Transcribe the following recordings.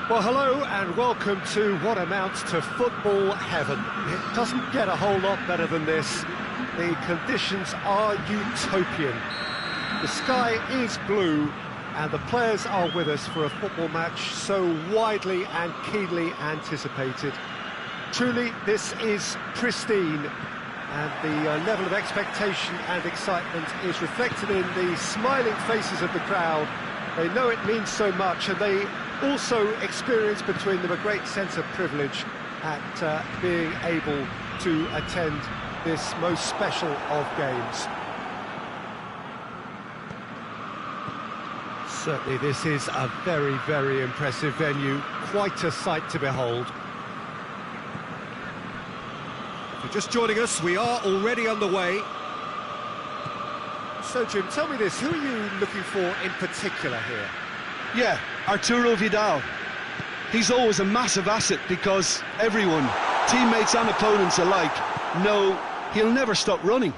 Well, hello and welcome to what amounts to football heaven. It doesn't get a whole lot better than this. The conditions are utopian. The sky is blue and the players are with us for a football match so widely and keenly anticipated. Truly, this is pristine, and the level of expectation and excitement is reflected in the smiling faces of the crowd. They know it means so much, and they also experience between them a great sense of privilege at being able to attend this most special of games. Certainly this is a very, very impressive venue, quite a sight to behold. If you're just joining us, we are already underway. So Jim, tell me this, who are you looking for in particular here? Yeah, Arturo Vidal. He's always a massive asset because everyone, teammates and opponents alike, know he'll never stop running.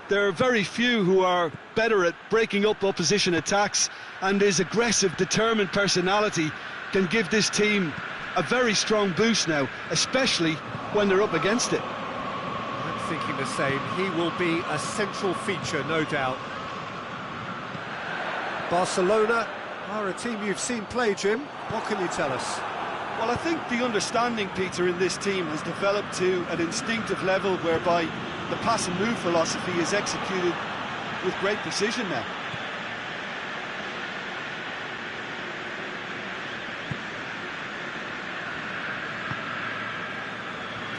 There are very few who are better at breaking up opposition attacks, and his aggressive, determined personality can give this team a very strong boost now, especially when they're up against it. I'm thinking the same. He will be a central feature, no doubt. Barcelona are a team you've seen play, Jim. What can you tell us? Well, I think the understanding, Peter, in this team has developed to an instinctive level whereby the pass and move philosophy is executed with great precision now.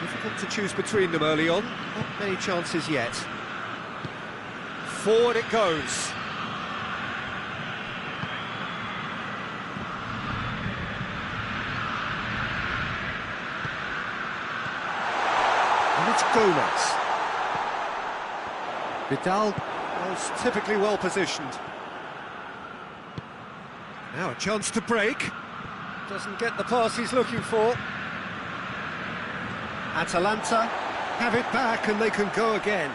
Difficult to choose between them early on. Not many chances yet. Forward it goes. And it's Gomez. Vidal was typically well positioned. Now a chance to break. Doesn't get the pass he's looking for. Atalanta have it back and they can go again.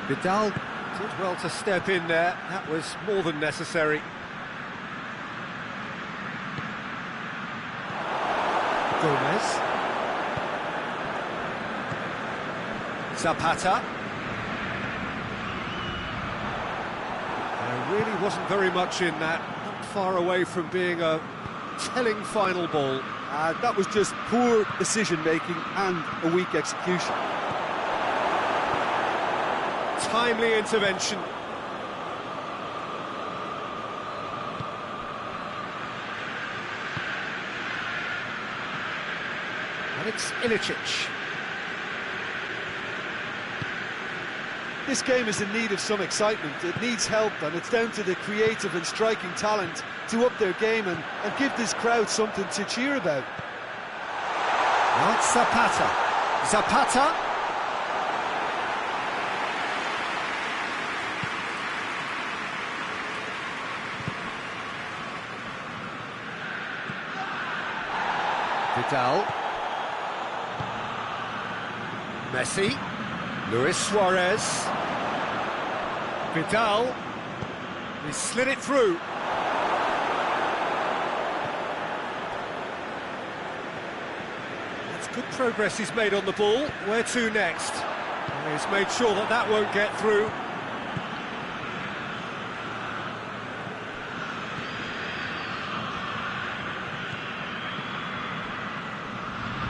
Vidal did well to step in there. That was more than necessary. Gomez. Zapata. There really wasn't very much in that, not far away from being a telling final ball. That was just poor decision-making and a weak execution. Timely intervention. And it's Ilicic. This game is in need of some excitement. It needs help, and it's down to the creative and striking talent to up their game and give this crowd something to cheer about. Now it's Zapata. Zapata. Vidal. Messi. Luis Suarez. Vidal. He slid it through. That's good progress he's made on the ball. Where to next? He's made sure that that won't get through.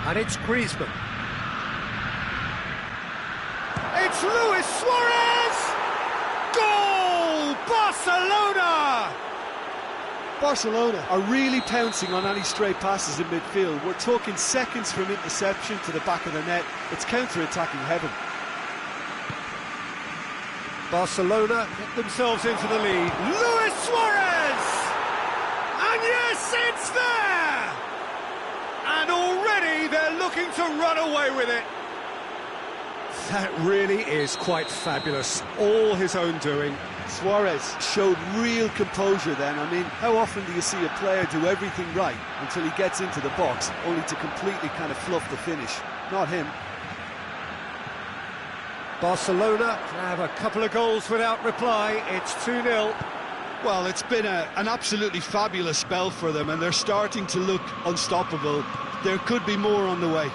And it's Griezmann. It's Luis Suarez! Goal! Barcelona! Barcelona are really pouncing on any stray passes in midfield. We're talking seconds from interception to the back of the net. It's counter-attacking heaven. Barcelona get themselves into the lead. Luis Suarez! And yes, it's there! And already they're looking to run away with it. That really is quite fabulous. All his own doing. Suarez showed real composure then. I mean, how often do you see a player do everything right until he gets into the box, only to completely kind of fluff the finish? Not him. Barcelona have a couple of goals without reply. It's 2-0. Well, it's been an absolutely fabulous spell for them, and they're starting to look unstoppable. There could be more on the way.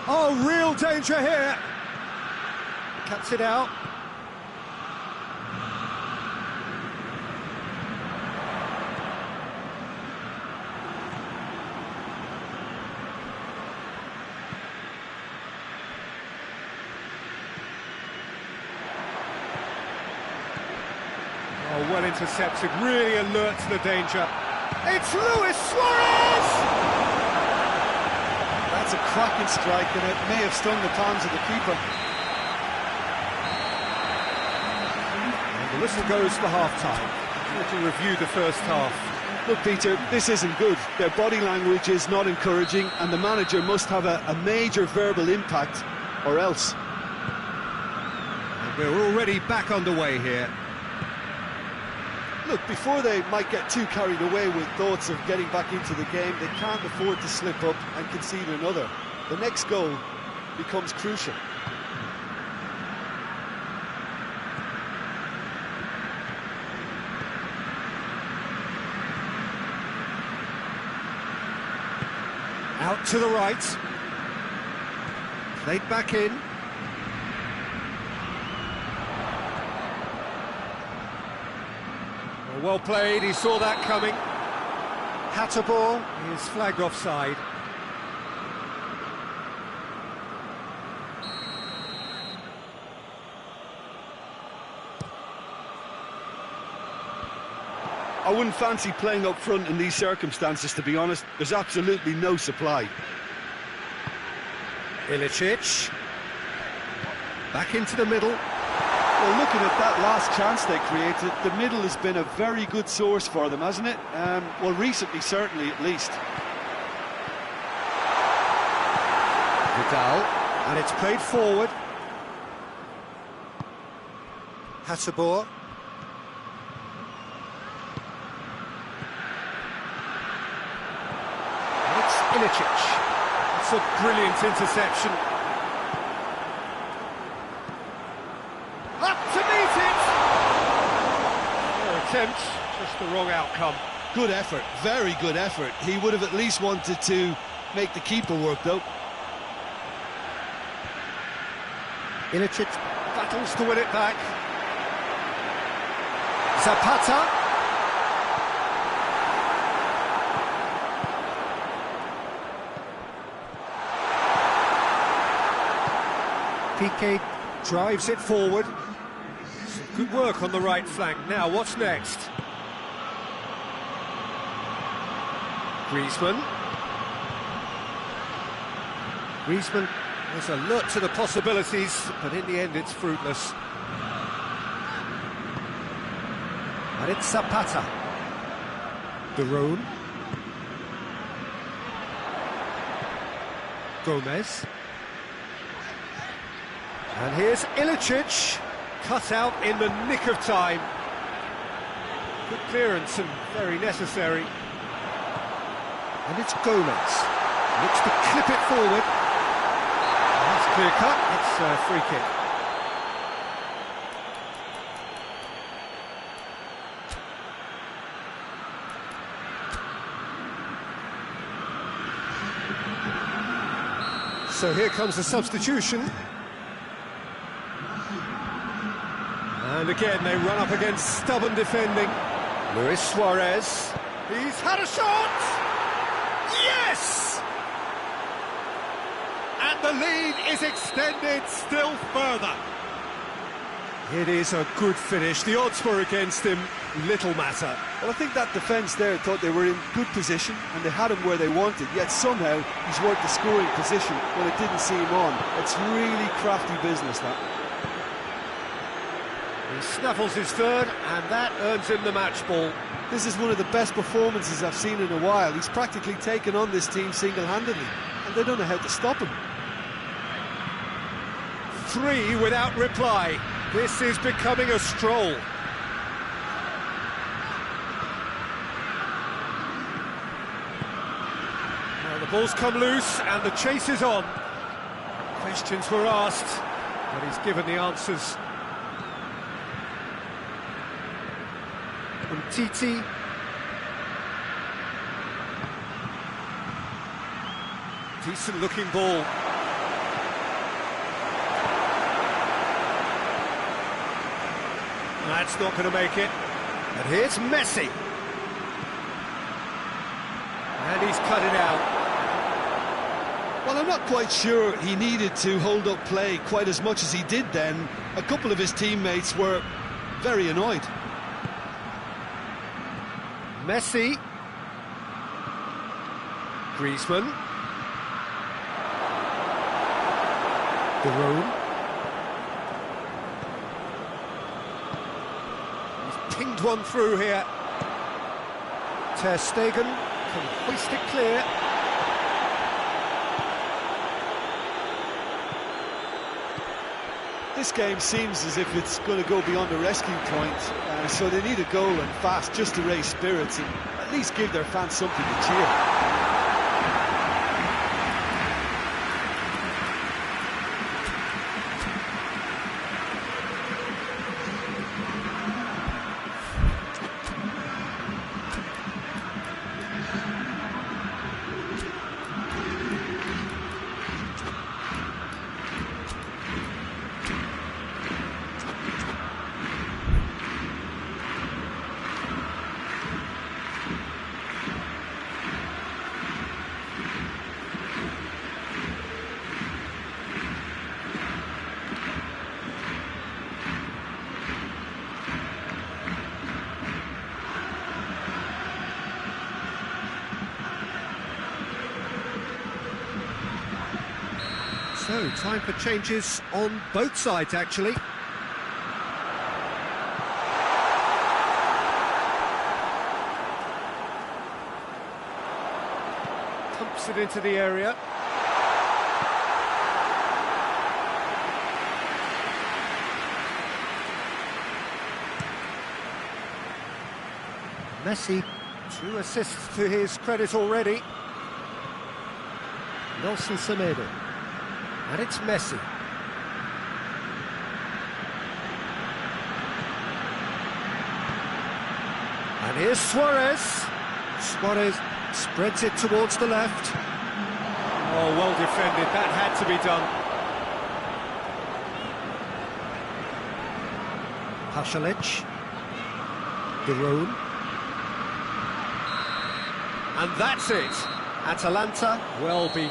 Oh, real danger here. Cuts it out. Oh, well intercepted, really alert to the danger. It's Luis Suarez! That's a cracking strike, and it may have stung the palms of the keeper. And the whistle goes for half-time. To review the first half. Look, Peter, this isn't good. Their body language is not encouraging, and the manager must have a major verbal impact, or else. And we're already back underway here. Look, before they might get too carried away with thoughts of getting back into the game, they can't afford to slip up and concede another. The next goal becomes crucial. Out to the right. Played back in. Well played, he saw that coming. Hateboer is flagged offside. I wouldn't fancy playing up front in these circumstances, to be honest. There's absolutely no supply. Ilicic. Back into the middle. Well, looking at that last chance they created, the middle has been a very good source for them, hasn't it? Well, recently, certainly, at least. Vidal, and it's played forward. Hateboer. And it's Ilicic. It's a brilliant interception. Up to meet it! Their attempt, just the wrong outcome. Good effort, very good effort. He would have at least wanted to make the keeper work, though. Ilicic battles to win it back. Zapata. Piqué drives it forward. Some good work on the right flank. Now, what's next? Griezmann. Griezmann was alert to the possibilities, but in the end it's fruitless. And it's Zapata. De Roon. Gomez. And here's Ilicic, cut out in the nick of time. Good clearance and very necessary. And it's Gomez. Looks to clip it forward. And that's clear cut, it's a free kick. So here comes the substitution. And again, they run up against stubborn defending. Luis Suarez. He's had a shot! Yes! And the lead is extended still further. It is a good finish. The odds were against him. Little matter. Well, I think that defence there thought they were in good position and they had him where they wanted, yet somehow he's worked the scoring position when it didn't see him on. It's really crafty business, that. He snaffles his third, and that earns him the match ball. This is one of the best performances I've seen in a while. He's practically taken on this team single-handedly, and they don't know how to stop him. 3 without reply. This is becoming a stroll. Now the ball's come loose, and the chase is on. Questions were asked. But he's given the answers. Titi. Decent looking ball. That's not going to make it. And here's Messi. And he's cut it out. Well, I'm not quite sure he needed to hold up play quite as much as he did then. A couple of his teammates were very annoyed. Messi. Griezmann. De Roon. He's pinged one through here. Ter Stegen can hoist it clear. This game seems as if it's going to go beyond the rescue point, so they need a goal and fast just to raise spirits and at least give their fans something to cheer. So, time for changes on both sides, actually. Pumps it into the area. Messi, 2 assists to his credit already. Nelson Semedo. And it's Messi. And here's Suarez. Suarez spreads it towards the left. Oh, well defended. That had to be done. Pasalic. De Roon. And that's it. Atalanta, well beaten.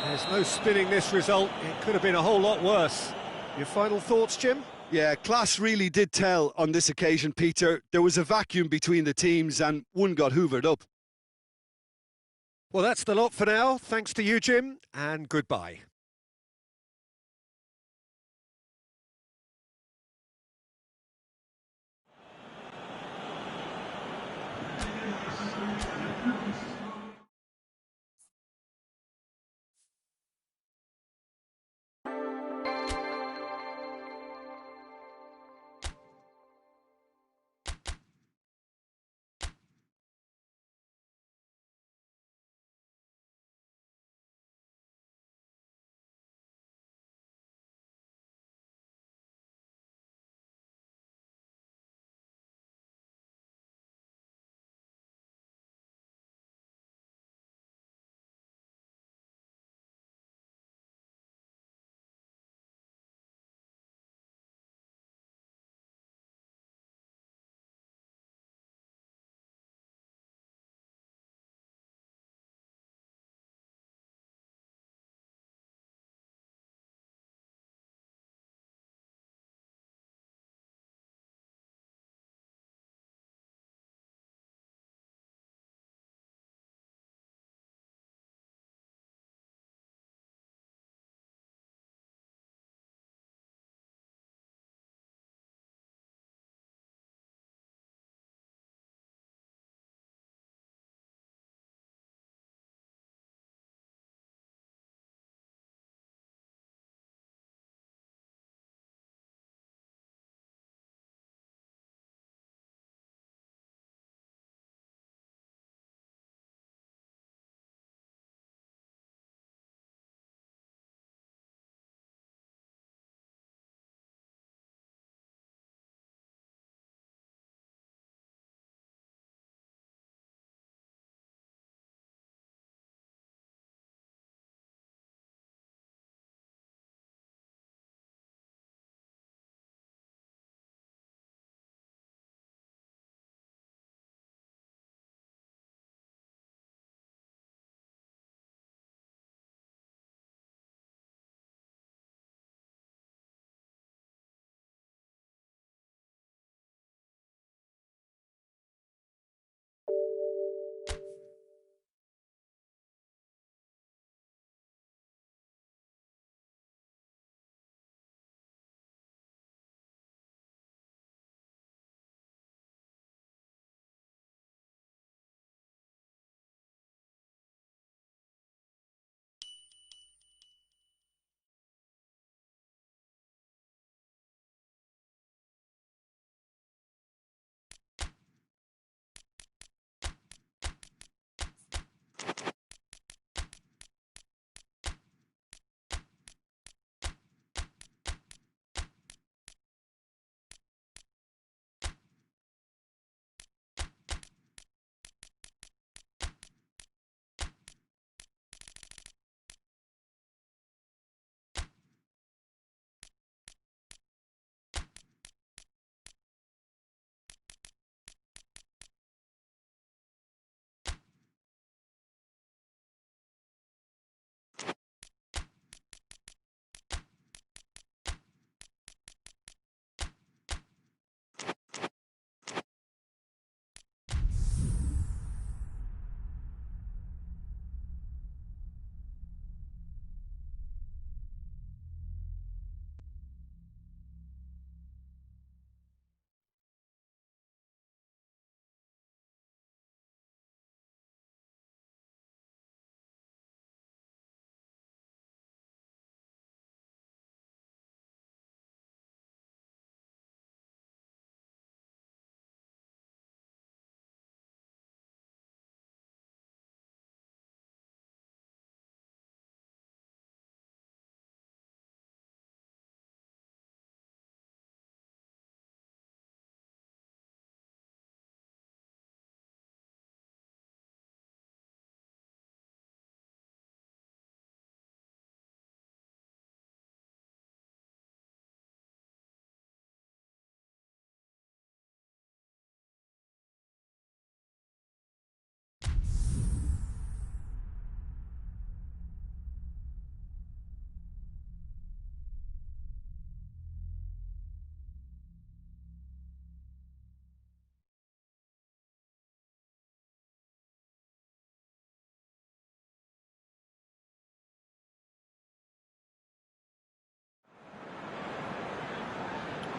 There's no spinning this result. It could have been a whole lot worse. Your final thoughts, Jim? Yeah, class really did tell on this occasion, Peter. There was a vacuum between the teams and one got hoovered up. Well, that's the lot for now. Thanks to you, Jim, and goodbye.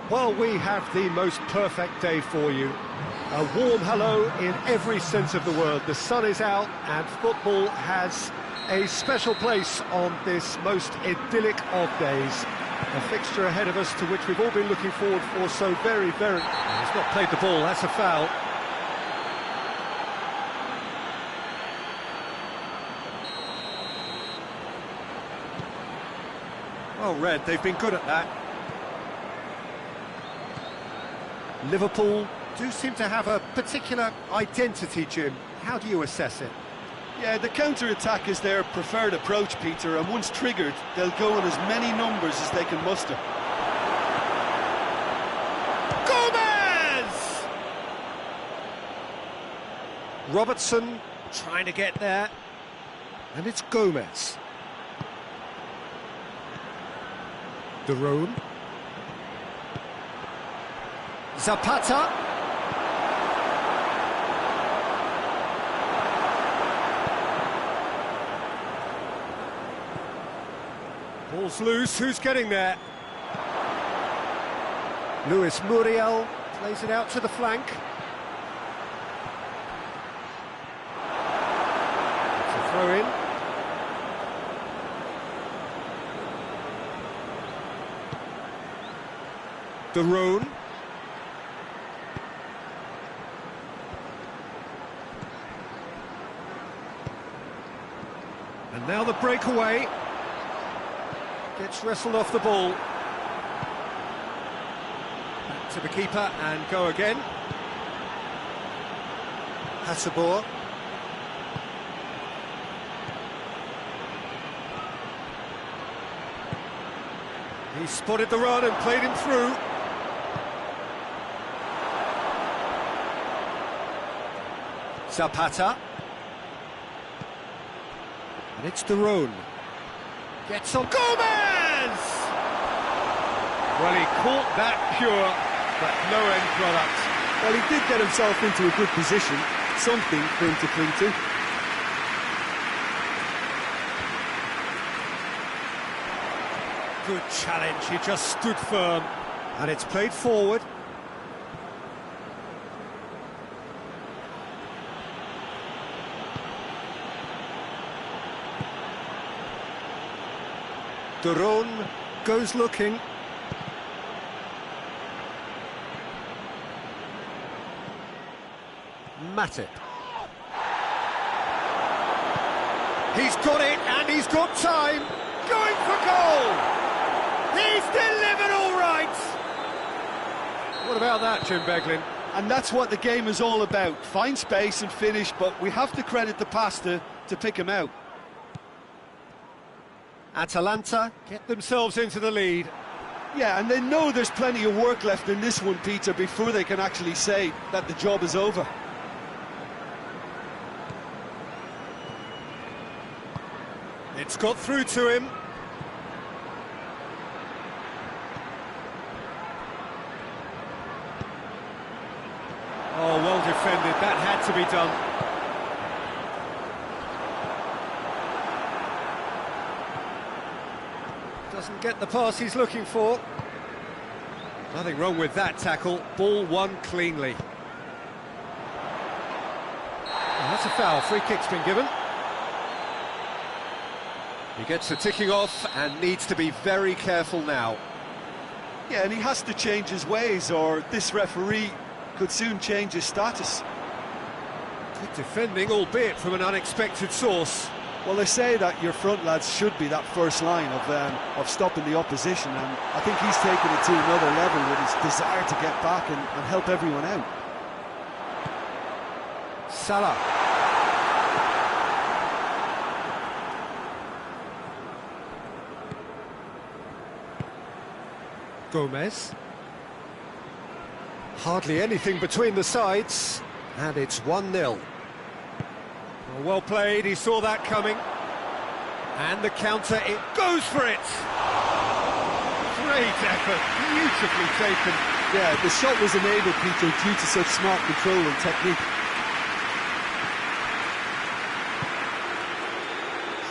Well, we have the most perfect day for you. A warm hello in every sense of the word. The sun is out and football has a special place on this most idyllic of days. A fixture ahead of us to which we've all been looking forward for so very... He's not played the ball, that's a foul. Well read, they've been good at that. Liverpool do seem to have a particular identity, Jim. How do you assess it? Yeah, the counter-attack is their preferred approach, Peter, and once triggered, they'll go in as many numbers as they can muster. Gomez! Robertson trying to get there. And it's Gomez. De Roon. Zapata. Ball's loose, who's getting there? Luis Muriel plays it out to the flank. It's a throw in. De Roon. And now the breakaway. Gets wrestled off the ball. Back to the keeper and go again. Hasselbohr. He spotted the run and played him through. Zapata. And it's De Roon. Gets on Gomez! Well, he caught that pure, but no end product. Well, he did get himself into a good position, something for him to cling to. Good challenge, he just stood firm. And it's played forward. De Roon goes looking. Matip. He's got it and he's got time. Going for goal. He's delivered all right. What about that, Jim Beglin? And that's what the game is all about. Find space and finish, but we have to credit the pass to pick him out. Atalanta get themselves into the lead. Yeah, and they know there's plenty of work left in this one, Peter, before they can actually say that the job is over. It's got through to him. Oh, well defended. That had to be done. Doesn't get the pass he's looking for. Nothing wrong with that tackle. Ball won cleanly. And that's a foul. Free kick's been given. He gets the ticking off and needs to be very careful now. Yeah, and he has to change his ways, or this referee could soon change his status. Good defending, albeit from an unexpected source. Well, they say that your front lads should be that first line of stopping the opposition, and I think he's taken it to another level with his desire to get back and help everyone out. Salah. Gomez. Hardly anything between the sides, and it's 1-0. Well played, he saw that coming. And the counter, it goes for it! Great effort, beautifully taken. Yeah, the shot was enabled, Peter, due to such smart control and technique.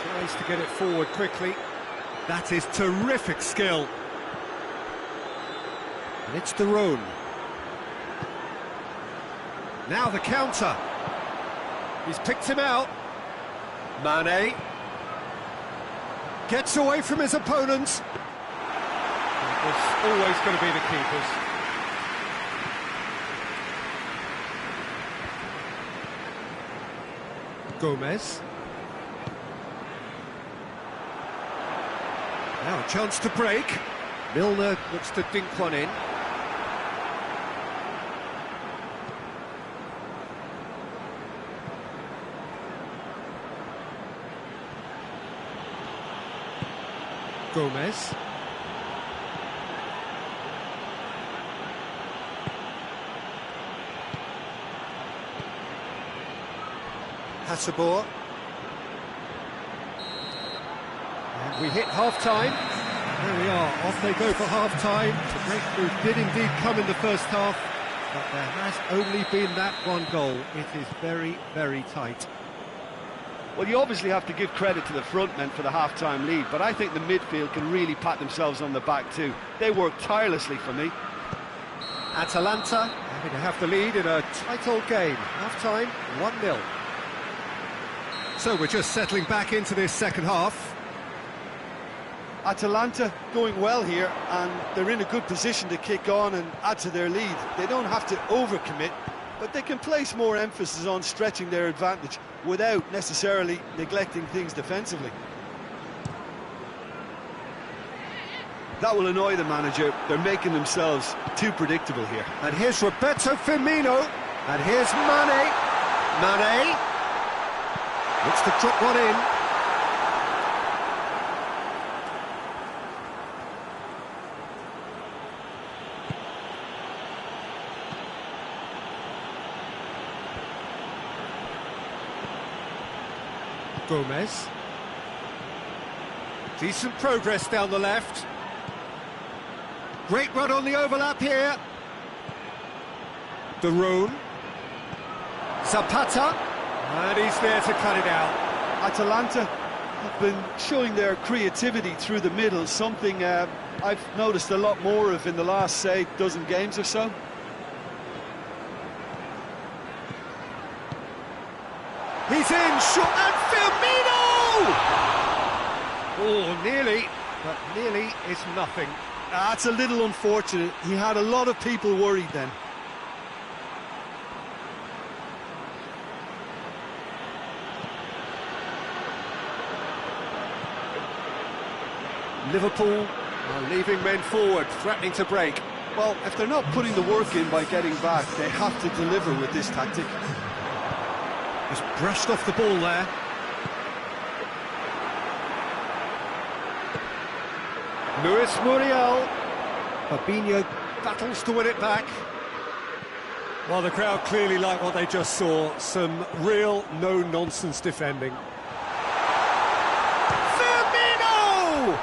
Tries to get it forward quickly. That is terrific skill. And it's De Roon. Now the counter. He's picked him out. Mane. Gets away from his opponents. It was always going to be the keepers. Gomez. Now a chance to break. Milner looks to dink one in. Gomez. Hasselbohr. And we hit half-time. There we are, off they go for half-time. The breakthrough did indeed come in the first half, but there has only been that one goal. It is very, very tight. Well, you obviously have to give credit to the front men for the half-time lead, but I think the midfield can really pat themselves on the back too. They work tirelessly for me. Atalanta having to have the lead in a tight old game. Half-time, 1-0. So we're just settling back into this second half. Atalanta going well here, and they're in a good position to kick on and add to their lead. They don't have to overcommit, but they can place more emphasis on stretching their advantage without necessarily neglecting things defensively. That will annoy the manager. They're making themselves too predictable here. And here's Roberto Firmino, and here's Mane. Mane looks to drop one in. Gomez. Decent progress down the left. Great run on the overlap here. De Roon. Zapata. And he's there to cut it out. Atalanta have been showing their creativity through the middle, something I've noticed a lot more of in the last, say, dozen games or so. He's in, shot, and Firmino! Oh, nearly, but nearly is nothing. That's a little unfortunate. He had a lot of people worried then. Liverpool are leaving men forward, threatening to break. Well, if they're not putting the work in by getting back, they have to deliver with this tactic. Just brushed off the ball there. Luis Muriel. Fabinho battles to win it back. Well, the crowd clearly like what they just saw. Some real no-nonsense defending. Firmino!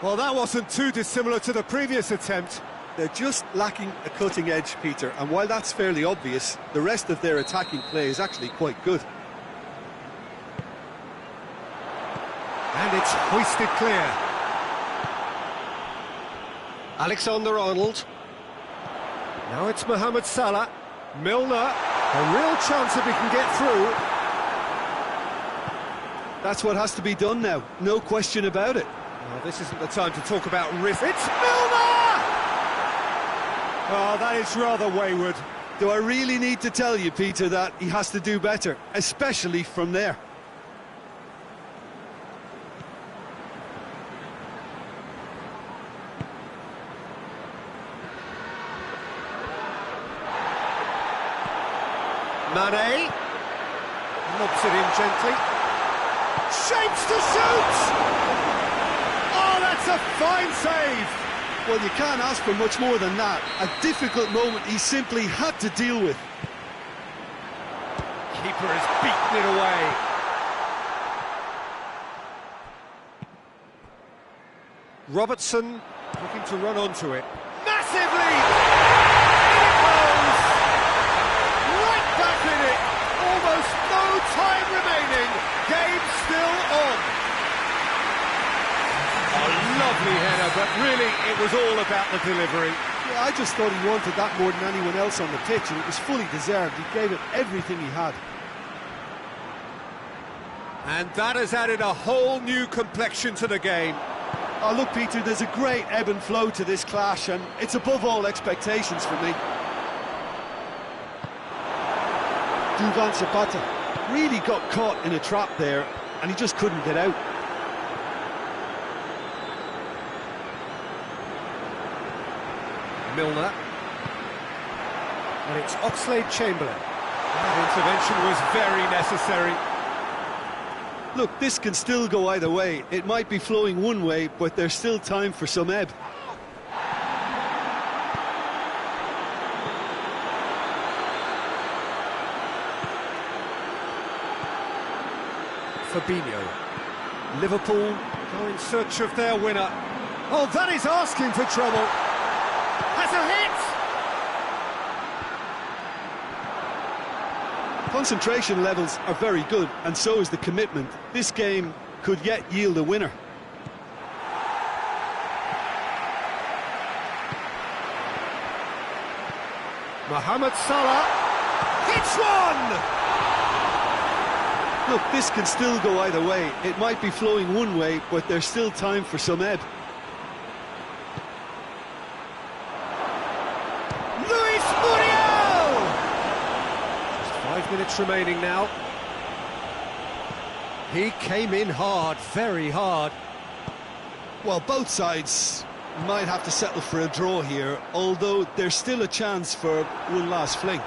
Well, that wasn't too dissimilar to the previous attempt. They're just lacking a cutting edge, Peter, and while that's fairly obvious, the rest of their attacking play is actually quite good. And it's hoisted clear. Alexander-Arnold. Now it's Mohamed Salah. Milner. A real chance if he can get through. That's what has to be done now, no question about it. Well, this isn't the time to talk about risk. It's Milner! Oh, that is rather wayward. Do I really need to tell you, Peter, that he has to do better, especially from there? Mane. Lobs it in gently. Shapes to shoot! Oh, that's a fine save! Well, you can't ask for much more than that. A difficult moment he simply had to deal with. Keeper has beaten it away. Robertson looking to run onto it. Massive lead! In it goes! Right back in it! Almost no time remaining. Game still on. A lovely header, but really it was all about the delivery. Yeah, I just thought he wanted that more than anyone else on the pitch, and it was fully deserved. He gave it everything he had. And that has added a whole new complexion to the game. Oh, look, Peter, there's a great ebb and flow to this clash, and it's above all expectations for me. Duvan Zapata really got caught in a trap there, and he just couldn't get out. Milner. And it's Oxlade-Chamberlain. That intervention was very necessary. Look, this can still go either way. It might be flowing one way, but there's still time for some ebb. Fabinho. Liverpool go in search of their winner. Oh, that is asking for trouble. Has a hit! Concentration levels are very good, and so is the commitment. This game could yet yield a winner. Mohamed Salah hits one! Look, this can still go either way. It might be flowing one way, but there's still time for some ebb. Luis Muriel! Just 5 minutes remaining now. He came in hard, very hard. Well, both sides might have to settle for a draw here, although there's still a chance for one last fling.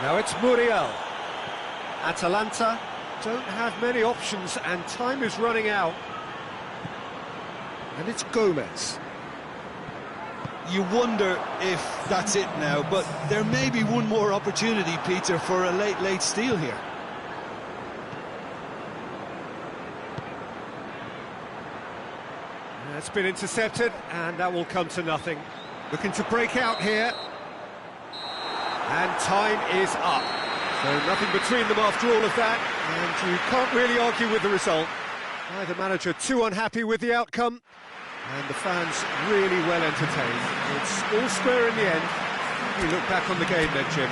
Now it's Muriel. Atalanta don't have many options and time is running out. And it's Gomez. You wonder if that's it now, but there may be one more opportunity, Peter, for a late steal here. That's been intercepted, and that will come to nothing. Looking to break out here. And time is up. So nothing between them after all of that, and you can't really argue with the result. Neither manager too unhappy with the outcome, and the fans really well entertained. It's all square in the end. You look back on the game then, Jim.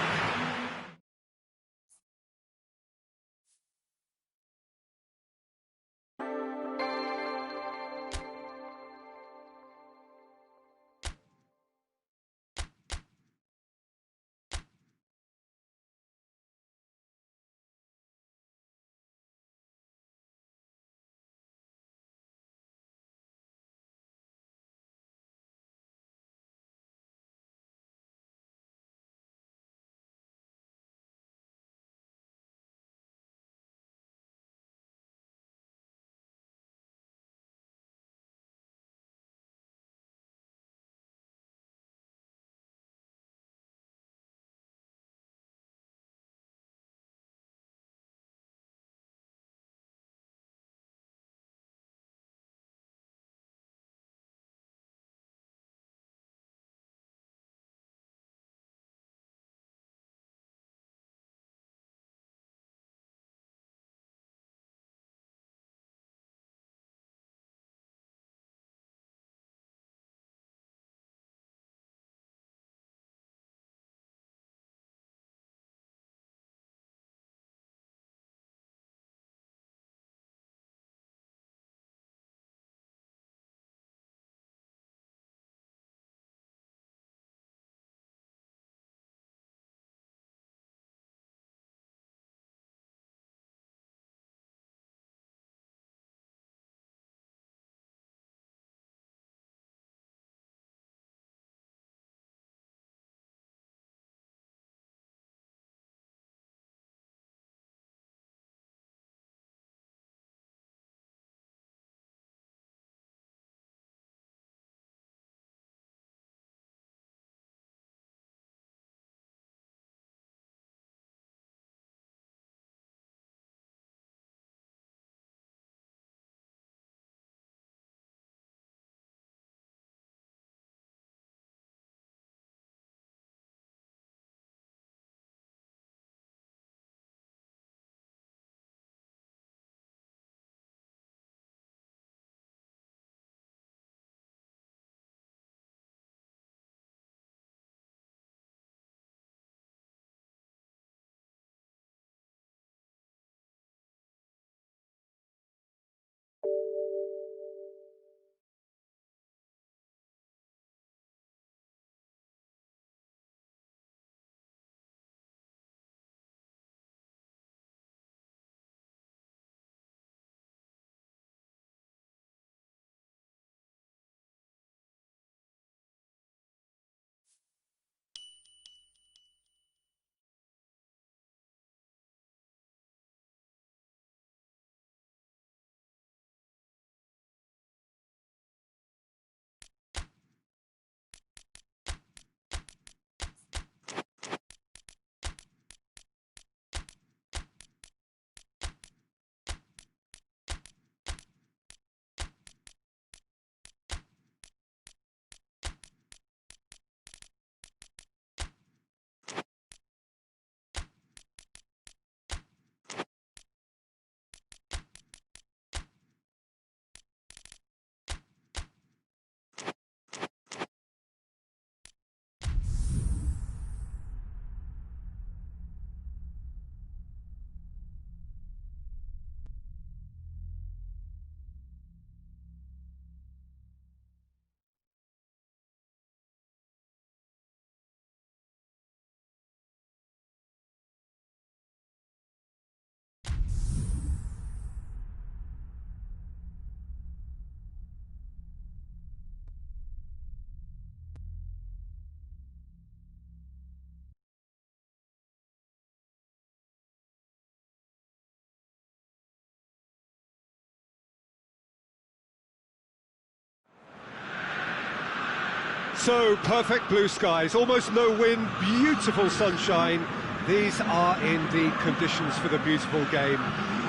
So, perfect blue skies, almost no wind, beautiful sunshine. These are in the conditions for the beautiful game.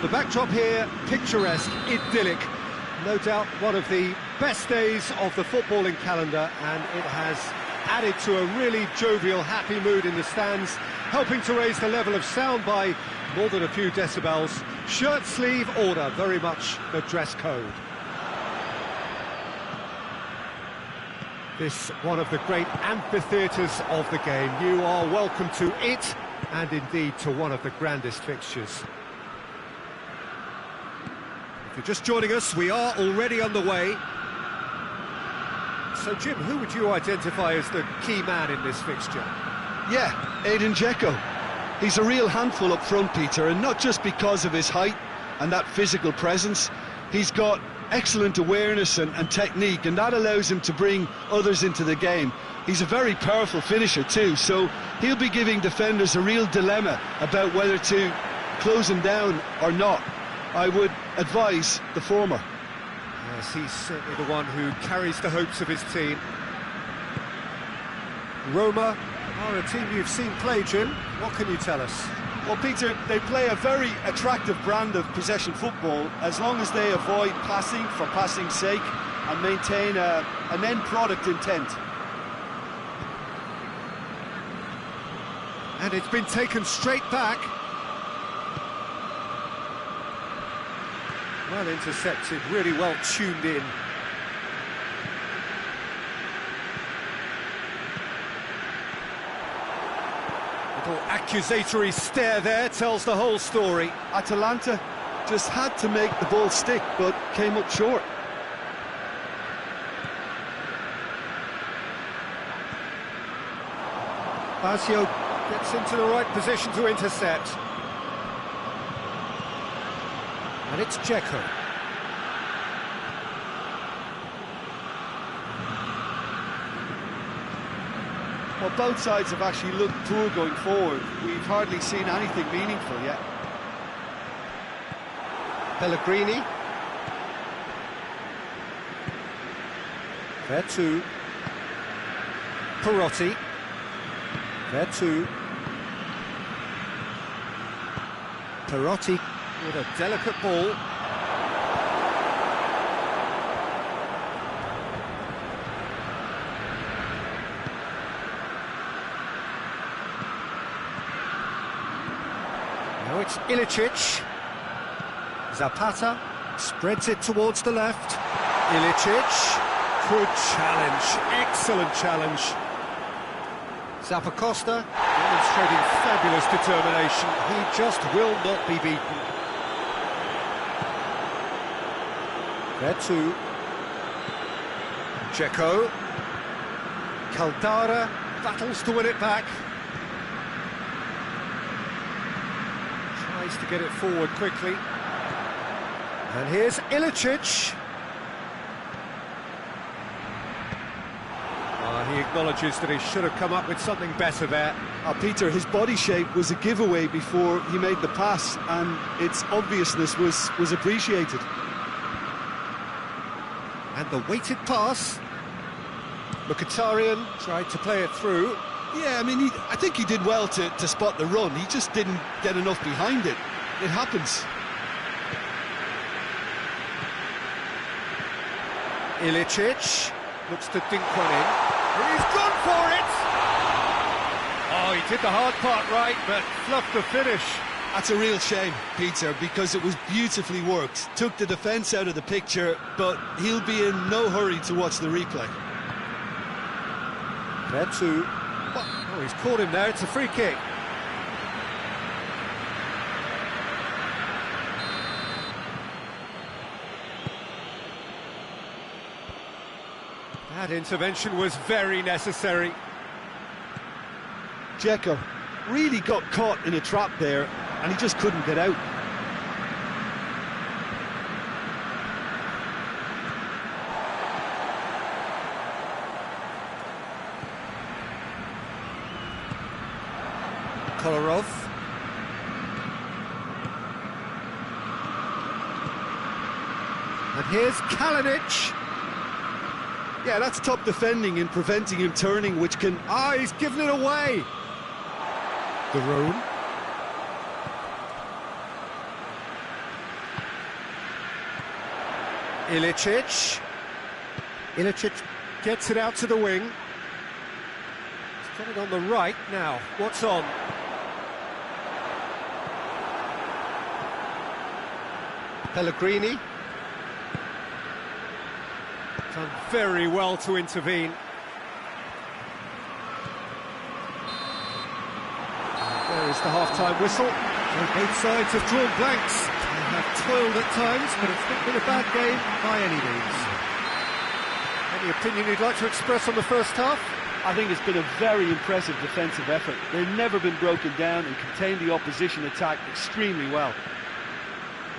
The backdrop here, picturesque, idyllic. No doubt one of the best days of the footballing calendar, and it has added to a really jovial, happy mood in the stands, helping to raise the level of sound by more than a few decibels. Shirt sleeve order, very much the dress code. This one of the great amphitheatres of the game. You are welcome to it, and indeed to one of the grandest fixtures. If you're just joining us, we are already underway. So, Jim, who would you identify as the key man in this fixture? Yeah, Edin Dzeko. He's a real handful up front, Peter, and not just because of his height and that physical presence. He's got excellent awareness and technique, and that allows him to bring others into the game. He's a very powerful finisher too, so he'll be giving defenders a real dilemma about whether to close him down or not. I would advise the former. Yes, he's certainly the one who carries the hopes of his team. Roma are a team you've seen play, Jim. What can you tell us? Well, Peter, they play a very attractive brand of possession football as long as they avoid passing for passing's sake and maintain an end product intent. And it's been taken straight back. Well intercepted, really well tuned in. Little accusatory stare there tells the whole story. Atalanta just had to make the ball stick, but came up short. Basio gets into the right position to intercept. And it's Dzeko. Well, both sides have actually looked poor going forward. We've hardly seen anything meaningful yet. Pellegrini. Veretout. Perotti. Veretout. Perotti with a delicate ball. Now it's Ilicic. Zapata spreads it towards the left. Ilicic, good challenge, excellent challenge. Zappacosta demonstrating fabulous determination. He just will not be beaten. Veretout. Dzeko. Caldara battles to win it back. Tries to get it forward quickly. And here's Ilicic. He acknowledges that he should have come up with something better there. Peter, his body shape was a giveaway before he made the pass, and its obviousness was appreciated. And the weighted pass. Mkhitaryan tried to play it through. Yeah, I mean, I think he did well to spot the run. He just didn't get enough behind it. It happens. Ilicic looks to dink one in. He's gone for it! Oh, he did the hard part right, but fluffed the finish. That's a real shame, Peter, because it was beautifully worked. Took the defence out of the picture, but he'll be in no hurry to watch the replay. Veretout. Oh, he's caught him there. It's a free kick. That intervention was very necessary. Dzeko really got caught in a trap there, and he just couldn't get out. Kolarov. And here's Kalinic. Yeah, that's top defending and preventing him turning, which can... Ah, he's given it away. De Roon. Ilicic. Ilicic gets it out to the wing. He's got it on the right now. What's on? Pellegrini. Done very well to intervene. There is the half-time whistle. And both sides have drawn blanks. They have toiled at times, but it's not been a bad game by any means. Any opinion you'd like to express on the first half? I think it's been a very impressive defensive effort. They've never been broken down and contained the opposition attack extremely well.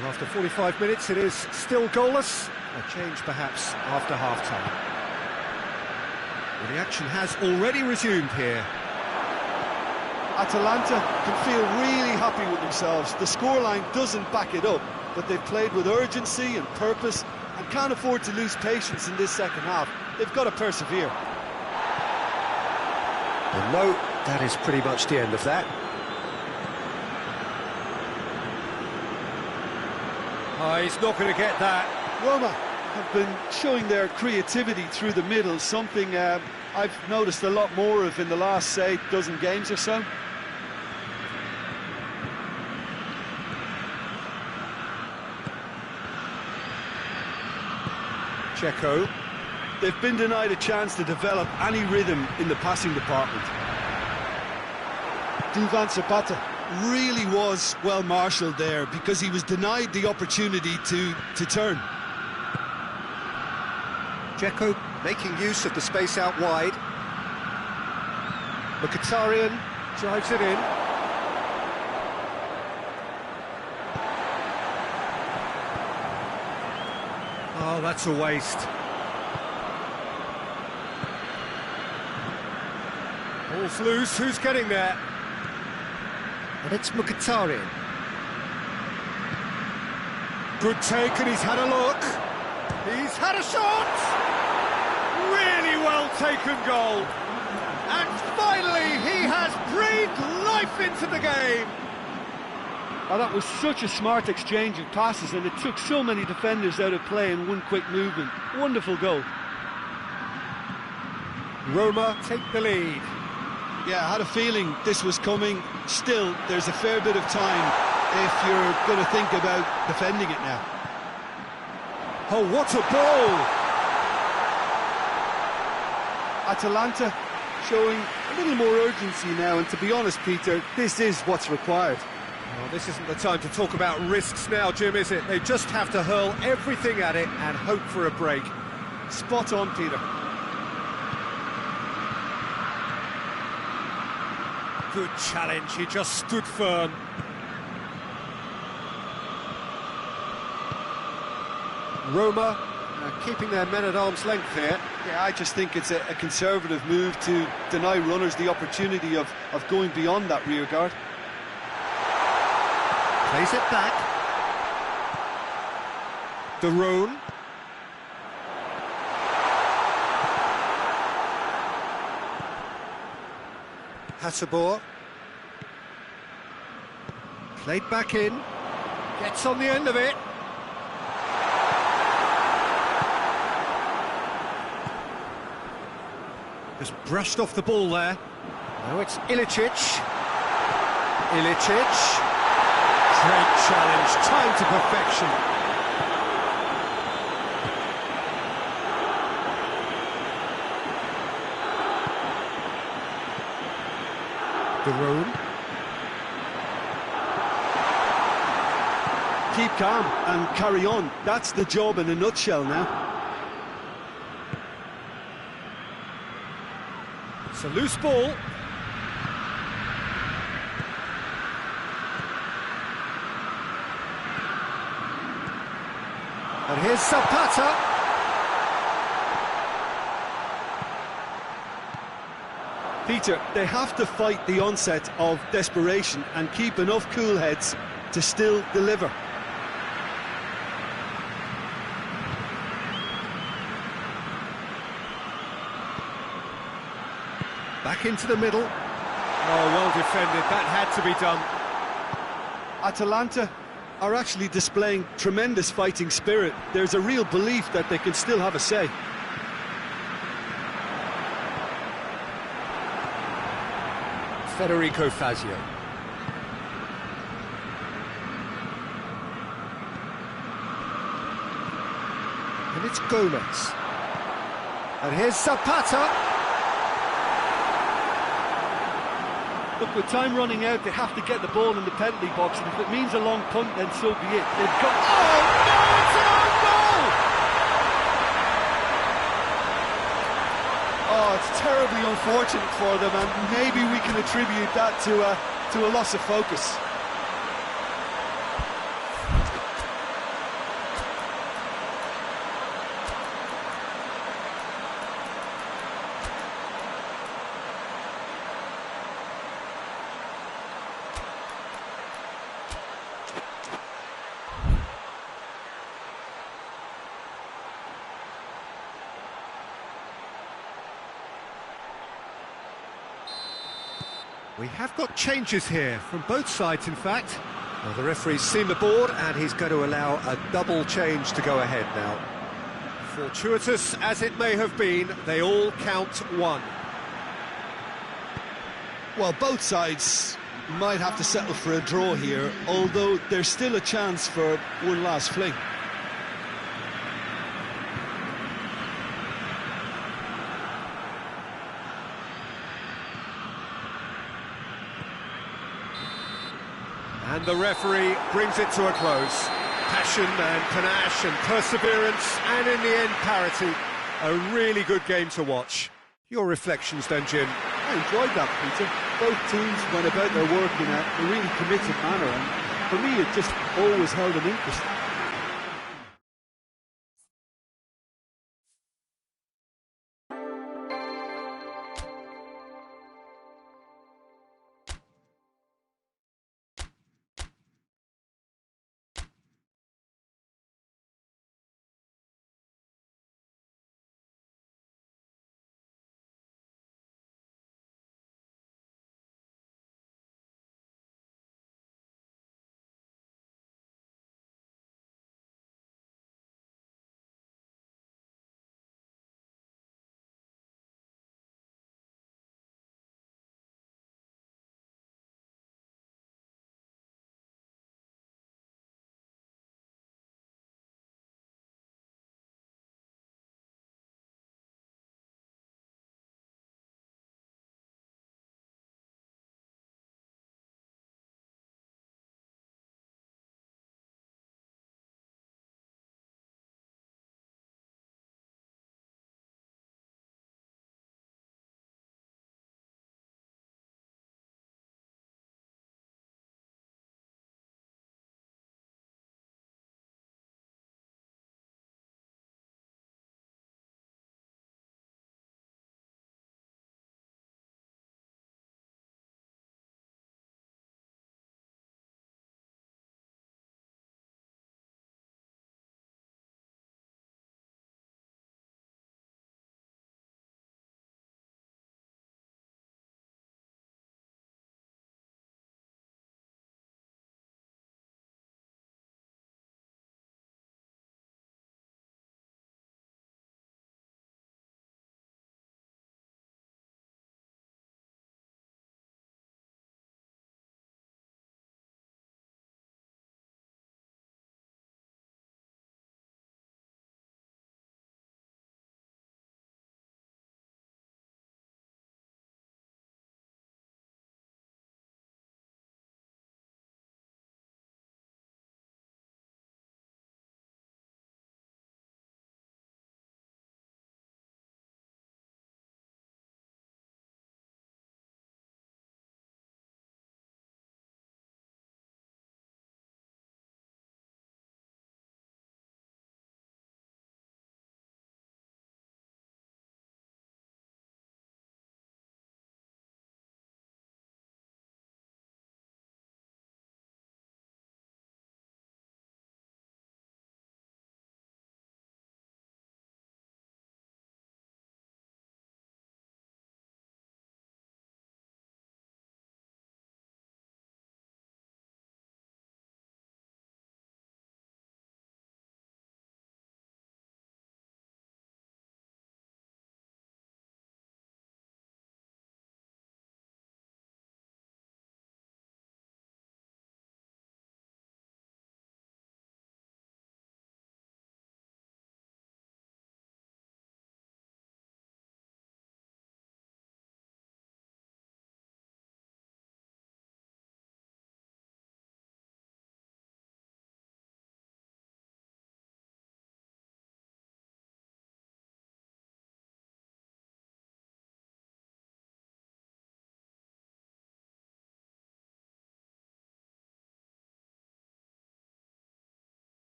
Well, after 45 minutes, it is still goalless. A change, perhaps, after half-time. Well, the action has already resumed here. Atalanta can feel really happy with themselves. The scoreline doesn't back it up, but they've played with urgency and purpose and can't afford to lose patience in this second half. They've got to persevere. Well, no, that is pretty much the end of that. Oh, he's not going to get that. Roma have been showing their creativity through the middle, something I've noticed a lot more of in the last, say, dozen games or so. Checo. They've been denied a chance to develop any rhythm in the passing department. Duvan Zapata really was well marshalled there because he was denied the opportunity to turn. Dzeko making use of the space out wide. Mkhitaryan drives it in. Oh, that's a waste. Ball's loose, who's getting there? And it's Mkhitaryan. Good take, and he's had a look. He's had a shot! Really well taken goal. And finally, he has breathed life into the game. Oh, that was such a smart exchange of passes, and it took so many defenders out of play in one quick movement. Wonderful goal. Roma take the lead. Yeah, I had a feeling this was coming. Still, there's a fair bit of time if you're going to think about defending it now. Oh, what a ball! Atalanta showing a little more urgency now, and to be honest, Peter, this is what's required. Well, this isn't the time to talk about risks now, Jim, is it? They just have to hurl everything at it and hope for a break. Spot on, Peter. Good challenge, he just stood firm. Roma keeping their men at arm's length here. Yeah, I just think it's a conservative move to deny runners the opportunity of going beyond that rear guard. Plays it back. De Roon. Hateboer. Played back in. Gets on the end of it. Just brushed off the ball there. Now it's Ilicic. Ilicic. Great challenge, time to perfection. De Roon. Keep calm and carry on. That's the job in a nutshell now. It's a loose ball. And here's Zapata. Peter, they have to fight the onset of desperation and keep enough cool heads to still deliver. Back into the middle. Oh, well defended. That had to be done. Atalanta are actually displaying tremendous fighting spirit. There's a real belief that they can still have a say. Federico Fazio. And it's Gomez. And here's Zapata. Look, with time running out, they have to get the ball in the penalty box, and if it means a long punt, then so be it. They've got... Oh, no, it's an own goal! Oh, it's terribly unfortunate for them, and maybe we can attribute that to a loss of focus. We have got changes here, from both sides in fact. Well, the referee's seen the board and he's going to allow a double change to go ahead now. Fortuitous as it may have been, they all count one. Well, both sides might have to settle for a draw here, although there's still a chance for one last fling. And the referee brings it to a close. Passion and panache and perseverance, and in the end, parity. A really good game to watch. Your reflections then, Jim? I enjoyed that, Peter. Both teams went about their work in a really committed manner, and for me it just always held an interest.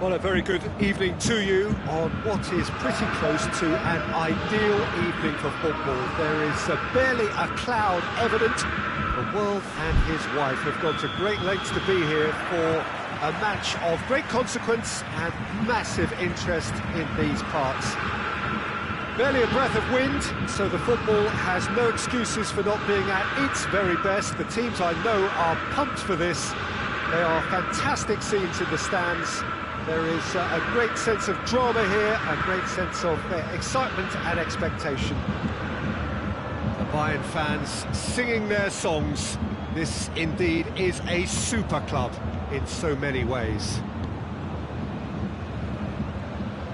Well, a very good evening to you on what is pretty close to an ideal evening for football. There is barely a cloud evident. The world and his wife have gone to great lengths to be here for a match of great consequence and massive interest in these parts. Barely a breath of wind, so the football has no excuses for not being at its very best. The teams I know are pumped for this. They are fantastic scenes in the stands. There is a great sense of drama here, a great sense of excitement and expectation. The Bayern fans singing their songs. This indeed is a super club in so many ways.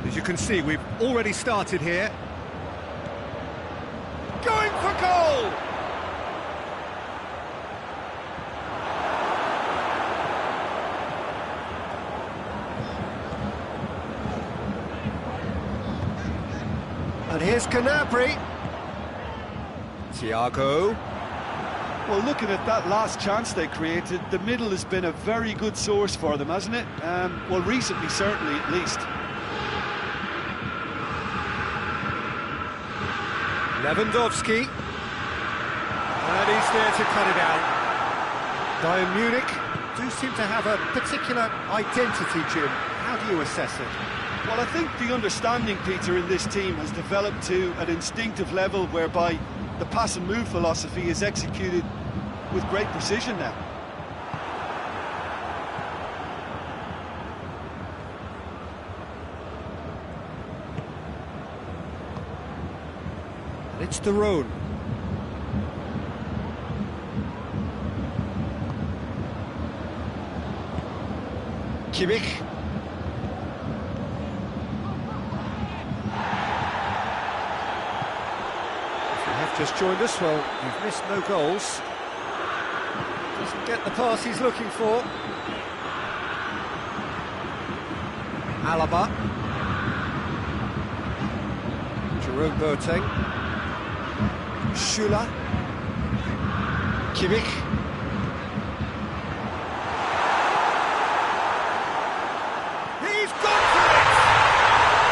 As you can see, we've already started here. Going for goal! And here's Gnabry. Thiago. Well, looking at that last chance they created, the middle has been a very good source for them, hasn't it? Well, recently, certainly, at least. Lewandowski. And he's there to cut it out. Bayern Munich do seem to have a particular identity, Jim. How do you assess it? Well, I think the understanding, Peter, in this team has developed to an instinctive level whereby the pass and move philosophy is executed with great precision now. And it's De Roon. Kimmich. Just joined us, well, you've missed no goals. Doesn't get the pass he's looking for. Alaba. Jerome Boateng. Schüller. Kimmich. He's gone for it!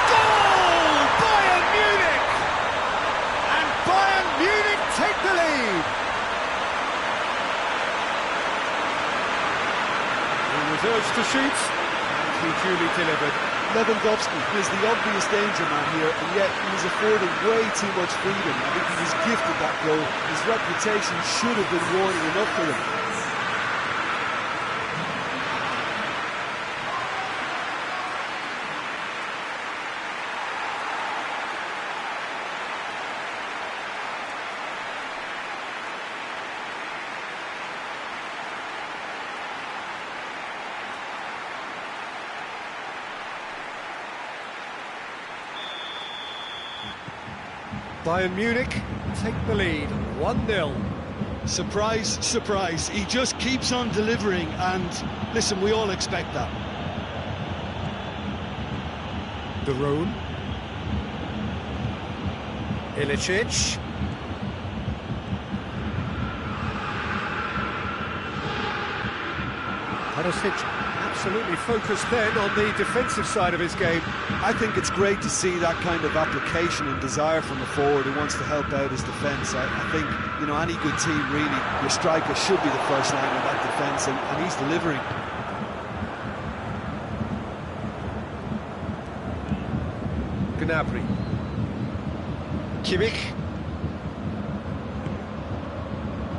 Goal! Bayern Munich! And Bayern Munich take the lead. He was urged to shoot, and he duly delivered. Lewandowski is the obvious danger man here, and yet he was afforded way too much freedom. I think he was gifted that goal. His reputation should have been warning enough for him. Bayern Munich take the lead, 1-0. Surprise, surprise. He just keeps on delivering, and listen, we all expect that. De Roon. Ilicic. Perisic absolutely focused then on the defensive side of his game. I think it's great to see that kind of application and desire from a forward who wants to help out his defence. I think, you know, any good team, really, your striker should be the first line of that defence, and he's delivering. Gnabry. Kimmich.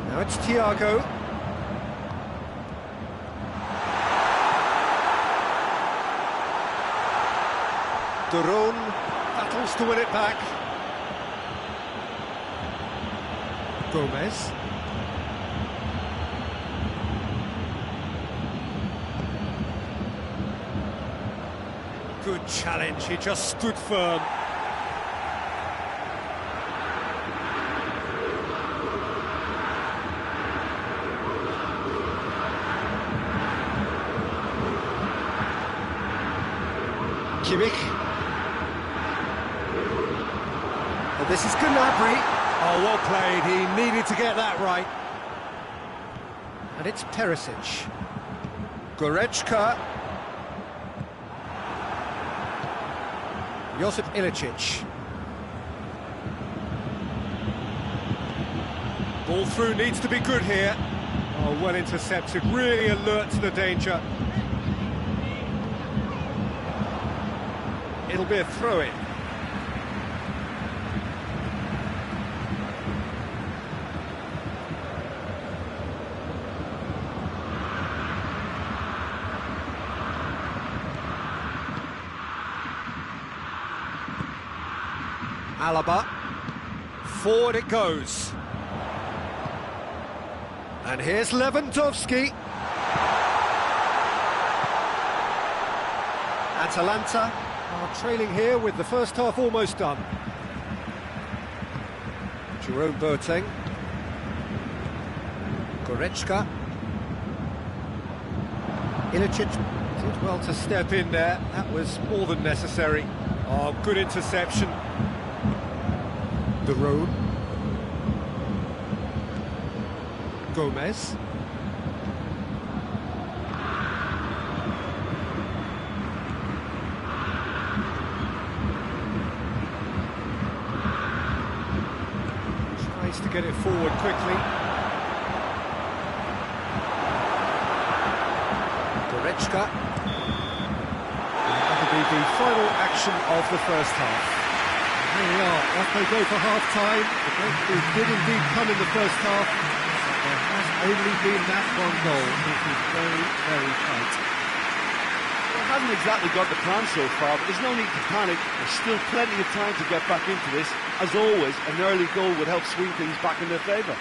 Now it's Thiago. De Roon battles to win it back. Gomez. Good challenge, he just stood firm. Kimmich. And this is Gnabry. Oh, well played, he needed to get that right. And it's Perisic. Goretzka. Josip Ilicic. Ball through needs to be good here. Oh, well intercepted, really alert to the danger. It'll be a throw-in. Alaba. Forward it goes. And here's Lewandowski. Atalanta are trailing here with the first half almost done. Jerome Boateng. Goretzka. Ilicic did well to step in there. That was more than necessary. Oh, good interception. De Roon. Gomez. Tries to get it forward quickly. Goretzka. That'll be the final action of the first half. Here we are, off they go for half-time. The breakthrough did indeed come in the first half. There has only been that one goal. It is very, very tight. Well, haven't exactly got the plan so far, but there's no need to panic. There's still plenty of time to get back into this. As always, an early goal would help swing things back in their favour.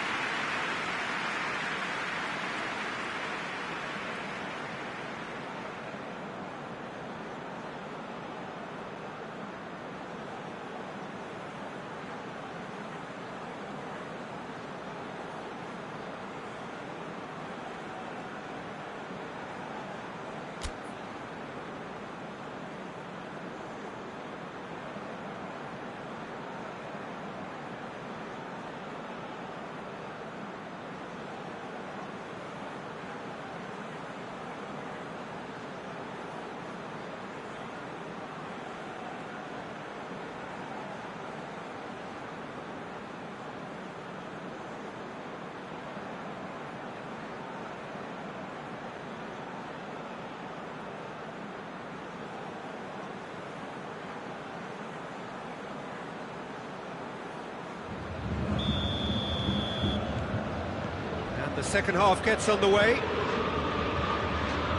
The second half gets underway.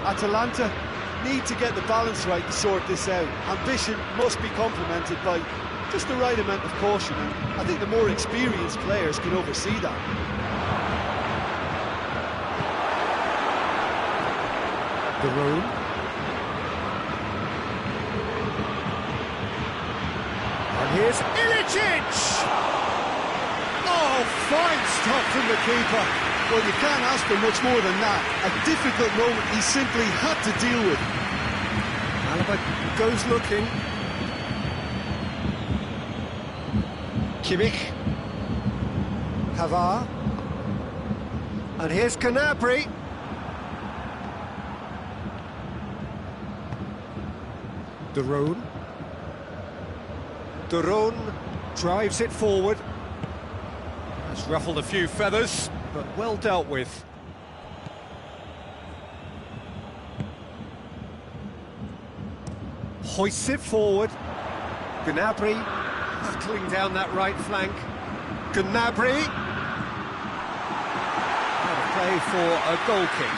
Atalanta need to get the balance right to sort this out. Ambition must be complemented by just the right amount of caution. I think the more experienced players can oversee that. De Roon. And here's Ilicic! Oh, fine stop from the keeper. Well, you can't ask for much more than that. A difficult moment he simply had to deal with. Alaba goes looking. Kimmich. Pavard. And here's Gnabry. De Roon. De Roon drives it forward. That's ruffled a few feathers, but well dealt with. Hoists it forward. Gnabry hurtling down that right flank. Gnabry. Out of play for a goal kick.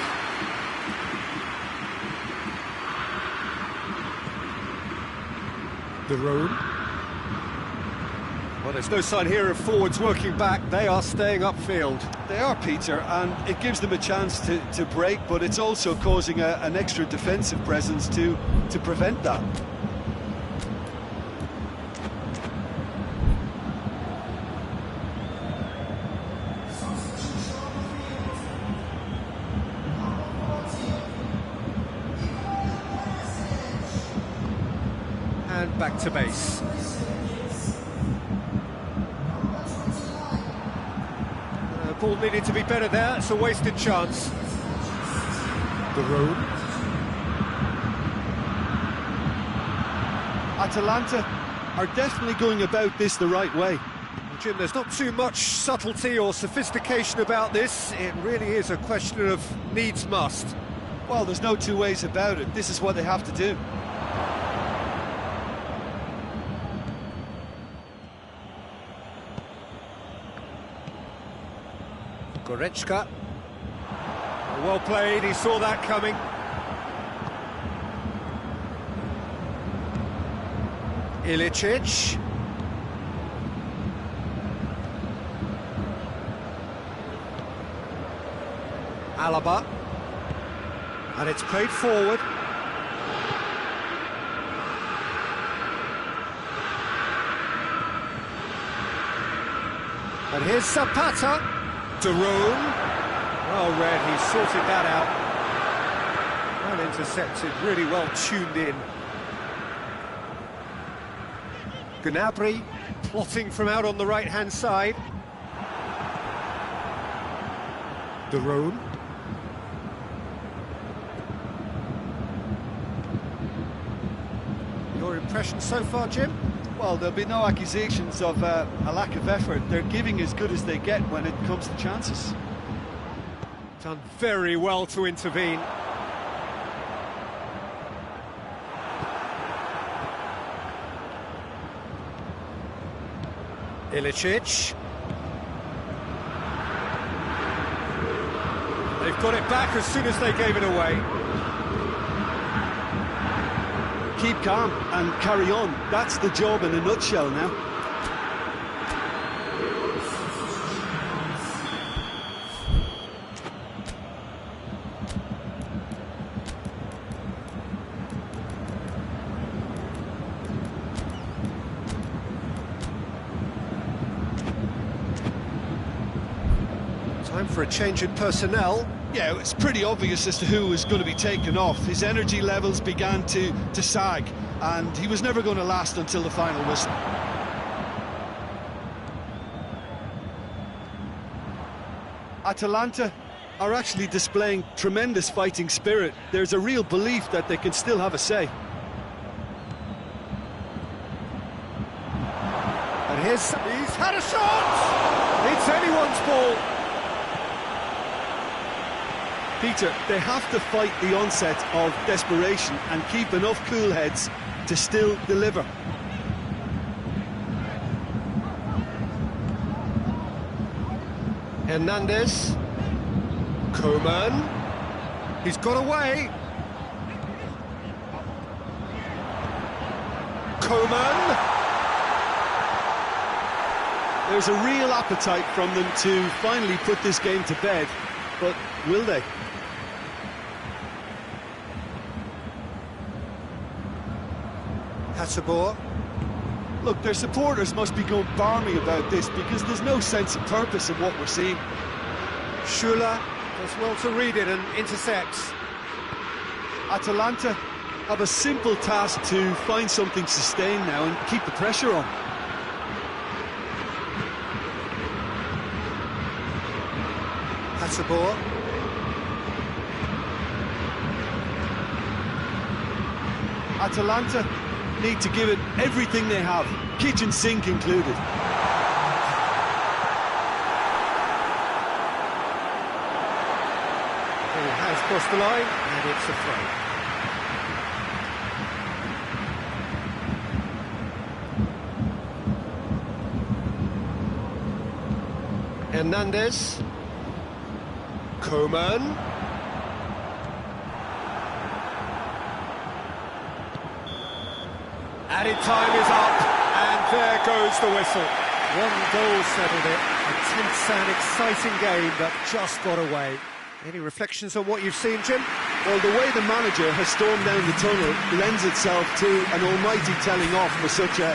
De Roon. Well, there's no sign here of forwards working back. They are staying upfield. They are, Peter, and it gives them a chance to break, but it's also causing an extra defensive presence to prevent that. And back to base. Ball needed to be better there. It's a wasted chance. De Roon. Atalanta are definitely going about this the right way. Jim, there's not too much subtlety or sophistication about this. It really is a question of needs must. Well, there's no two ways about it. This is what they have to do. Goretzka. Well played, he saw that coming. Ilicic. Alaba. And it's played forward. And here's Zapata. De Roon. Well read, he sorted that out. Well intercepted, really well tuned in. Gnabry plotting from out on the right-hand side. De Roon. Your impression so far, Jim? Well, there'll be no accusations of a lack of effort. They're giving as good as they get when it comes to chances. Done very well to intervene. Ilicic. They've got it back as soon as they gave it away. Keep calm and carry on. That's the job in a nutshell now. Time for a change in personnel. Yeah, it's pretty obvious as to who was going to be taken off. His energy levels began to sag, and he was never going to last until the final whistle. Atalanta are actually displaying tremendous fighting spirit. There's a real belief that they can still have a say. And he's had a shot! It's anyone's ball. Peter, they have to fight the onset of desperation and keep enough cool heads to still deliver. Hernandez. Coman. He's got away. Coman. There's a real appetite from them to finally put this game to bed, but will they? Hasabor. Look, their supporters must be going barmy about this because there's no sense of purpose in what we're seeing. Schüller does well to read it and intercepts. Atalanta have a simple task to find something sustained now and keep the pressure on. Hasabor. Atalanta need to give it everything they have, kitchen sink included. He has crossed the line, and it's a throw. Hernandez. Coman. Added time is up, and there goes the whistle. One goal settled it. A tense and exciting game that just got away. Any reflections on what you've seen, Jim? Well, the way the manager has stormed down the tunnel lends itself to an almighty telling off for such a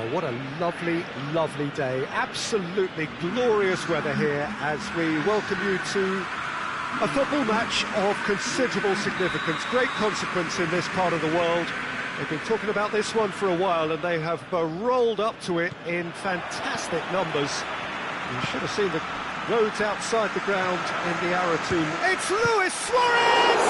Well, what a lovely, lovely day. Absolutely glorious weather here as we welcome you to a football match of considerable significance, great consequence in this part of the world. They've been talking about this one for a while and they have rolled up to it in fantastic numbers. You should have seen the roads outside the ground in the Arrow Tomb. It's Luis Suarez!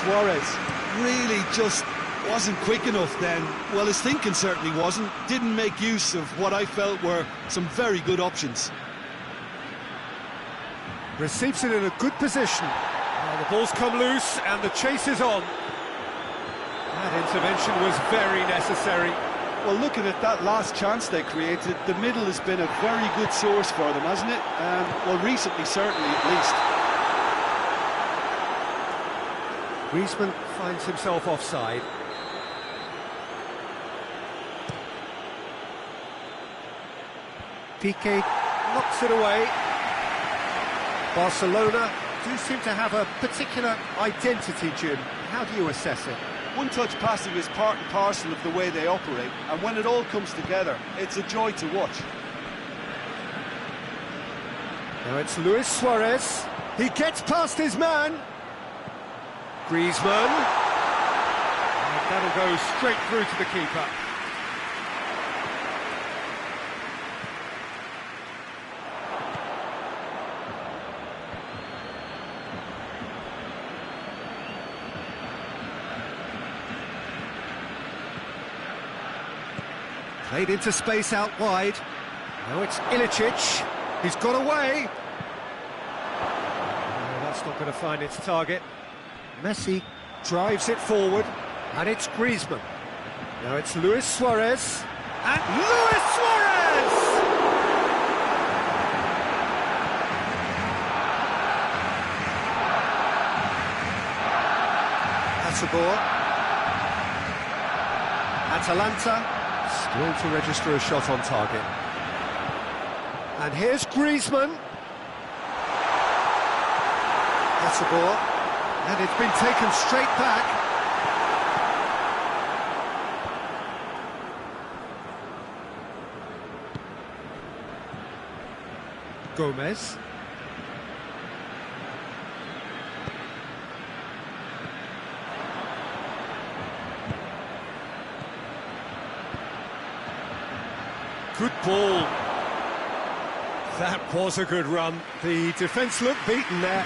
Suarez really just wasn't quick enough then. Well, his thinking certainly wasn't. Didn't make use of what I felt were some very good options. Receives it in a good position. Well, the ball's come loose and the chase is on. That intervention was very necessary. Well, looking at that last chance they created, the middle has been a very good source for them, hasn't it? Well, recently, certainly, at least. Griezmann finds himself offside. Piqué knocks it away. Barcelona do seem to have a particular identity, Jim. How do you assess it? One-touch passing is part and parcel of the way they operate, and when it all comes together, it's a joy to watch. Now it's Luis Suarez. He gets past his man. Griezmann. And that'll go straight through to the keeper. Played into space out wide. Now it's Ilicic. He's got away. No, that's not going to find its target. Messi drives it forward. And it's Griezmann. Now it's Luis Suarez. And Luis Suarez! Hasselborg. Atalanta. Still to register a shot on target. And here's Griezmann. Hasselborg. And it's been taken straight back. Gomez. Good ball. That was a good run. The defence looked beaten there.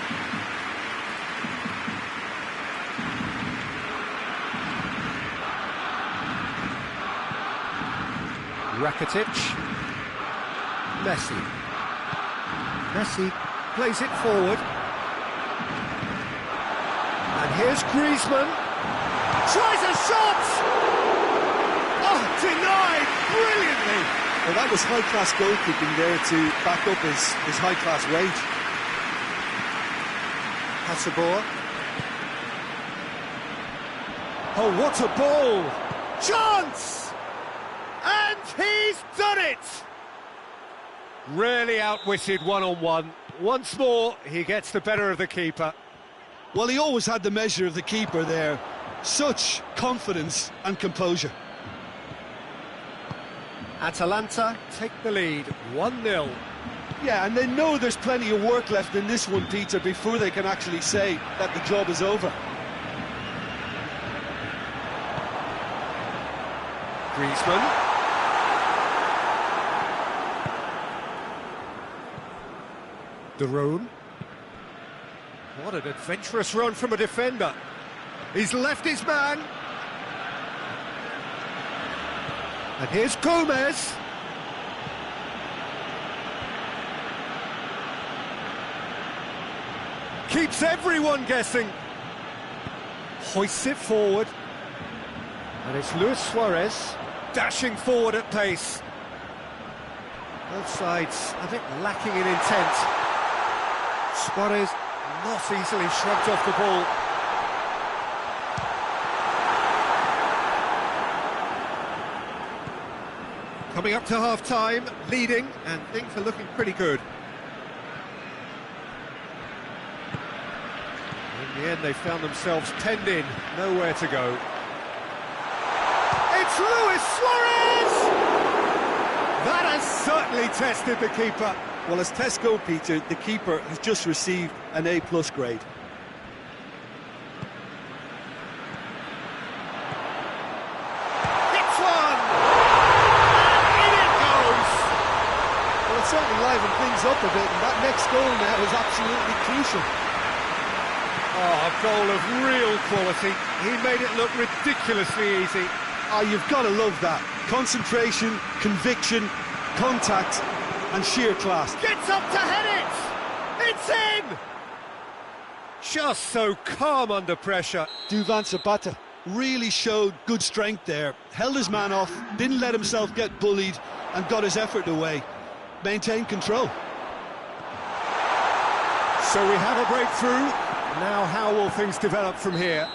Rakitic. Messi. Messi plays it forward. And here's Griezmann. Tries a shot! Oh, denied brilliantly! Well, that was high-class goalkeeping there to back up his high-class rage. Hasselborg. Oh, what a ball! Chance! And he's done it! Really outwitted one-on-one. Once more, he gets the better of the keeper. Well, he always had the measure of the keeper there. Such confidence and composure. Atalanta take the lead, 1-0. Yeah, and they know there's plenty of work left in this one, Peter, before they can actually say that the job is over. Griezmann. De Roon. What an adventurous run from a defender. He's left his man. And here's Gomez. Keeps everyone guessing. Hoists it forward. And it's Luis Suarez dashing forward at pace. Both sides a bit lacking in intent. Suarez not easily shrugged off the ball. Coming up to half-time, leading, and things are looking pretty good. In the end, they found themselves penned in, nowhere to go. It's Luis Suarez! That has certainly tested the keeper. Well, as tests go, Peter, the keeper has just received an A+ grade. It's one! And in it goes! Well, it certainly livened things up a bit, and that next goal now is absolutely crucial. Oh, a goal of real quality. He made it look ridiculously easy. Oh, you've got to love that. Concentration, conviction, contact, and sheer class. Gets up to head it! It's in! Just so calm under pressure. Duvan Zapata really showed good strength there. Held his man off, didn't let himself get bullied, and got his effort away. Maintained control. So we have a breakthrough. Now how will things develop from here?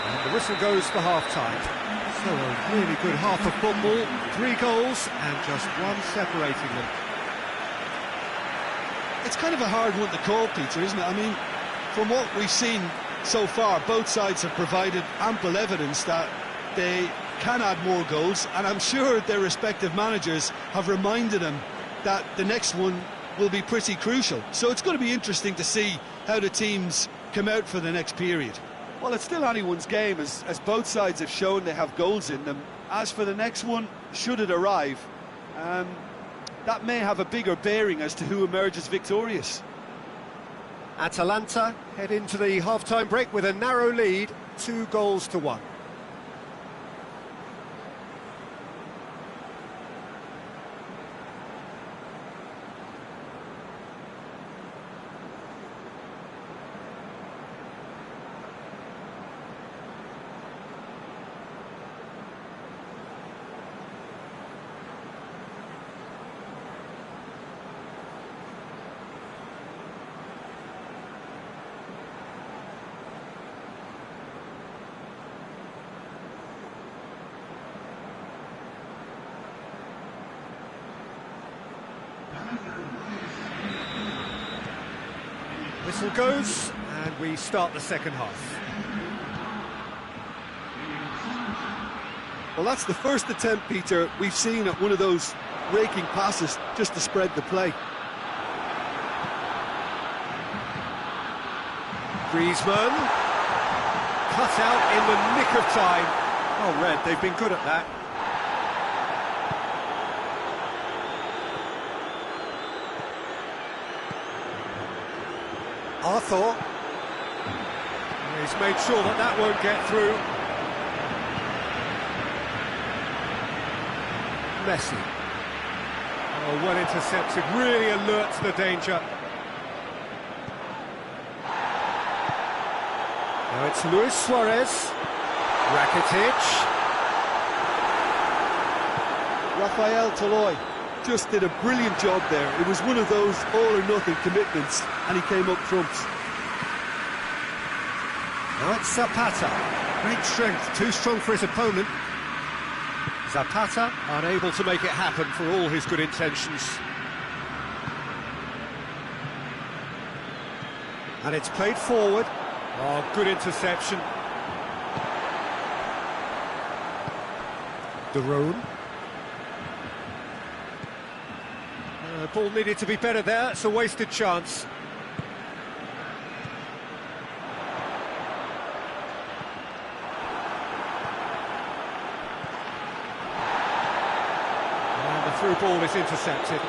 And the whistle goes for half-time. So a really good half of football, 3 goals and just one separating them. It's kind of a hard one to call, Peter, isn't it? I mean, from what we've seen so far, both sides have provided ample evidence that they can add more goals, and I'm sure their respective managers have reminded them that the next one will be pretty crucial. So it's going to be interesting to see how the teams come out for the next period. Well, it's still anyone's game, as both sides have shown they have goals in them. As for the next one, should it arrive, that may have a bigger bearing as to who emerges victorious. Atalanta head into the half-time break with a narrow lead, 2-1. Whistle goes, and we start the second half. Well, that's the first attempt, Peter, we've seen at one of those raking passes just to spread the play. Griezmann, cut out in the nick of time. Oh, Red, they've been good at that. Arthur. He's made sure that that won't get through. Messi. Oh, well intercepted, really alert to the danger. Now it's Luis Suarez. Rakitic. Rafael Toloi just did a brilliant job there. It was one of those all-or-nothing commitments, and he came up trumps. Now it's Zapata. Great strength, too strong for his opponent. Zapata unable to make it happen for all his good intentions. And it's played forward. Oh, good interception. De Roon. The ball needed to be better there, it's a wasted chance. And the through ball is intercepted.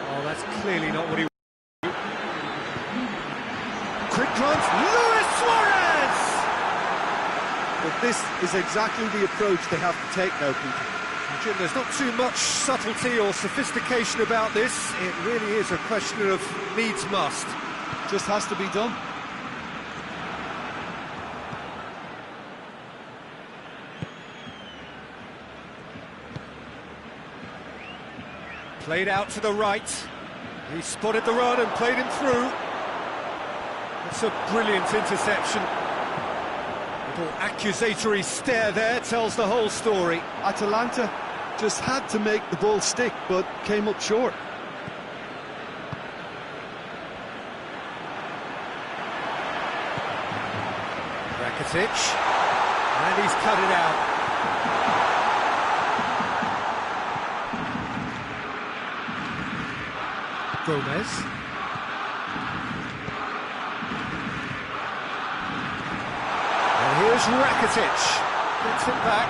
Oh, that's clearly not what he wanted. Quick glance, Luis Suarez! But this is exactly the approach they have to take now, Peter. Jim, there's not too much subtlety or sophistication about this. It really is a question of needs must. Just has to be done. Played out to the right. He spotted the run and played him through. It's a brilliant interception. Little accusatory stare there tells the whole story. Atalanta just had to make the ball stick, but came up short. Rakitic, and he's cut it out. Gomez. And here's Rakitic. Gets it back.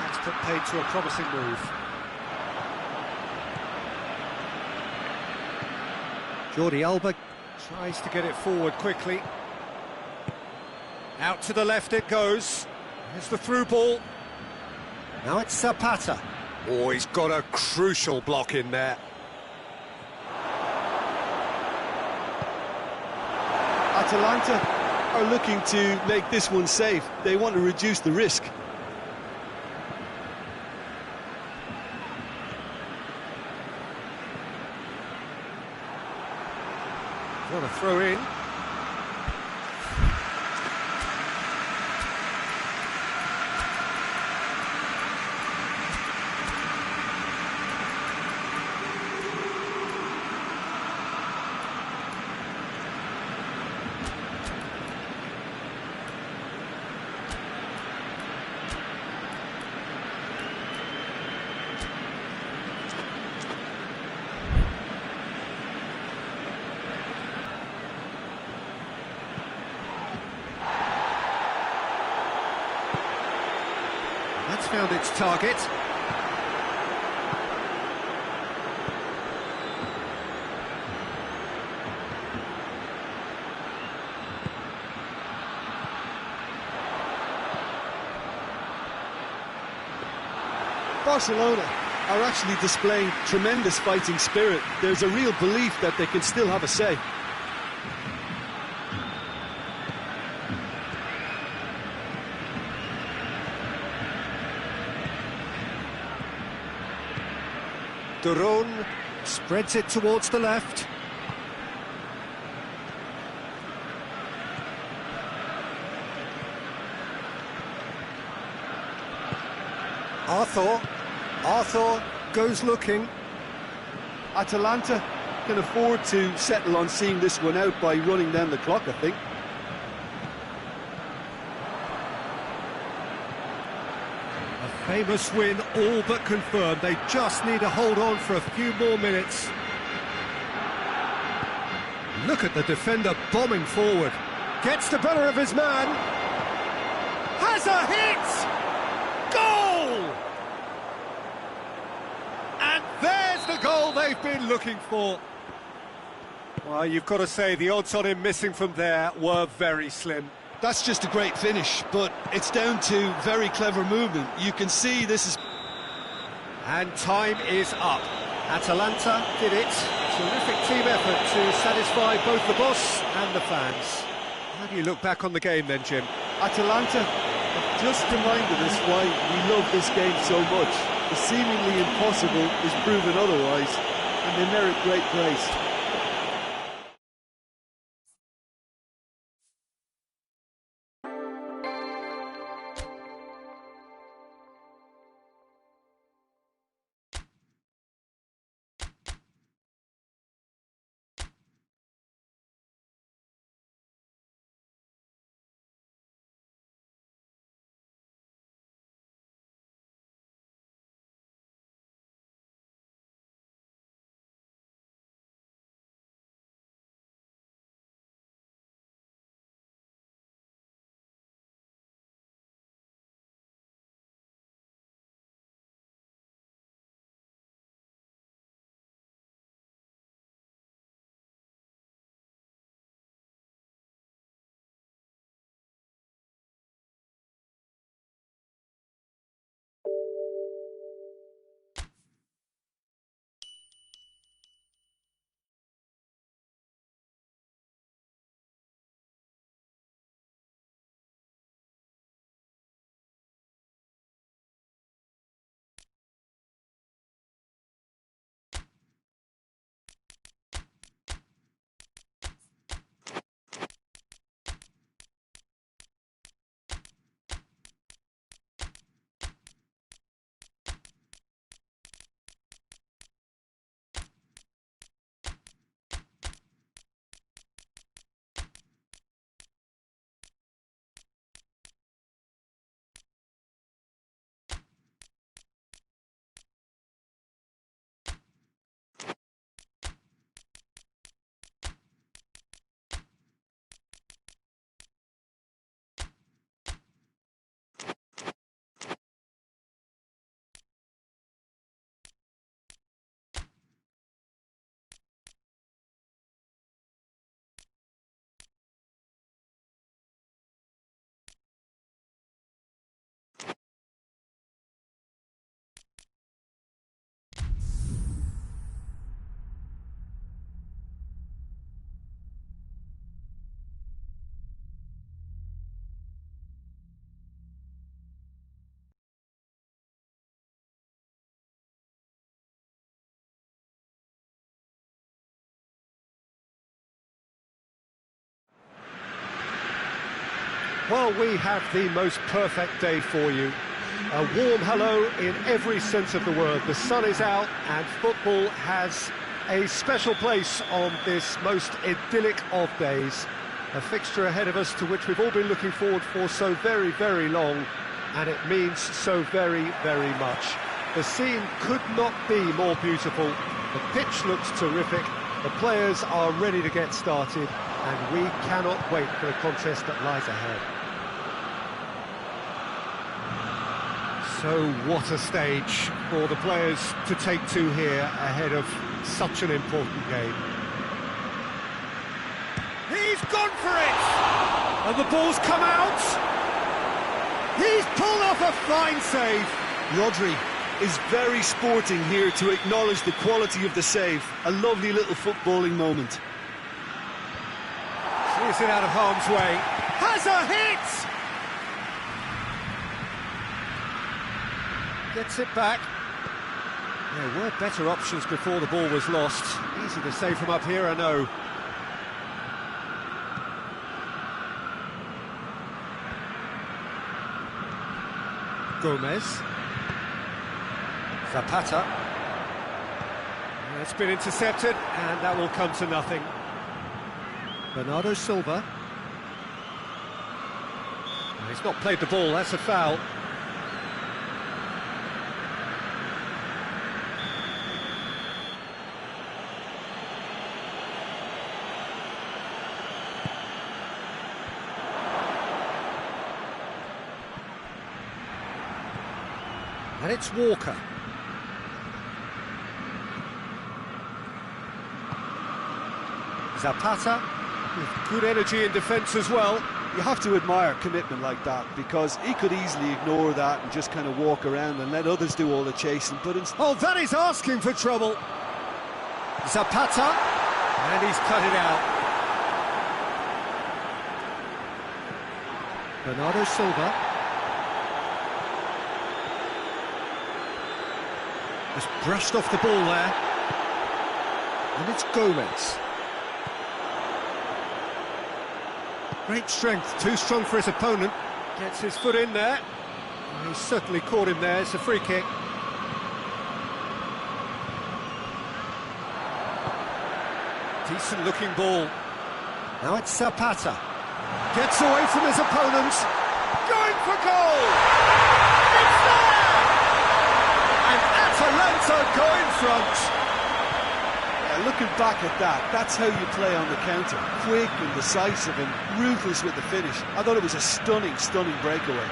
That's put paid to a promising move. Jordi Alba tries to get it forward quickly. Out to the left it goes. Here's the through ball. Now it's Zapata. Oh, he's got a crucial block in there. Atalanta are looking to make this one safe. They want to reduce the risk. What a throw in. That's found its target. Barcelona are actually displaying tremendous fighting spirit. There's a real belief that they can still have a say. Duron spreads it towards the left. Arthur goes looking. Atalanta can afford to settle on seeing this one out by running down the clock, I think. A famous win, all but confirmed. They just need to hold on for a few more minutes. Look at the defender bombing forward. Gets the better of his man. Has a hit! Goal! And there's the goal they've been looking for. Well, you've got to say the odds on him missing from there were very slim. That's just a great finish, but it's down to very clever movement. You can see this is... And time is up. Atalanta did it. Terrific team effort to satisfy both the boss and the fans. How do you look back on the game then, Jim? Atalanta have just reminded us why we love this game so much. The seemingly impossible is proven otherwise, and they merit great praise. Well, we have the most perfect day for you. A warm hello in every sense of the word. The sun is out and football has a special place on this most idyllic of days. A fixture ahead of us to which we've all been looking forward for so very, very long, and it means so very, very much. The scene could not be more beautiful. The pitch looks terrific. The players are ready to get started, and we cannot wait for the contest that lies ahead. So what a stage for the players to take to here ahead of such an important game. He's gone for it! And the ball's come out! He's pulled off a fine save! Rodri is very sporting here to acknowledge the quality of the save. A lovely little footballing moment. Clears it out of harm's way. Has a hit! Gets it back. There were better options before the ball was lost. Easy to save from up here, I know. Gomez. Zapata. It's been intercepted, and that will come to nothing. Bernardo Silva. He's not played the ball, that's a foul. And it's Walker. Zapata, with good energy in defence as well. You have to admire commitment like that, because he could easily ignore that and just kind of walk around and let others do all the chasing, but oh, that is asking for trouble. Zapata, and he's cut it out. Bernardo Silva. Just brushed off the ball there. And it's Gomez. Great strength, too strong for his opponent. Gets his foot in there. He's certainly caught him there, it's a free kick. Decent looking ball. Now it's Zapata. Gets away from his opponent. Going for goal! It's there! And Atalanta go in front. looking back at that, that's how you play on the counter. Quick and decisive and ruthless with the finish. I thought it was a stunning, stunning breakaway.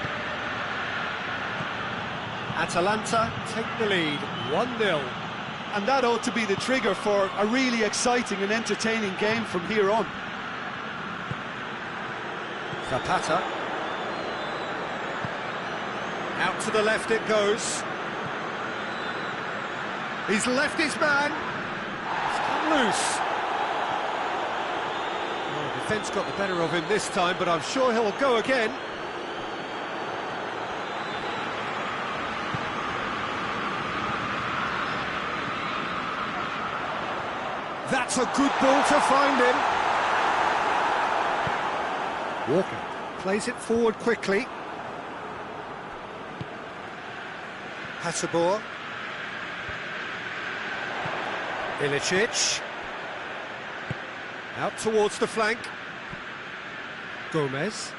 Atalanta take the lead, 1-0. And that ought to be the trigger for a really exciting and entertaining game from here on. Zapata. Out to the left it goes. He's left his man. He's come loose. Well, the defence got the better of him this time, but I'm sure he'll go again. That's a good ball to find him. Walker plays it forward quickly. Hasabor. Ilicic. Out towards the flank. Gomez.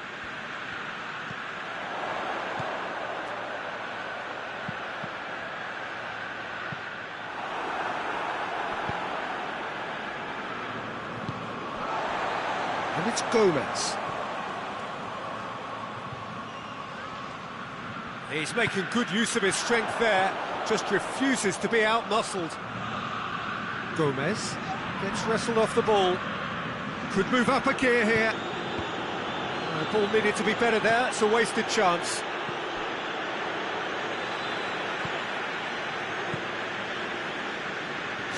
And it's Gomez. He's making good use of his strength there, just refuses to be out-muscled. Gomez gets wrestled off the ball. Could move up a gear here. The ball needed to be better there, it's a wasted chance.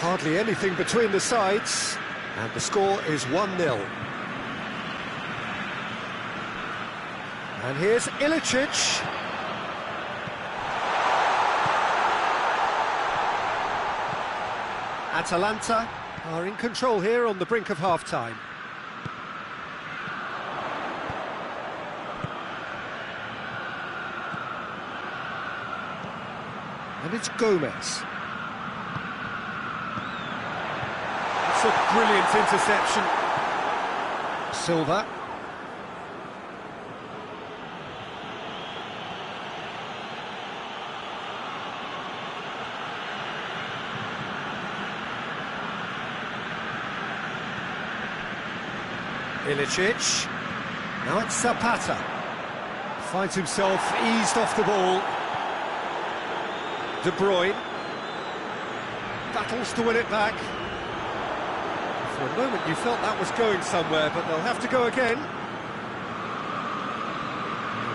Hardly anything between the sides, and the score is 1-0. And here's Ilicic. Atalanta are in control here on the brink of half-time. And it's Gomez. It's a brilliant interception. Silva. Ilicic. Now it's Zapata. Finds himself eased off the ball. De Bruyne. Battles to win it back. For a moment you felt that was going somewhere, but they'll have to go again.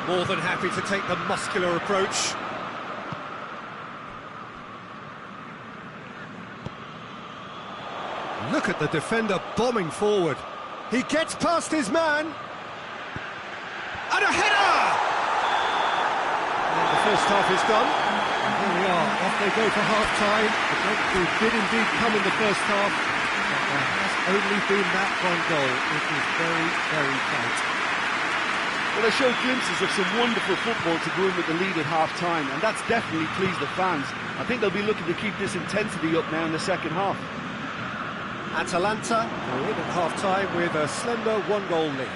More than happy to take the muscular approach. Look at the defender bombing forward. He gets past his man. And a header! And the first half is done. And here we are, off they go for half-time. The breakthrough did indeed come in the first half, but there has only been that one goal. It is very, very tight. Well, they showed glimpses of some wonderful football to go in with the lead at half-time, and that's definitely pleased the fans. I think they'll be looking to keep this intensity up now in the second half. Atalanta are in at half-time with a slender one-goal lead.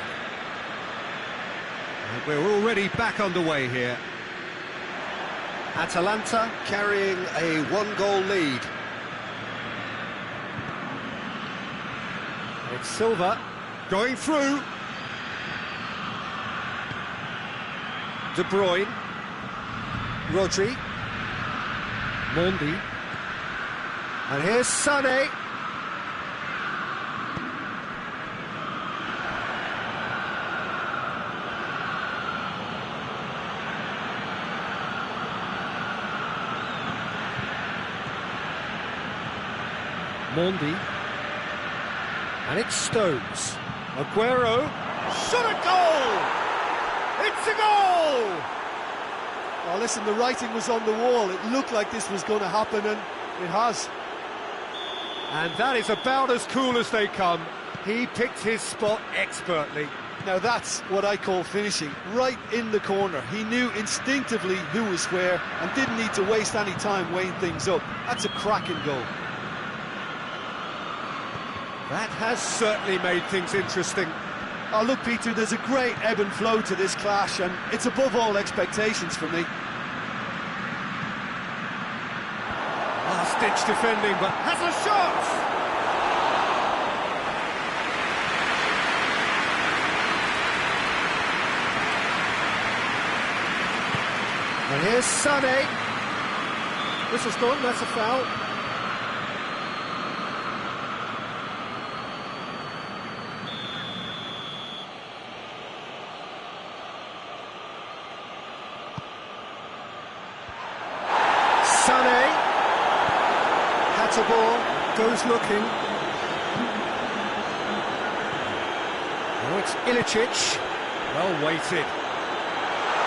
And we're already back underway here. Atalanta carrying a one-goal lead. It's Silva going through. De Bruyne. Rodri. Mondi. And here's Sané. Mondi. And it's Stones. Aguero. Shot a goal! It's a goal! Oh, listen, the writing was on the wall. It looked like this was going to happen, and it has. And that is about as cool as they come. He picked his spot expertly. Now that's what I call finishing, right in the corner. He knew instinctively who was where and didn't need to waste any time weighing things up. That's a cracking goal. That has certainly made things interesting. Oh, look, Peter, there's a great ebb and flow to this clash, and it's above all expectations for me. Last-ditch defending, but has a shot! And here's Sané. Whistle's gone, that's a foul. Sané, had a ball, goes looking. Oh, it's Ilicic, well weighted.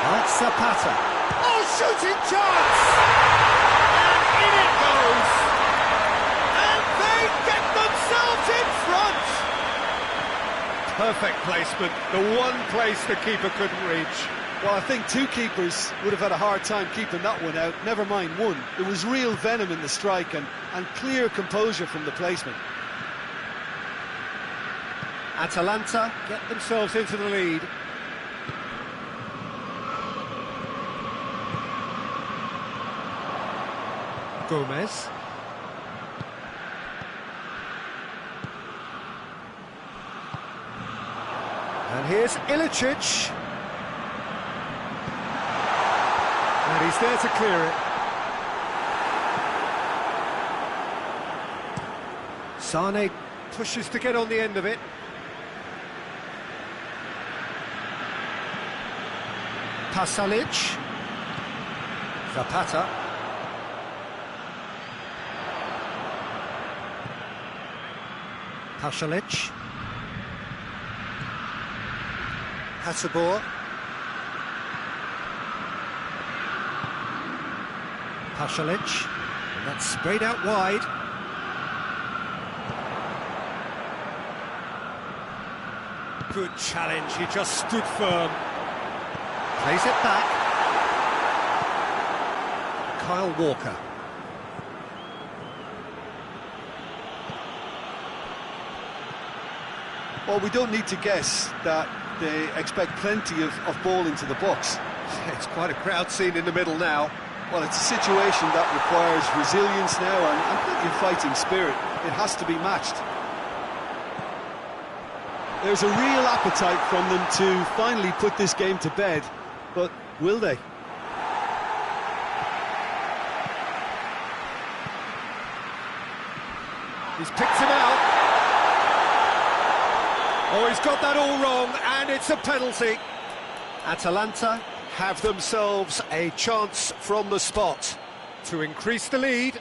That's Zapata. Oh, shooting chance! And in it goes! And they get themselves in front! Perfect placement, the one place the keeper couldn't reach. Well, I think two keepers would have had a hard time keeping that one out, never mind one. There was real venom in the strike and clear composure from the placement. Atalanta get themselves into the lead. Gomez. And here's Ilicic. And he's there to clear it. Sané pushes to get on the end of it. Pasalic. Zapata. Pasalic. Hateboer. Pasalic, and that's sprayed out wide. Good challenge, he just stood firm. Plays it back. Kyle Walker. Well, we don't need to guess that they expect plenty of ball into the box. It's quite a crowd scene in the middle now. Well, it's a situation that requires resilience now and plenty of fighting spirit. It has to be matched. There's a real appetite from them to finally put this game to bed, but will they? He's picked him out. Oh, he's got that all wrong, and it's a penalty. Atalanta have themselves a chance from the spot to increase the lead.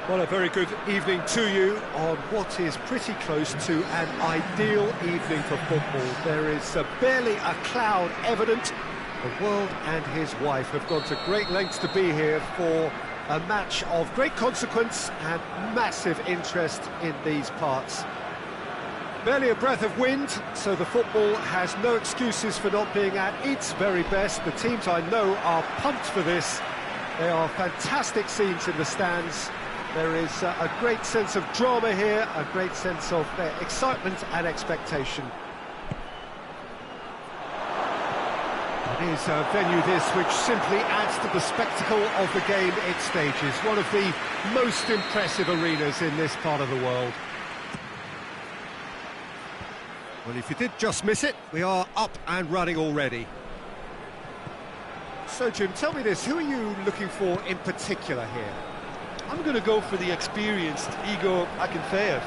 Well, a very good evening to you on what is pretty close to an ideal evening for football. There is barely a cloud evident. The world and his wife have gone to great lengths to be here for a match of great consequence and massive interest in these parts. Barely a breath of wind, so the football has no excuses for not being at its very best. The teams I know are pumped for this. They are fantastic scenes in the stands. There is a great sense of drama here, a great sense of excitement and expectation. It is a venue this which simply adds to the spectacle of the game it stages. One of the most impressive arenas in this part of the world. Well, if you did just miss it, we are up and running already. So, Jim, tell me this, who are you looking for in particular here? I'm going to go for the experienced Igor Akinfeev.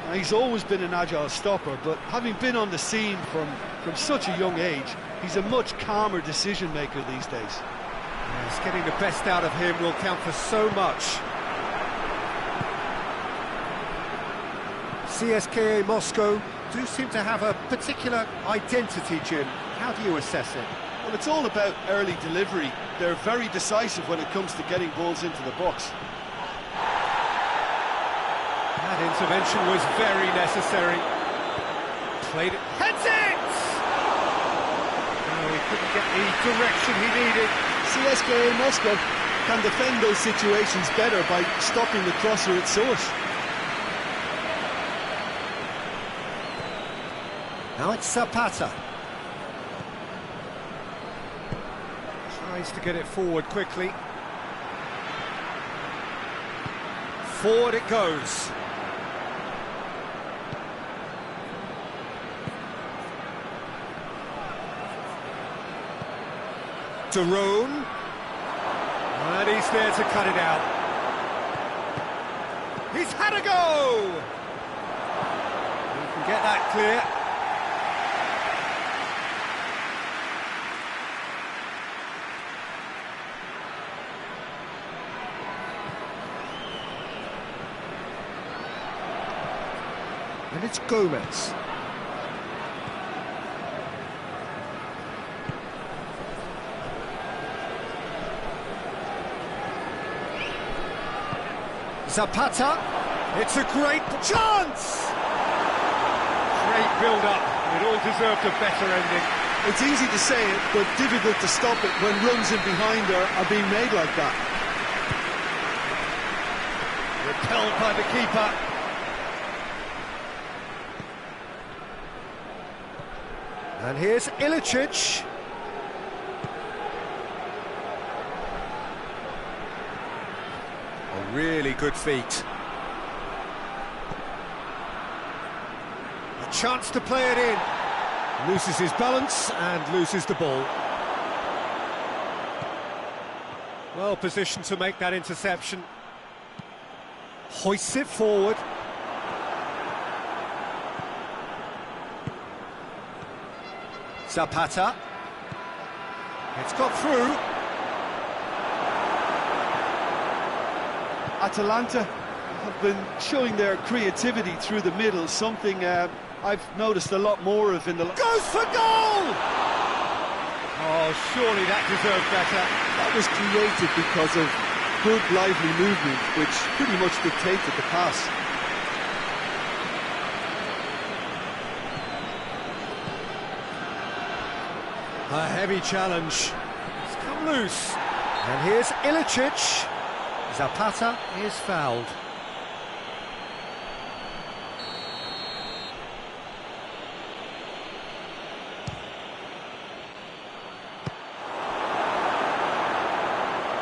Now, he's always been an agile stopper, but having been on the scene from such a young age, he's a much calmer decision-maker these days. Yes, getting the best out of him will count for so much. CSKA Moscow do seem to have a particular identity, Jim. How do you assess it? Well, it's all about early delivery. They're very decisive when it comes to getting balls into the box. That intervention was very necessary. Played it. Heads it! No, he couldn't get the direction he needed. CSKA Moscow can defend those situations better by stopping the crosser at source. Now it's Zapata. Tries to get it forward quickly. Forward it goes. Daron. And he's there to cut it out. He's had a go! He can get that clear. And it's Gomez. Zapata, it's a great chance! Great build-up, it all deserved a better ending. It's easy to say it, but difficult to stop it when runs in behind are being made like that. Repelled by the keeper. And here's Ilicic. A really good feat. A chance to play it in. Loses his balance and loses the ball. Well positioned to make that interception. Hoists it forward. Zapata. It's got through. Atalanta have been showing their creativity through the middle, something I've noticed a lot more of in the... Goes for goal! Oh, surely that deserved better. That was created because of good, lively movement, which pretty much dictated the pass. A heavy challenge. It's come loose. And here's Ilicic. Zapata is fouled.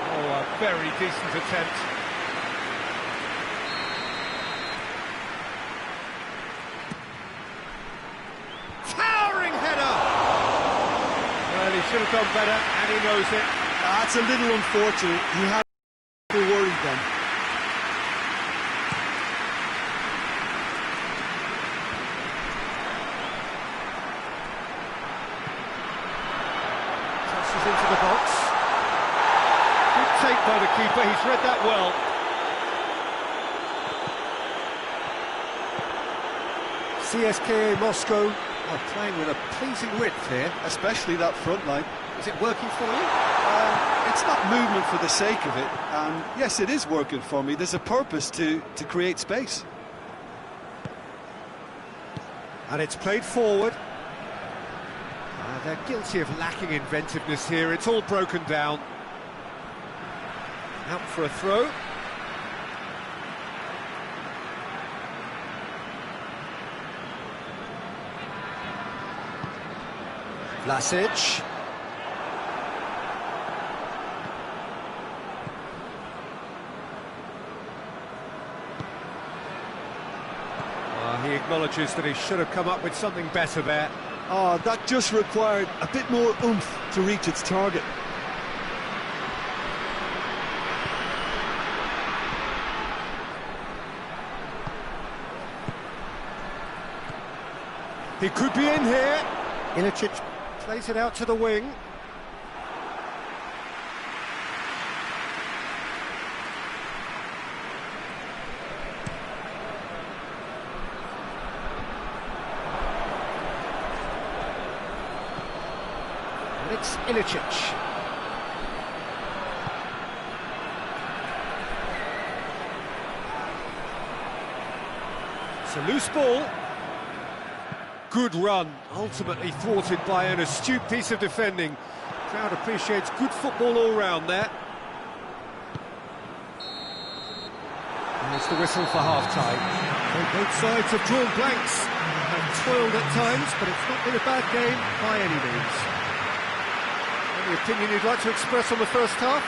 Oh, a very decent attempt. Towering header! Well, he should have done better, and he knows it. That's a little unfortunate. He had to be worried then. Tosses into the box. Good take by the keeper, he's read that well. CSKA Moscow are playing with a pleasing width here. Especially that front line. Is it working for you? It's not movement for the sake of it, and yes, it is working for me. There's a purpose to create space. And it's played forward. They're guilty of lacking inventiveness here. It's all broken down. Out for a throw. Vlasic. acknowledges that he should have come up with something better there. Oh, that just required a bit more oomph to reach its target. He could be in here. Ilicic plays it out to the wing. And it's Ilicic. It's a loose ball. Good run, ultimately thwarted by an astute piece of defending. Crowd appreciates good football all round there. There's the whistle for half-time. Both sides have drawn blanks, have toiled at times, but it's not been a bad game by any means. Any opinion you'd like to express on the first half?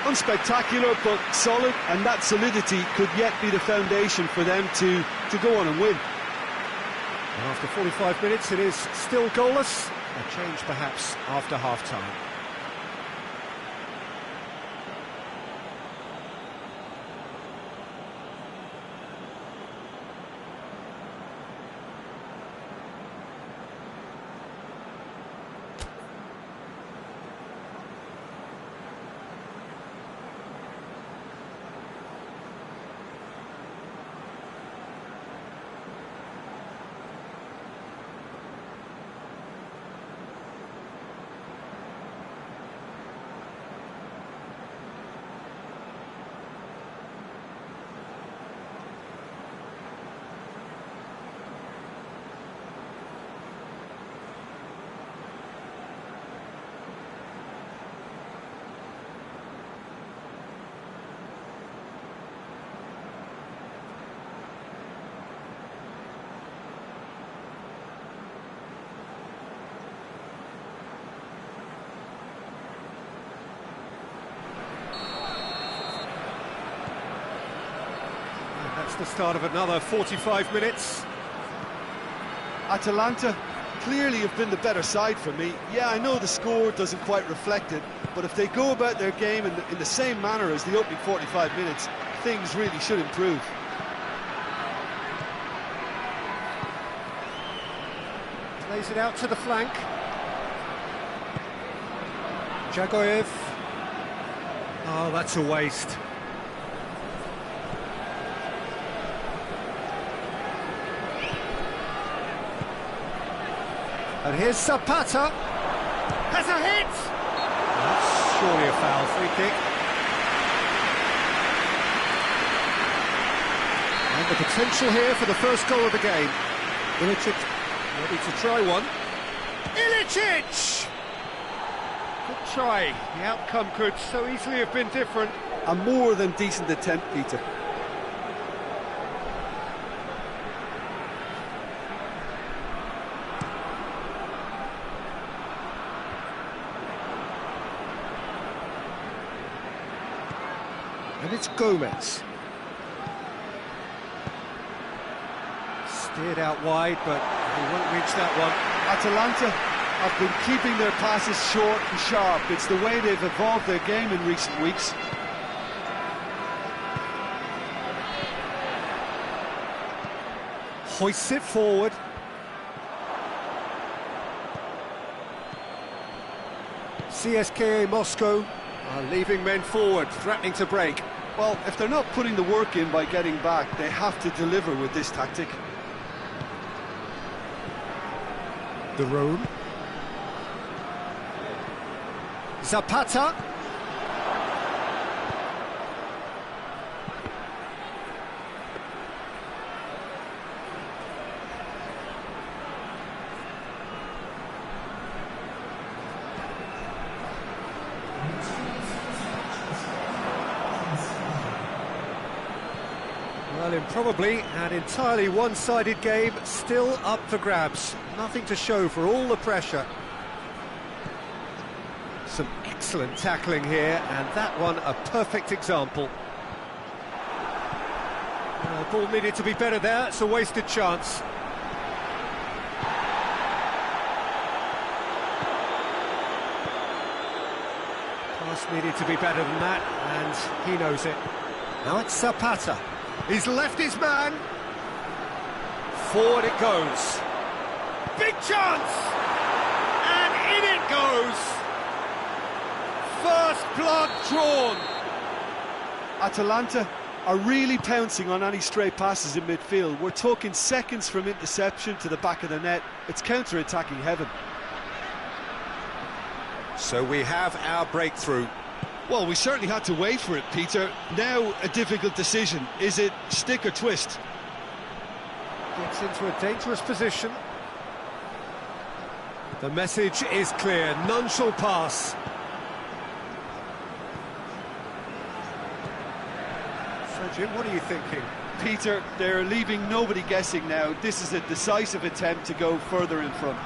Unspectacular, but solid, and that solidity could yet be the foundation for them to go on and win. And after 45 minutes, it is still goalless. A change, perhaps, after half-time. That's the start of another 45 minutes. Atalanta clearly have been the better side for me. Yeah, I know the score doesn't quite reflect it, but if they go about their game in the same manner as the opening 45 minutes, things really should improve. Plays it out to the flank. Dzagoev. Oh, that's a waste. And here's Zapata. Has a hit! That's surely a foul. Free kick. And the potential here for the first goal of the game. Ilicic ready to try one. Ilicic! Good try. The outcome could so easily have been different. A more than decent attempt, Peter. And it's Gomez. Steered out wide, but he won't reach that one. Atalanta have been keeping their passes short and sharp. It's the way they've evolved their game in recent weeks. Hoists it forward. CSKA Moscow are leaving men forward, threatening to break. Well, if they're not putting the work in by getting back, they have to deliver with this tactic. The Rome. Zapata. Well, in probably an entirely one-sided game, still up for grabs. Nothing to show for all the pressure. Some excellent tackling here, and that one a perfect example. Ball needed to be better there, it's a wasted chance. Just needed to be better than that, and he knows it. Now it's Zapata. He's left his man. Forward it goes. Big chance! And in it goes! First blood drawn. Atalanta are really pouncing on any stray passes in midfield. We're talking seconds from interception to the back of the net. It's counter-attacking heaven. So we have our breakthrough. Well, we certainly had to wait for it, Peter. Now a difficult decision. Is it stick or twist? Gets into a dangerous position. The message is clear, none shall pass. So Jim, what are you thinking? Peter, they're leaving nobody guessing now. This is a decisive attempt to go further in front.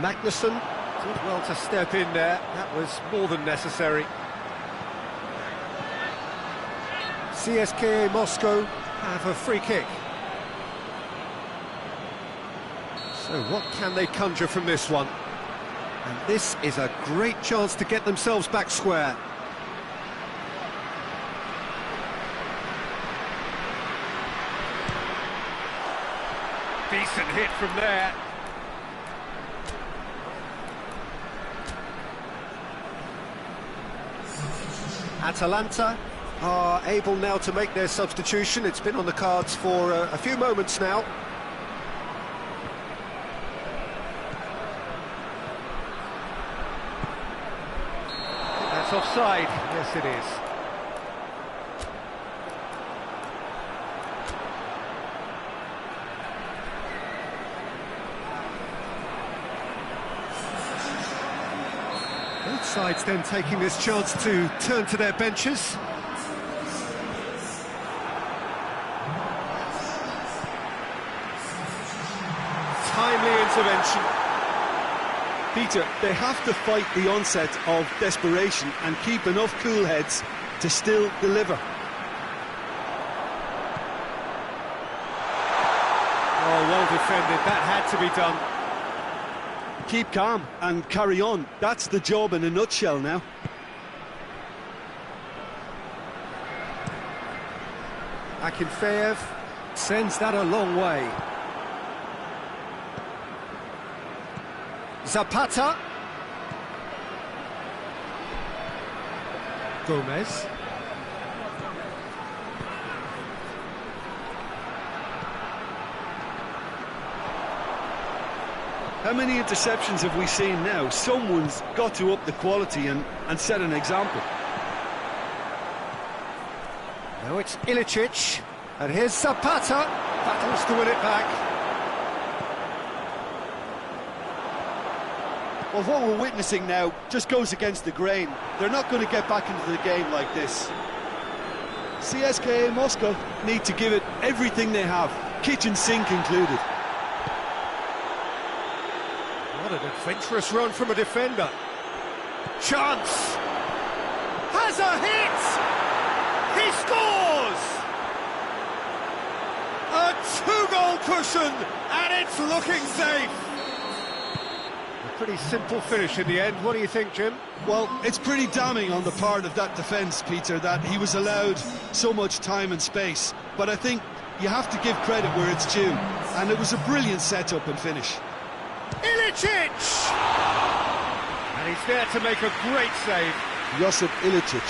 Magnussen did well to step in there. That was more than necessary. CSKA Moscow have a free kick. So what can they conjure from this one? And this is a great chance to get themselves back square. Decent hit from there. Atalanta are able now to make their substitution. It's been on the cards for a few moments now. I think that's offside. Yes, it is. Both sides then taking this chance to turn to their benches. Timely intervention. Peter, they have to fight the onset of desperation and keep enough cool heads to still deliver. Oh, well defended. That had to be done. Keep calm and carry on. That's the job in a nutshell now. Akinfeev sends that a long way. Zapata. Gomez. How many interceptions have we seen now? Someone's got to up the quality and set an example. Now it's Ilicic, and here's Zapata, battles to win it back. Well, what we're witnessing now just goes against the grain. They're not going to get back into the game like this. CSKA Moscow need to give it everything they have, kitchen sink included. What an adventurous run from a defender. Chance! Has a hit! He scores! A two-goal cushion, and it's looking safe. A pretty simple finish in the end. What do you think, Jim? Well, it's pretty damning on the part of that defence, Peter, that he was allowed so much time and space. But I think you have to give credit where it's due, and it was a brilliant set-up and finish. Ilicic! And he's there to make a great save. Josip Ilicic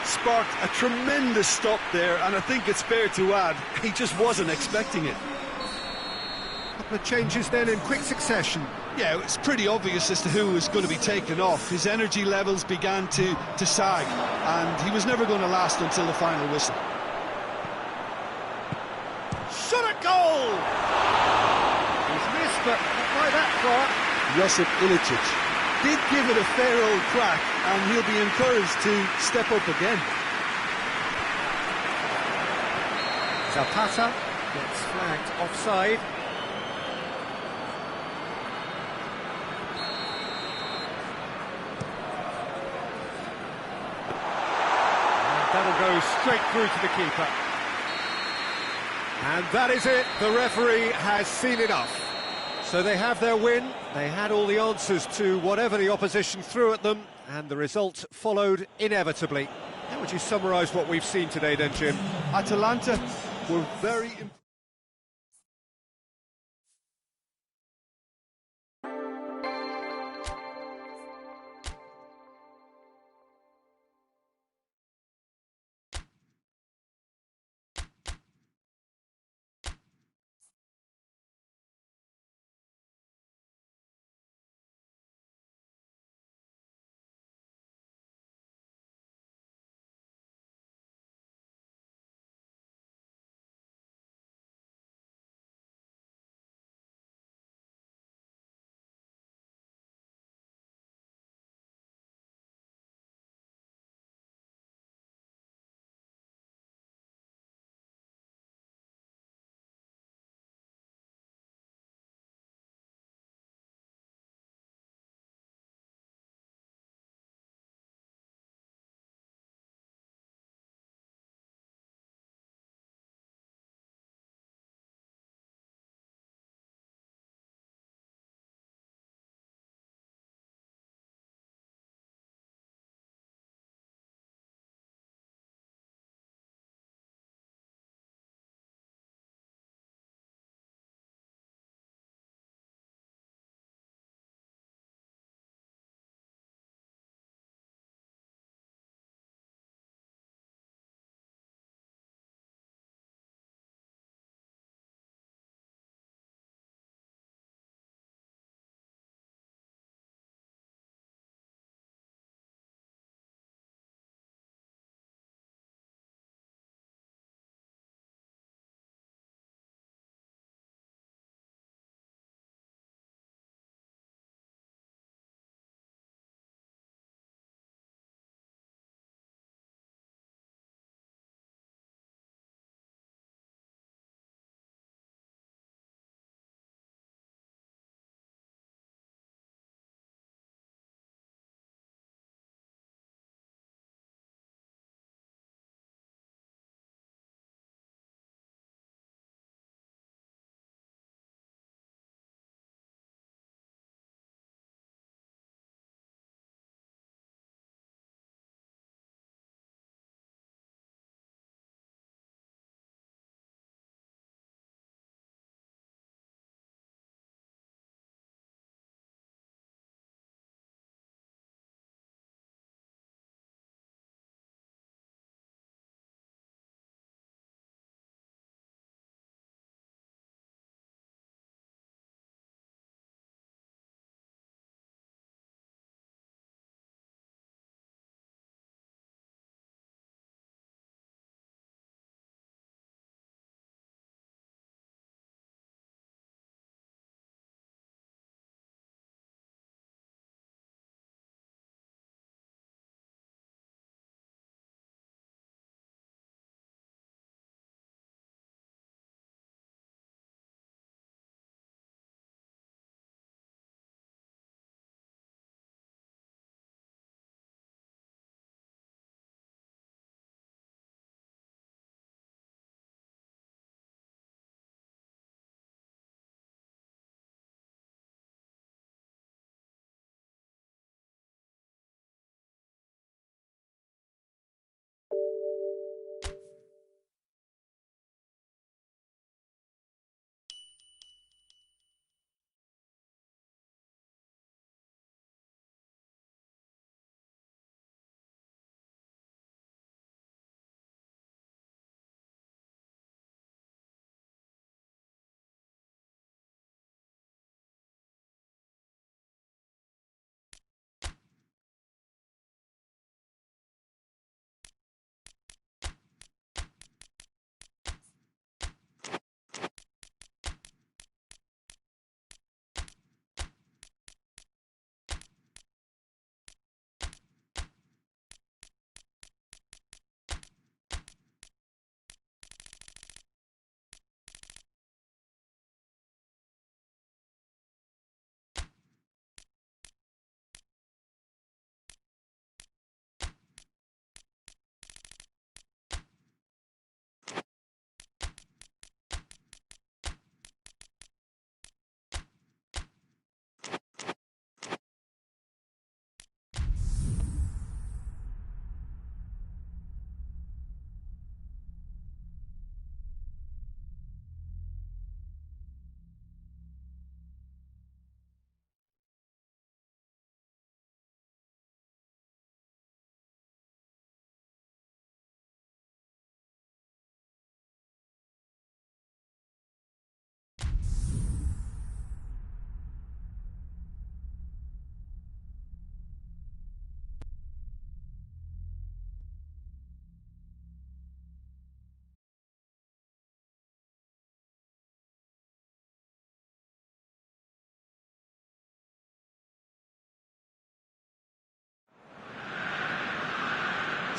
sparked a tremendous stop there, and I think it's fair to add, he just wasn't expecting it. A couple of changes then in quick succession. Yeah, it's pretty obvious as to who was going to be taken off. His energy levels began to sag, and he was never going to last until the final whistle. Shot at goal! He's missed, but not by that far. Josip Ilicic did give it a fair old crack, and he'll be encouraged to step up again. Zapata gets flagged offside. And that'll go straight through to the keeper. And that is it. The referee has seen enough. So they have their win. They had all the answers to whatever the opposition threw at them, and the result followed inevitably. How would you summarise what we've seen today then, Jim? Atalanta were very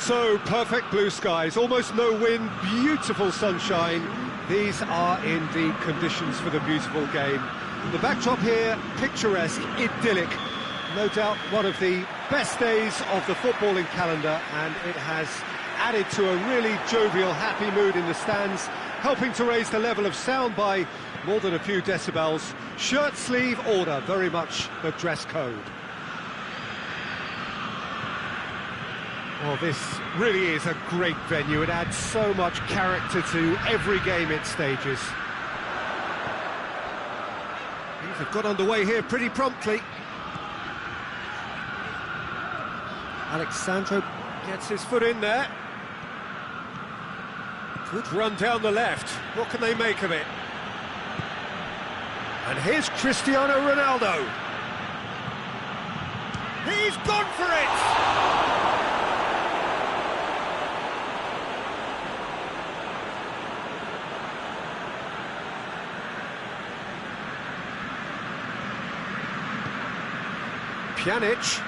So perfect blue skies, almost no wind, beautiful sunshine. These are indeed conditions for the beautiful game. The backdrop here, picturesque, idyllic. No doubt one of the best days of the footballing calendar, and it has added to a really jovial, happy mood in the stands, helping to raise the level of sound by more than a few decibels. Shirt sleeve order, very much the dress code. Well, this really is a great venue. It adds so much character to every game it stages. Things have got underway here pretty promptly. Alex Sandro gets his foot in there. Good run down the left. What can they make of it? And here's Cristiano Ronaldo. He's gone for it! Pjanic,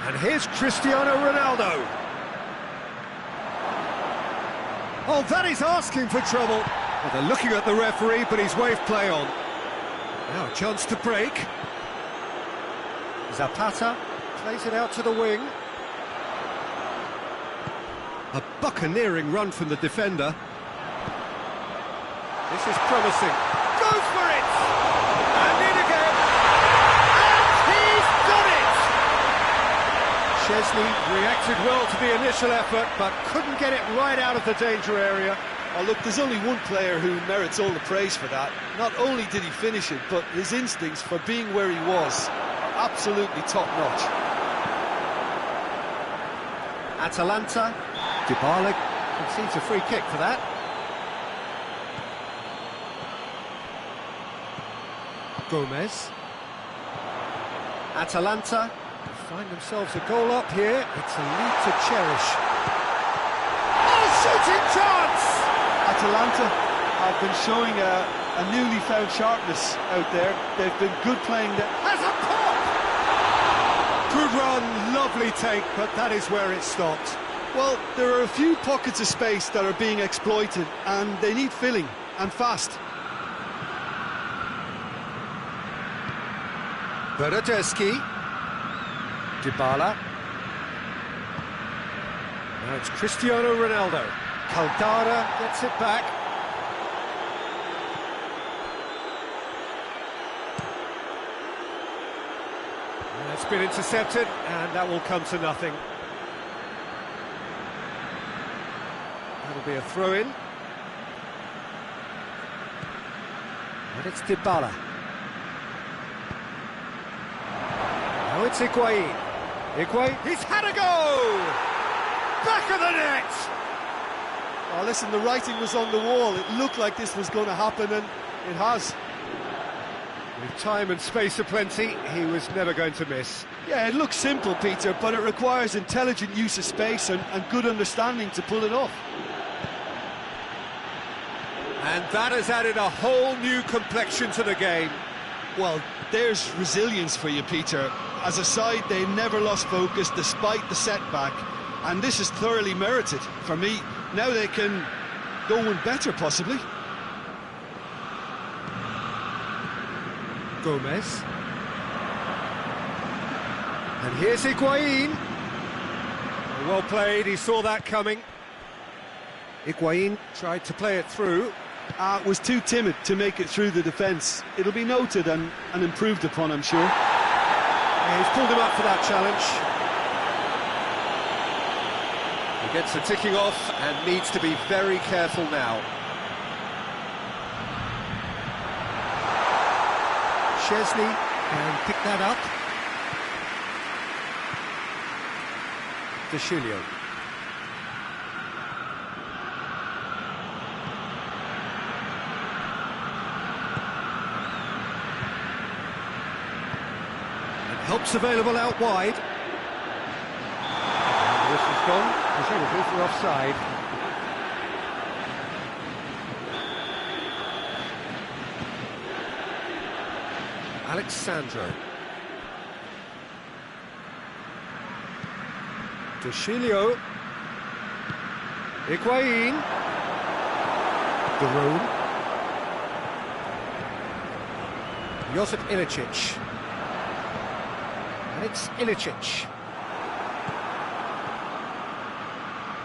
and here's Cristiano Ronaldo. Oh, that is asking for trouble. Well, they're looking at the referee, but he's waved play on. Now a chance to break. Zapata plays it out to the wing. A buccaneering run from the defender. This is promising. Goes for it! And in again! Szczesny reacted well to the initial effort, but couldn't get it right out of the danger area. Oh, look, there's only one player who merits all the praise for that. Not only did he finish it, but his instincts for being where he was are absolutely top-notch. Atalanta, Dybala concedes a free kick for that. Gomez. Atalanta find themselves a goal up here. It's a lead to cherish. Oh, shooting chance! Atalanta have been showing a newly found sharpness out there. They've been good playing that. Has a pop! Good run, lovely take, but that is where it stopped. Well, there are a few pockets of space that are being exploited, and they need filling, and fast. Bernardeschi. Dybala. Now it's Cristiano Ronaldo. Caldara gets it back. And it's been intercepted, and that will come to nothing. That'll be a throw-in. And it's Dybala. Now it's Higuain. Higuain, he's had a go! Back of the net! Oh, listen, the writing was on the wall. It looked like this was going to happen, and it has. With time and space aplenty, he was never going to miss. Yeah, it looks simple, Peter, but it requires intelligent use of space and good understanding to pull it off. And that has added a whole new complexion to the game. Well, there's resilience for you, Peter. As a side, they never lost focus despite the setback, and this is thoroughly merited. For me, now they can go one better, possibly. Gomez. And here's Higuain. Well played, he saw that coming. Higuain tried to play it through. Was too timid to make it through the defence. It'll be noted and improved upon, I'm sure. Yeah, he's pulled him up for that challenge. He gets the ticking off and needs to be very careful now. Szczesny can pick that up. De Sciglio. Helps available out wide. And the whistle's gone, presumably for offside. Alex Sandro. De Sciglio. Higuain. De Roon. Josip Ilicic. And it's Ilicic.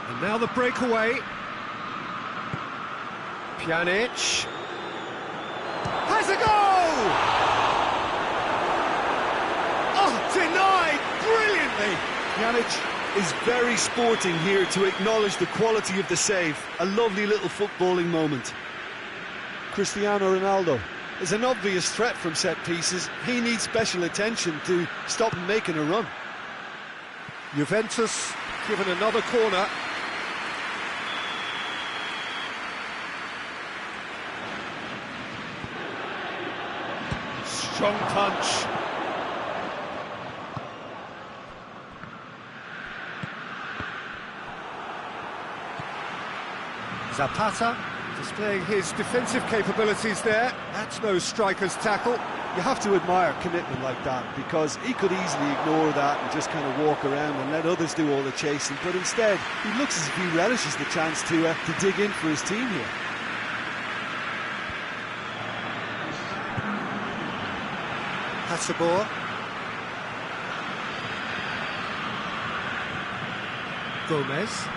And now the breakaway. Pjanic. Has a goal! Oh, denied brilliantly! Pjanic is very sporting here to acknowledge the quality of the save. A lovely little footballing moment. Cristiano Ronaldo is an obvious threat from set pieces. He needs special attention to stop him making a run. Juventus given another corner. Strong punch. Zapata displaying his defensive capabilities there. That's no striker's tackle. You have to admire commitment like that, because he could easily ignore that and just kind of walk around and let others do all the chasing, but instead he looks as if he relishes the chance to dig in for his team here. Hasabor. Gomez.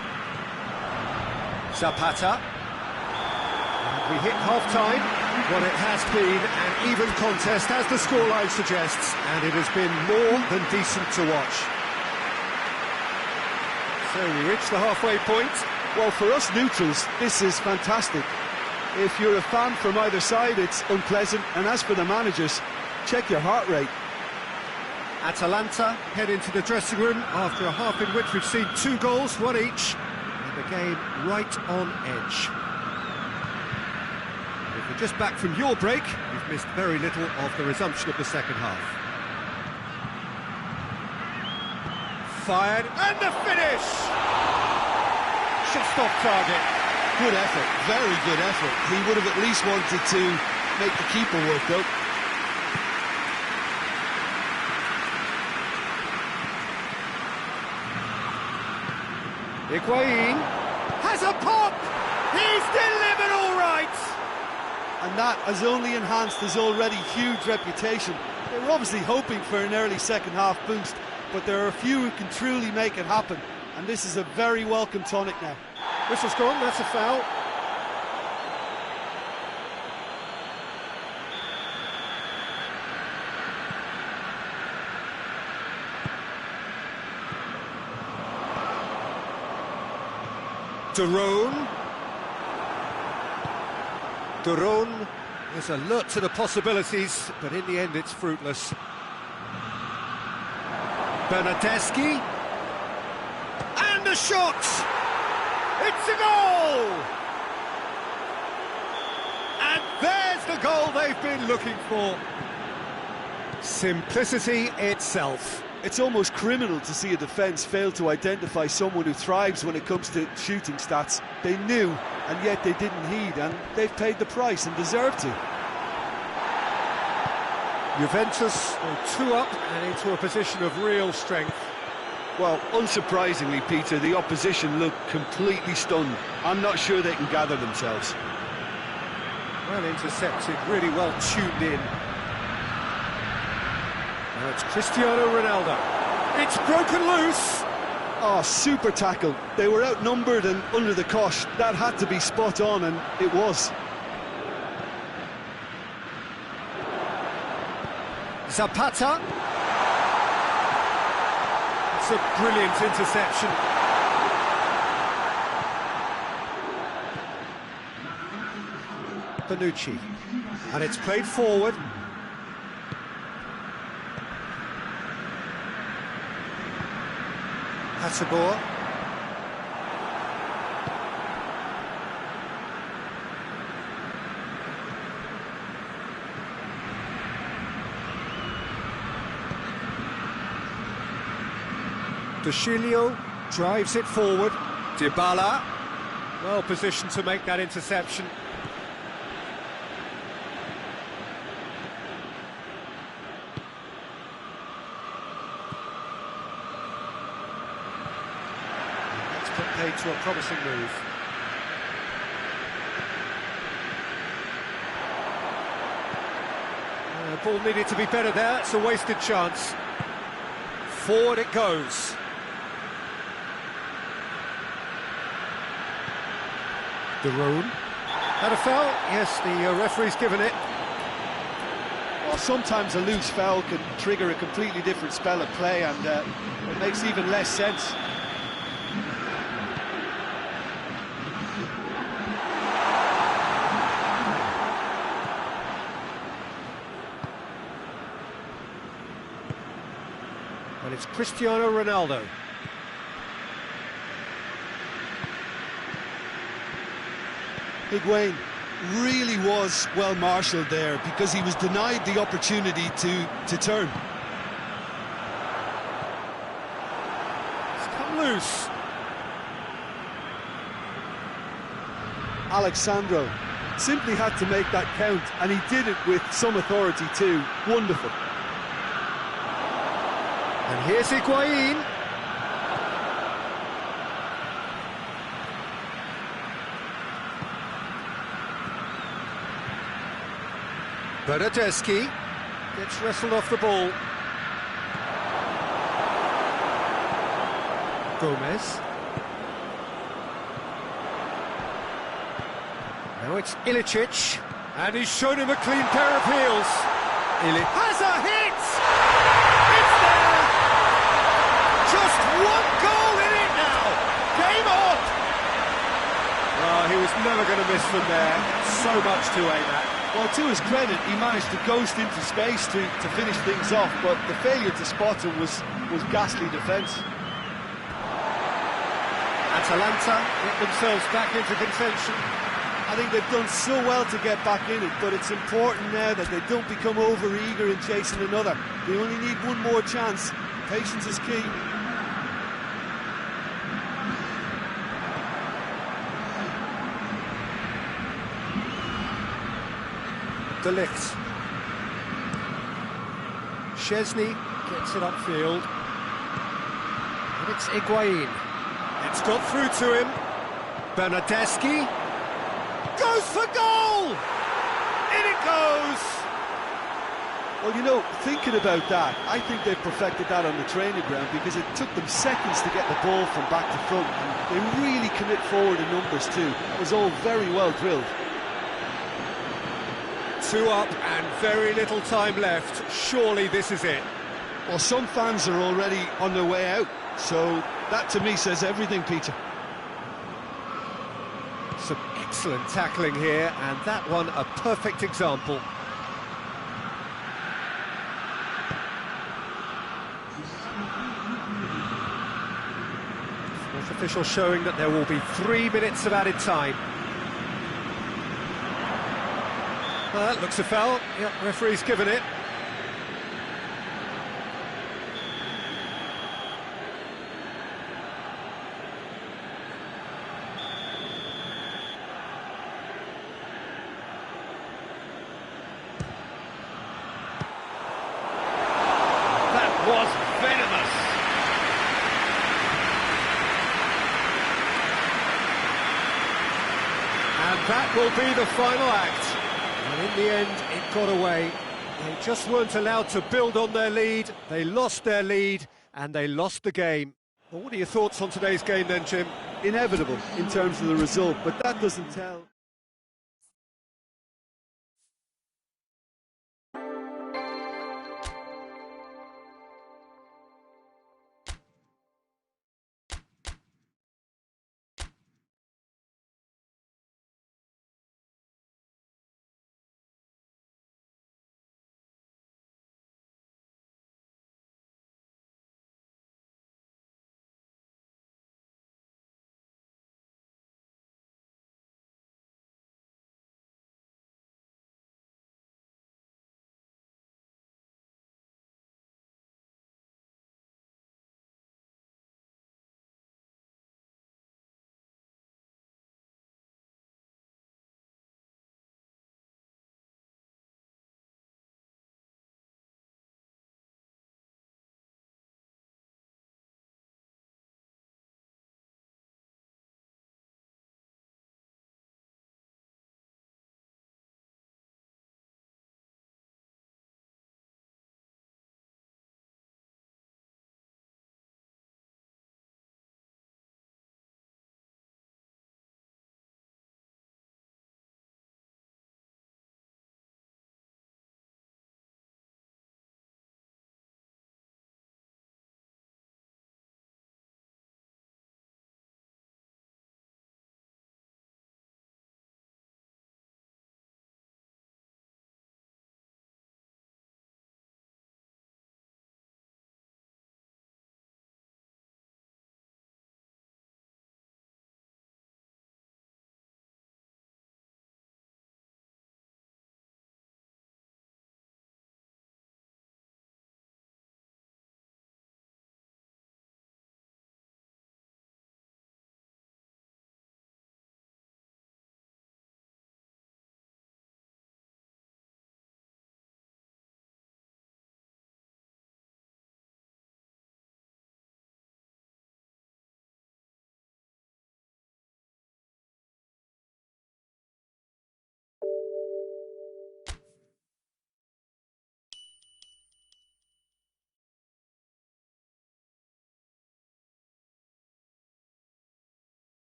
Zapata. And we hit half-time. What it has been an even contest, as the scoreline suggests, and it has been more than decent to watch. So we reach the halfway point. Well, for us neutrals, this is fantastic. If you're a fan from either side, it's unpleasant, and as for the managers, check your heart rate. Atalanta head into the dressing room after a half in which we've seen 2 goals, 1 each, and the game right on edge. If you're just back from your break, you've missed very little of the resumption of the second half. Fired, and the finish! Just off target. Good effort, very good effort. He would have at least wanted to make the keeper work, though. Higuain has a pop! He's delivered all right! And that has only enhanced his already huge reputation. They were obviously hoping for an early second-half boost, but there are a few who can truly make it happen, and this is a very welcome tonic now. Whistle's gone, that's a foul. De Roon. De Roon is alert to the possibilities, but in the end it's fruitless. Bernardeschi. And a shot! It's a goal! And there's the goal they've been looking for. Simplicity itself. It's almost criminal to see a defence fail to identify someone who thrives when it comes to shooting stats. They knew, and yet they didn't heed, and they've paid the price and deserve to. Juventus go 2 up and into a position of real strength. Well, unsurprisingly, Peter, the opposition look completely stunned. I'm not sure they can gather themselves. Well intercepted, really well tuned in. Now it's Cristiano Ronaldo. It's broken loose. Oh, super tackle. They were outnumbered and under the cosh. That had to be spot on, and it was. Zapata. It's a brilliant interception. Bonucci. And it's played forward. Hasabor. De Sciglio drives it forward. Dybala, well positioned to make that interception. That's put paid to a promising move. ball needed to be better there. It's a wasted chance. Forward it goes. De Roon. Had a foul? Yes, the referee's given it. Well, sometimes a loose foul can trigger a completely different spell of play, and it makes even less sense. And it's Cristiano Ronaldo. Higuain really was well marshalled there because he was denied the opportunity to turn. It's come loose. Alexandro simply had to make that count, and he did it with some authority too. Wonderful. And here's Higuain. Bernardeschi gets wrestled off the ball. Gomez. Now it's Ilicic, and he's shown him a clean pair of heels. Ilicic has a hit! It's there! Just one goal in it now! Game on! Oh, he was never going to miss from there. So much to aim at. Well, to his credit, he managed to ghost into space to finish things off, but the failure to spot him was ghastly defence. Atalanta get themselves back into contention. I think they've done so well to get back in it, but it's important now that they don't become over-eager in chasing another. They only need one more chance. Patience is key. De Ligt. Szczesny gets it upfield. And it's Higuain. It's got through to him. Bernardeschi goes for goal! In it goes! Well, you know, thinking about that, I think they've perfected that on the training ground because it took them seconds to get the ball from back to front. And they really commit forward in numbers too. It was all very well drilled. 2 up and very little time left. Surely this is it. Well, some fans are already on their way out, so that to me says everything, Peter. Some excellent tackling here, and that one a perfect example. Fourth official showing that there will be 3 minutes of added time. Well, that looks a foul. Yep, referee's given it. That was venomous. And that will be the final act. And in the end, it got away. They just weren't allowed to build on their lead. They lost their lead, and they lost the game. Well, what are your thoughts on today's game then, Jim? Inevitable in terms of the result, but that doesn't tell.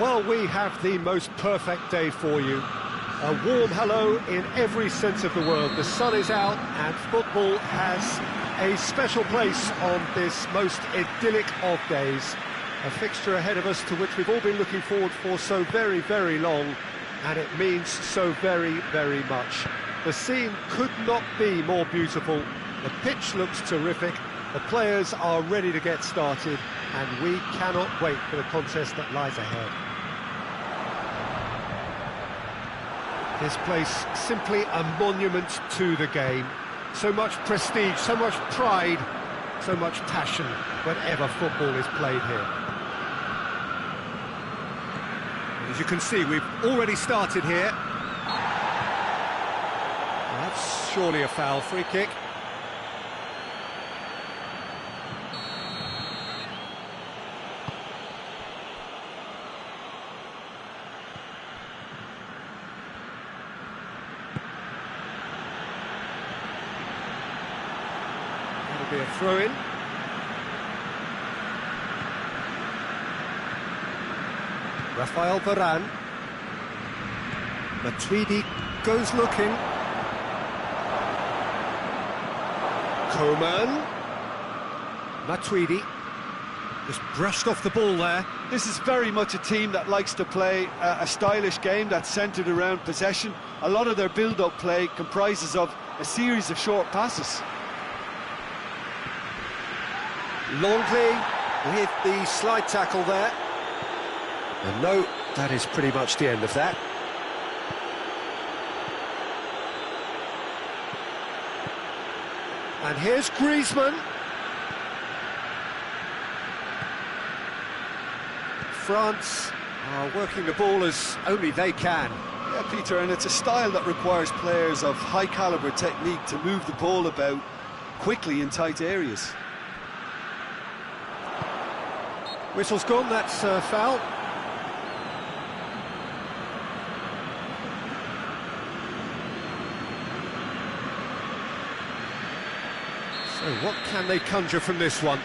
Well, we have the most perfect day for you. A warm hello in every sense of the word. The sun is out and football has a special place on this most idyllic of days. A fixture ahead of us to which we've all been looking forward for so very, very long, and it means so very, very much. The scene could not be more beautiful. The pitch looks terrific. The players are ready to get started, and we cannot wait for the contest that lies ahead. This place simply a monument to the game. So much prestige, so much pride, so much passion whenever football is played here. As you can see, we've already started here. That's surely a foul. Free kick. That'll be a throw-in. Rafael Varane. Matuidi goes looking. Coman. Matuidi just brushed off the ball there. This is very much a team that likes to play a stylish game that's centred around possession. A lot of their build-up play comprises of a series of short passes. Longley with the slide tackle there. And no, that is pretty much the end of that. And here's Griezmann. France are working the ball as only they can. Yeah, Peter, and it's a style that requires players of high-caliber technique to move the ball about quickly in tight areas. Whistle's gone, that's a foul. So what can they conjure from this one?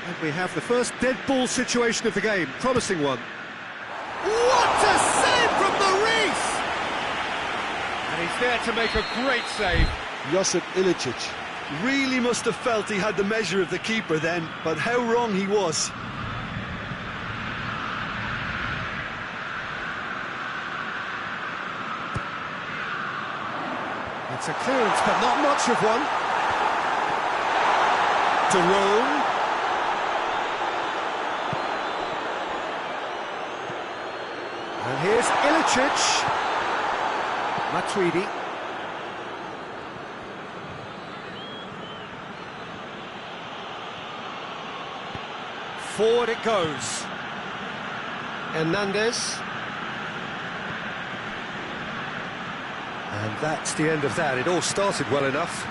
And we have the first dead ball situation of the game, promising one. What a save from Maurice! And he's there to make a great save. Josip Ilicic really must have felt he had the measure of the keeper then, but how wrong he was. It's a clearance, but not much of one. De Roon. And here's Ilicic. Matuidi. Forward it goes. Hernandez. And that's the end of that. It all started well enough.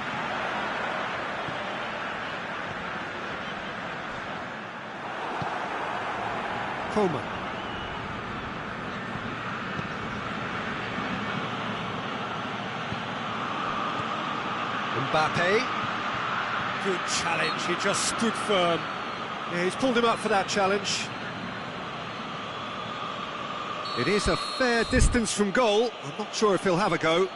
Coman. Mbappe. Good challenge, he just stood firm. Yeah, he's pulled him up for that challenge. It is a fair distance from goal. I'm not sure if he'll have a go.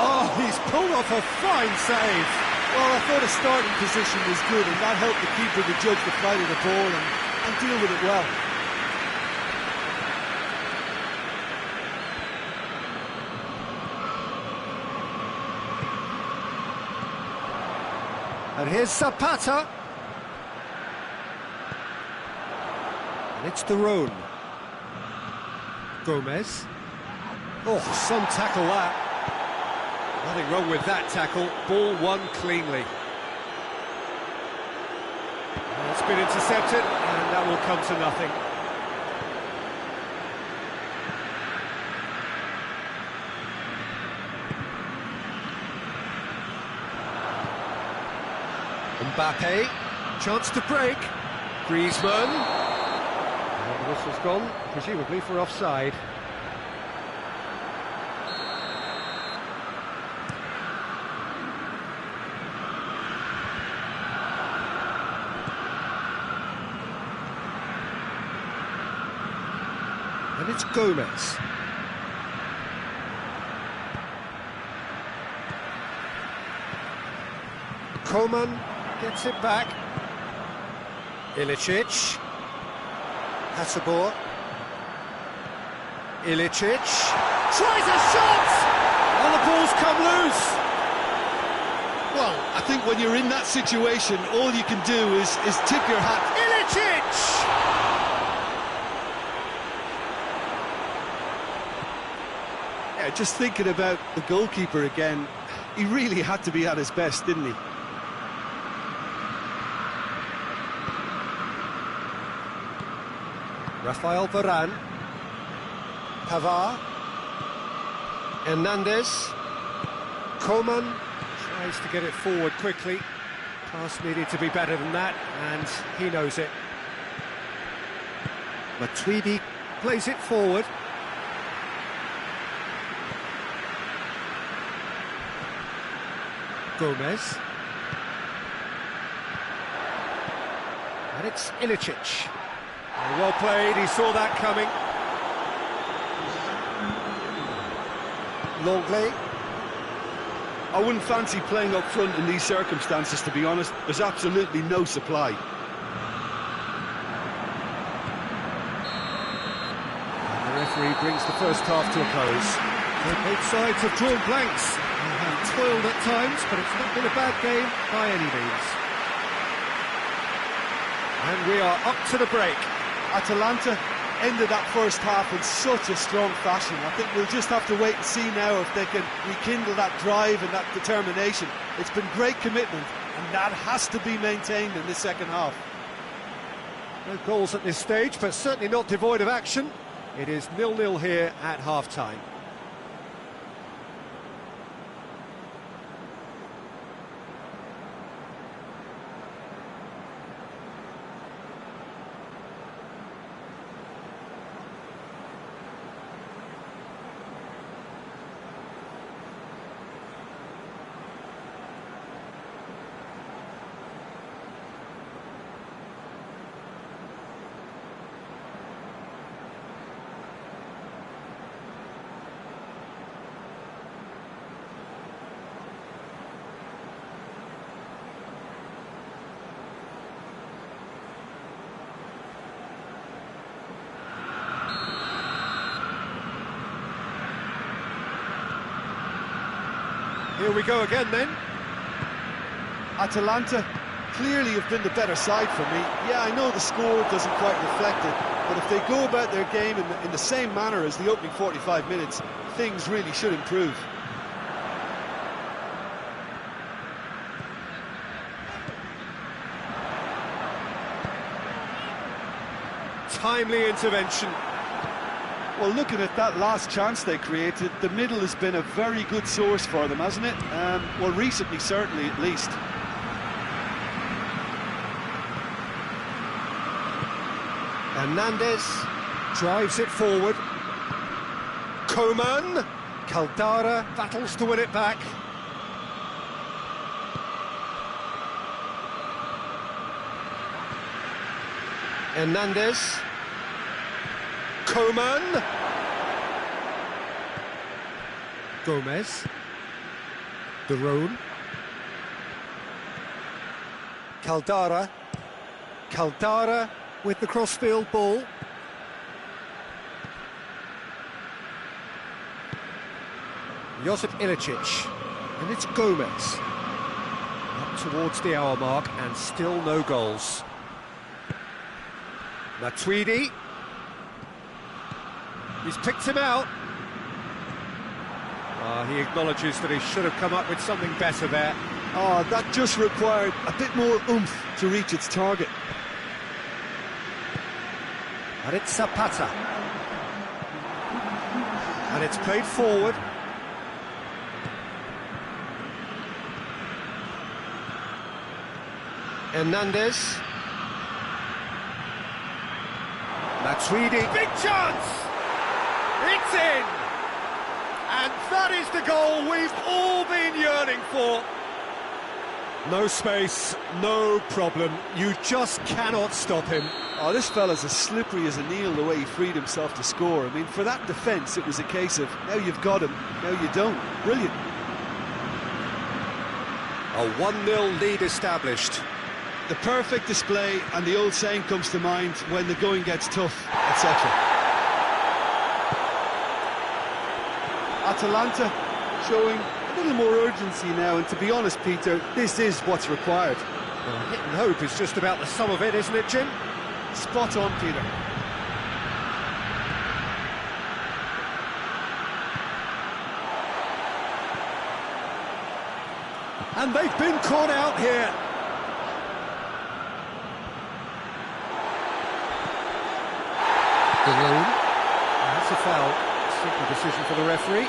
Oh, he's pulled off a fine save. Well, I thought his starting position was good, and that helped the keeper to judge the flight of the ball and deal with it well. And here's Zapata. And it's De Roon. Gomez. Oh, some tackle that. Nothing wrong with that tackle. Ball won cleanly. And it's been intercepted, and that will come to nothing. Mbappe, chance to break. Griezmann. And the whistle's gone, presumably for offside. And it's Gomez. Coman gets it back. Ilicic. Hasabur. Ilicic. Tries a shot! And the ball's come loose. Well, I think when you're in that situation, all you can do is tip your hat. Ilicic! Yeah, just thinking about the goalkeeper again, he really had to be at his best, didn't he? Rafael Varane. Pavard. Hernandez. Coman tries to get it forward quickly. Pass needed to be better than that, and he knows it. Matuidi plays it forward. Gomez. And it's Ilicic. Well played, he saw that coming. Longley. I wouldn't fancy playing up front in these circumstances, to be honest. There's absolutely no supply. And the referee brings the first half to a close. Both sides have drawn blanks. They have toiled at times, but it's not been a bad game by any means. And we are up to the break. Atalanta ended that first half in such a strong fashion. I think we'll just have to wait and see now if they can rekindle that drive and that determination. It's been great commitment, and that has to be maintained in the second half. No goals at this stage, but certainly not devoid of action. It is 0-0 here at half-time. Here we go again then. Atalanta clearly have been the better side for me. Yeah, I know the score doesn't quite reflect it, but if they go about their game in the same manner as the opening 45 minutes, things really should improve. Timely intervention. Well, looking at that last chance they created, the middle has been a very good source for them, hasn't it? Well, recently, certainly, at least. Hernandez drives it forward. Coman. Caldara battles to win it back. Hernandez. Coman. Gomez. De Roon. Caldara. Caldara with the crossfield ball. Josip Ilicic. And it's Gomez. Up towards the hour mark and still no goals. Matuidi. He's picked him out. He acknowledges that he should have come up with something better there. Oh, that just required a bit more oomph to reach its target. And it's Zapata. And it's played forward. Hernandez. Matuidi. Big chance! It's in! And that is the goal we've all been yearning for. No space, no problem. You just cannot stop him. Oh, this fella's as slippery as a Neil the way he freed himself to score. I mean, for that defence, it was a case of, now you've got him, now you don't. Brilliant. A 1-0 lead established. The perfect display, and the old saying comes to mind, when the going gets tough, etc. Atalanta showing a little more urgency now, and to be honest, Peter, this is what's required. Well, hit and hope is just about the sum of it, isn't it, Jim? Spot on, Peter. And they've been caught out here. Deloon. That's a foul. Simple decision for the referee.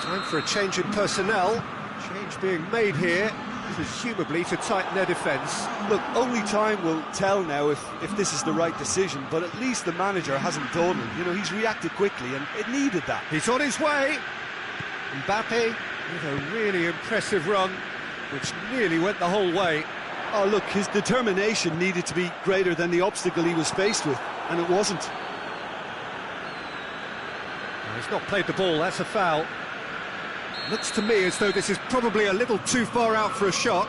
Time for a change in personnel. Change being made here, presumably to tighten their defence. Look, only time will tell now if this is the right decision, but at least the manager hasn't dawdled. You know, he's reacted quickly, and it needed that. He's on his way. Mbappe with a really impressive run, which nearly went the whole way. Oh, look, his determination needed to be greater than the obstacle he was faced with, and it wasn't. He's not played the ball, that's a foul. Looks to me as though this is probably a little too far out for a shot.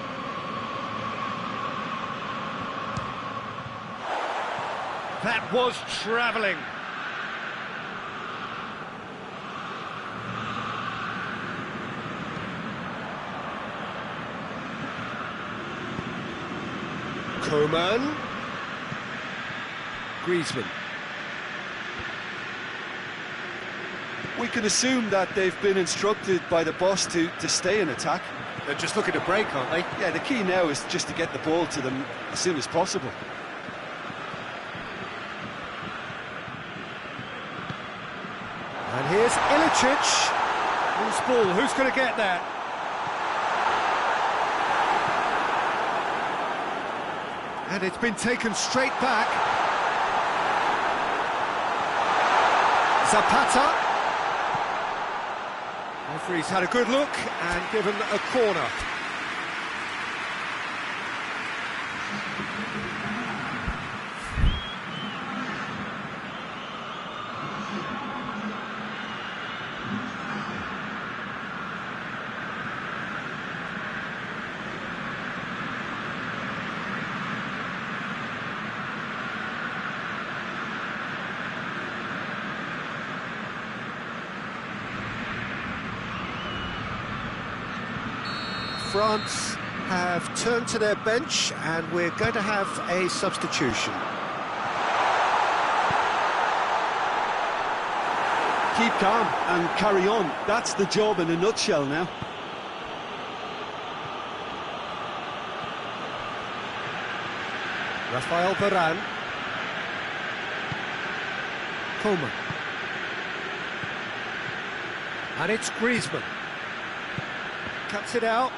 That was travelling. Coman. Griezmann. We can assume that they've been instructed by the boss to stay in attack. They're just looking to break, aren't they? Yeah, the key now is just to get the ball to them as soon as possible. And here's Ilicic. Loose ball, who's going to get that? And it's been taken straight back. Zapata. Referee's had a good look and given a corner. France have turned to their bench and we're going to have a substitution. Keep calm and carry on. That's the job in a nutshell now. Rafael Varane. Coman. And it's Griezmann. Cuts it out.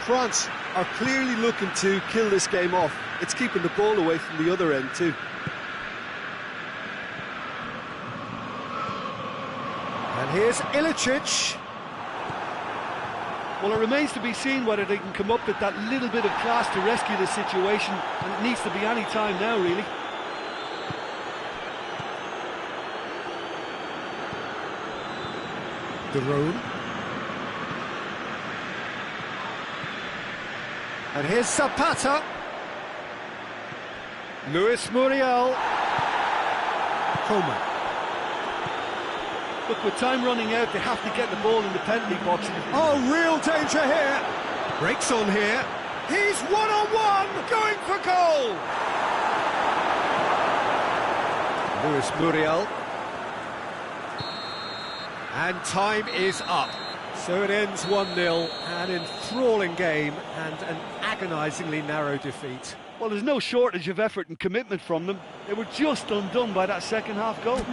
France are clearly looking to kill this game off. It's keeping the ball away from the other end too. And here's Ilicic. Well, it remains to be seen whether they can come up with that little bit of class to rescue this situation, and it needs to be any time now, really. Deloon. And here's Zapata. Luis Muriel. Coman. Look, with time running out, they have to get the ball in the penalty box. Oh, real danger here. Breaks on here. He's one-on-one, going for goal. Luis Muriel. And time is up. So it ends 1-0, an enthralling game and an agonisingly narrow defeat. Well, there's no shortage of effort and commitment from them. They were just undone by that second half goal.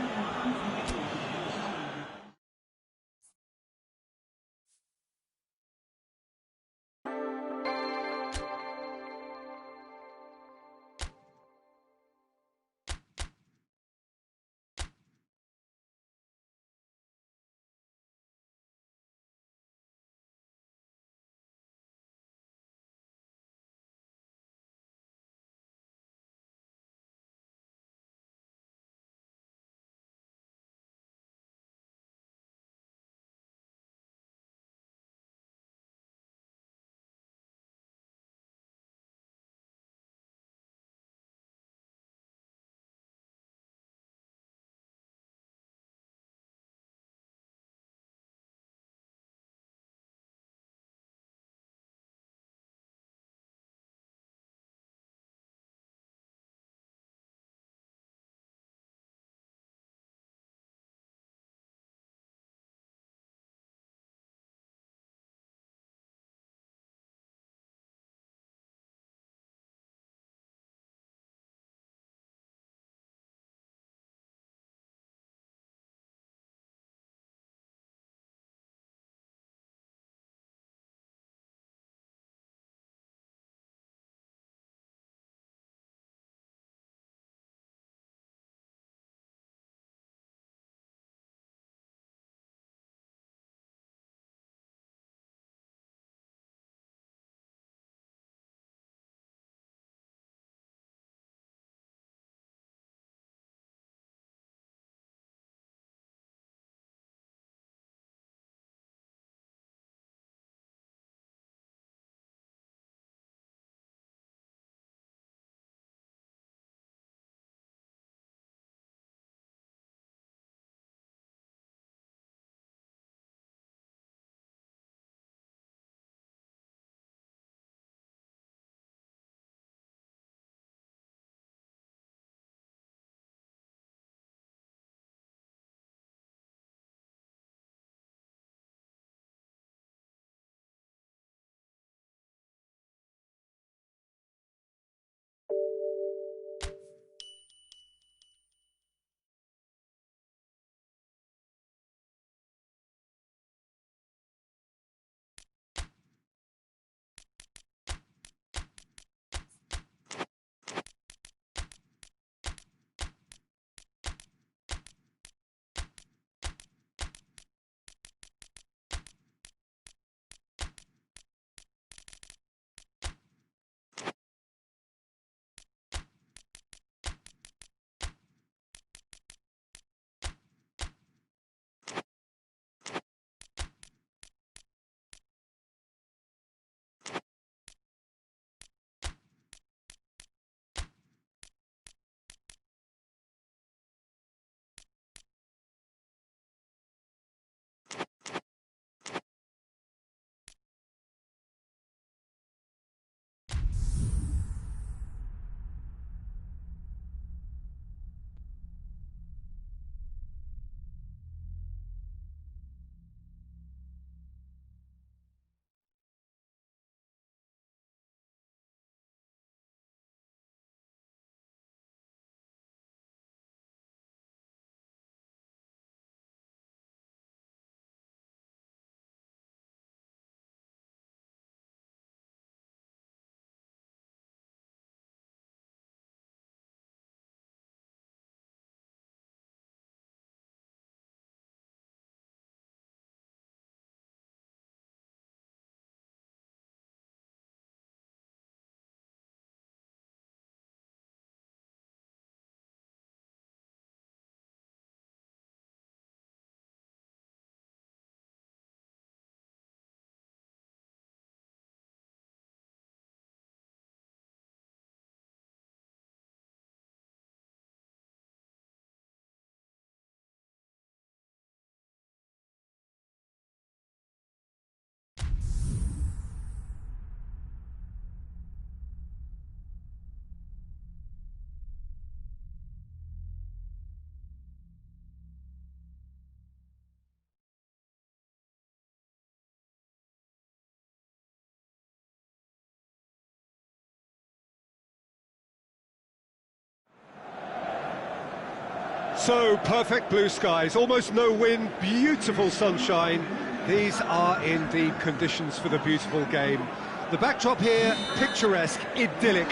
So, perfect blue skies, almost no wind, beautiful sunshine. These are indeed conditions for the beautiful game. The backdrop here, picturesque, idyllic.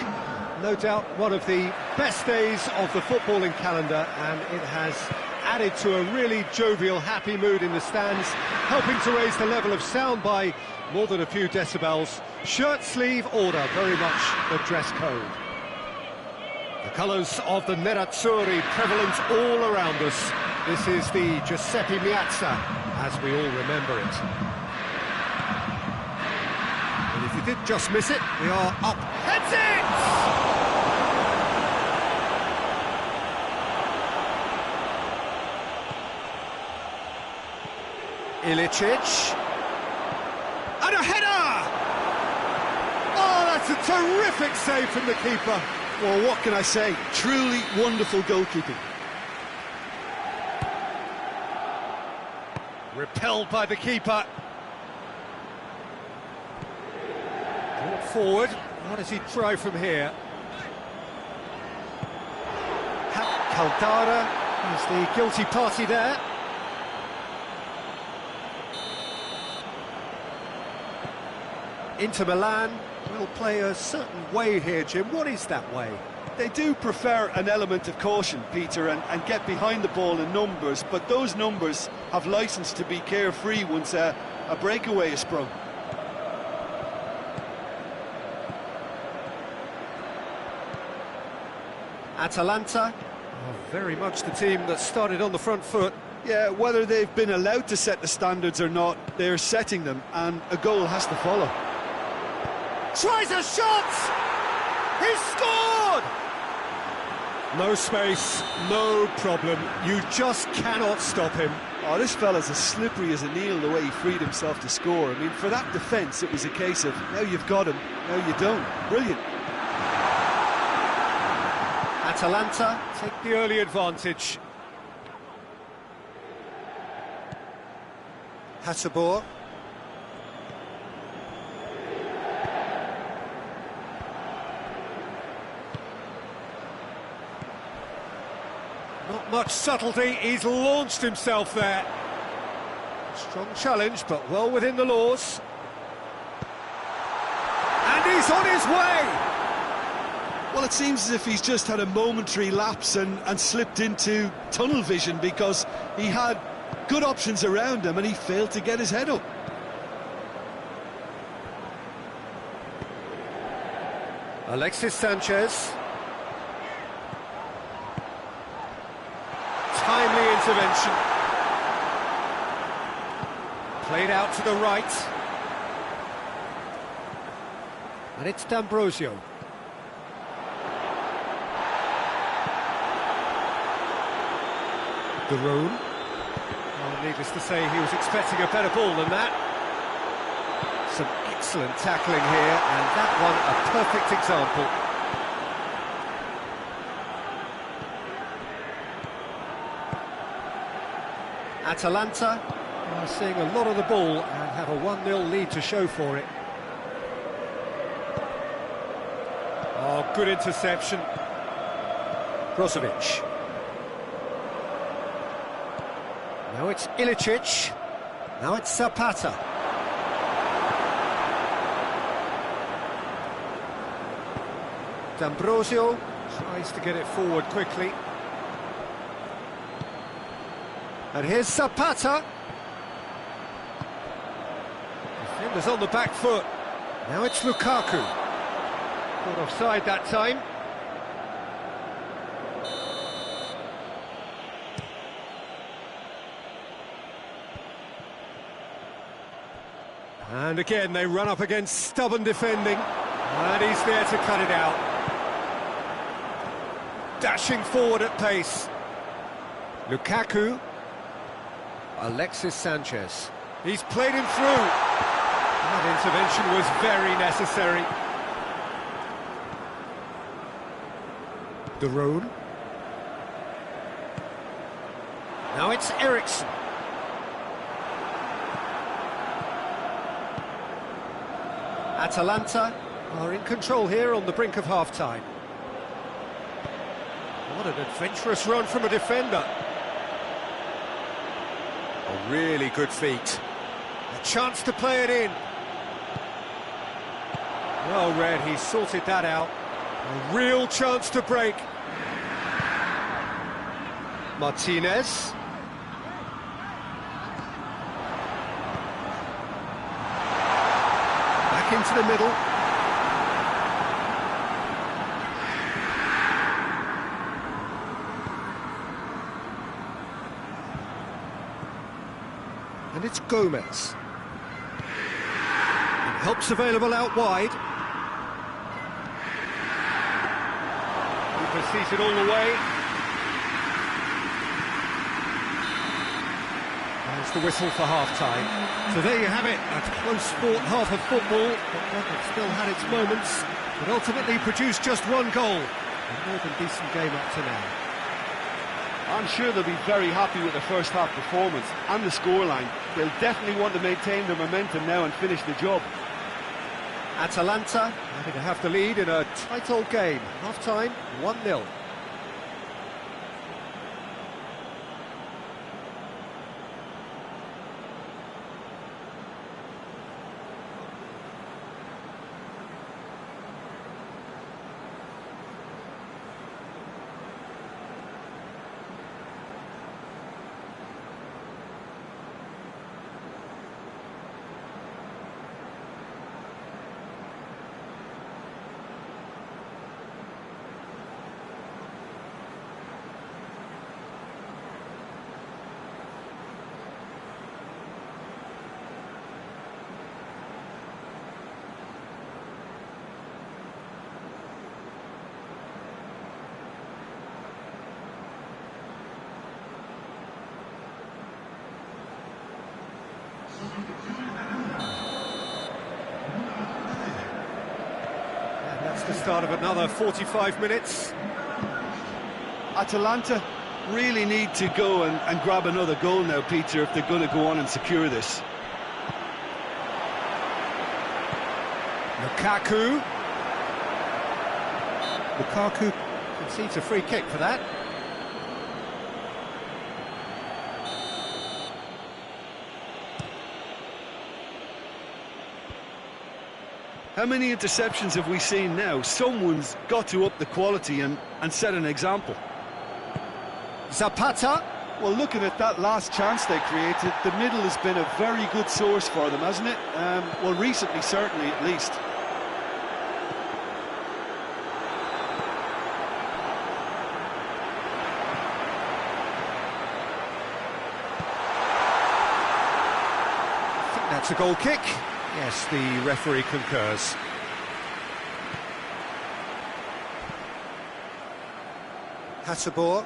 No doubt one of the best days of the footballing calendar, and it has added to a really jovial, happy mood in the stands, helping to raise the level of sound by more than a few decibels. Shirt sleeve order, very much the dress code. The colours of the Nerazzurri prevalent all around us. This is the Giuseppe Meazza, as we all remember it. And if you did just miss it, we are up. Heads it! Ilicic. And a header! Oh, that's a terrific save from the keeper. Well, what can I say? Truly wonderful goalkeeping. Repelled by the keeper. Brought forward. What does he try from here? Caldara is the guilty party there. Inter Milan will play a certain way here, Jim. What is that way? They do prefer an element of caution, Peter, and get behind the ball in numbers, but those numbers have licence to be carefree once a breakaway is sprung. Atalanta, very much the team that started on the front foot. Yeah, whether they've been allowed to set the standards or not, they're setting them, and a goal has to follow. Tries a shot! He scored! No space, no problem. You just cannot stop him. Oh, this fella's as slippery as an eel the way he freed himself to score. I mean, for that defence, it was a case of, now you've got him, now you don't. Brilliant. Atalanta take the early advantage. Hateboer. Not much subtlety, he's launched himself there. Strong challenge, but well within the laws. And he's on his way! Well, it seems as if he's just had a momentary lapse and slipped into tunnel vision, because he had good options around him and he failed to get his head up. Alexis Sanchez. Timely intervention. Played out to the right. And it's D'Ambrosio. De Roon. Well, needless to say, he was expecting a better ball than that. Some excellent tackling here, and that one a perfect example. Atalanta are seeing a lot of the ball and have a 1-0 lead to show for it. Oh, good interception. Brozovic. Now it's Ilicic. Now it's Zapata. D'Ambrosio tries to get it forward quickly. And here's Zapata. Defenders on the back foot. Now it's Lukaku. Caught offside that time. And again, they run up against stubborn defending. And he's there to cut it out. Dashing forward at pace. Lukaku. Alexis Sanchez. He's played him through. That intervention was very necessary. De Roon. Now it's Eriksen. Atalanta are in control here on the brink of half-time. What an adventurous run from a defender. A really good feat. A chance to play it in. Well read, he sorted that out. A real chance to break. Martinez. Back into the middle. And it's Gomez. And help's available out wide. Keeper sees it all the way. There's the whistle for half-time. So there you have it, a close-fought half of football, but one that still had its moments, but ultimately produced just one goal. A more than decent game up to now. I'm sure they'll be very happy with the first half performance and the scoreline. They'll definitely want to maintain their momentum now and finish the job. Atalanta happy to have the lead in a tight old game. Half-time, 1-0. And that's the start of another 45 minutes. Atalanta really need to go and grab another goal now, Peter, if they're going to go on and secure this. Lukaku concedes a free kick for that. How many interceptions have we seen now? Someone's got to up the quality and set an example. Zapata. Well, looking at that last chance they created, the middle has been a very good source for them, hasn't it? Well, recently, certainly, at least. I think that's a goal kick. Yes, the referee concurs. Hasabor.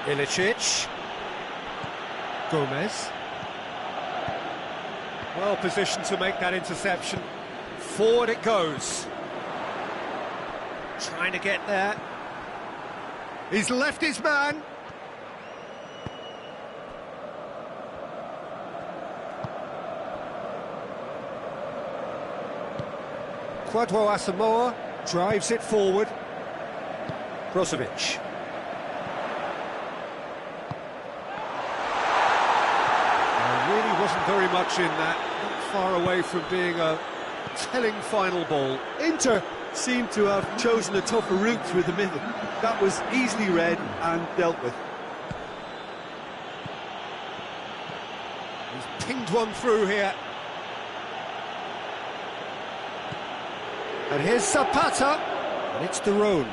Ilicic. Gomez. Well positioned to make that interception. Forward it goes. Trying to get there. He's left his man. Kwadwo Asamoah drives it forward. Brozovic. Really wasn't very much in that, not far away from being a telling final ball. Inter seemed to have chosen a tougher route through the middle. That was easily read and dealt with. He's pinged one through here. And here's Zapata, and it's De Roon.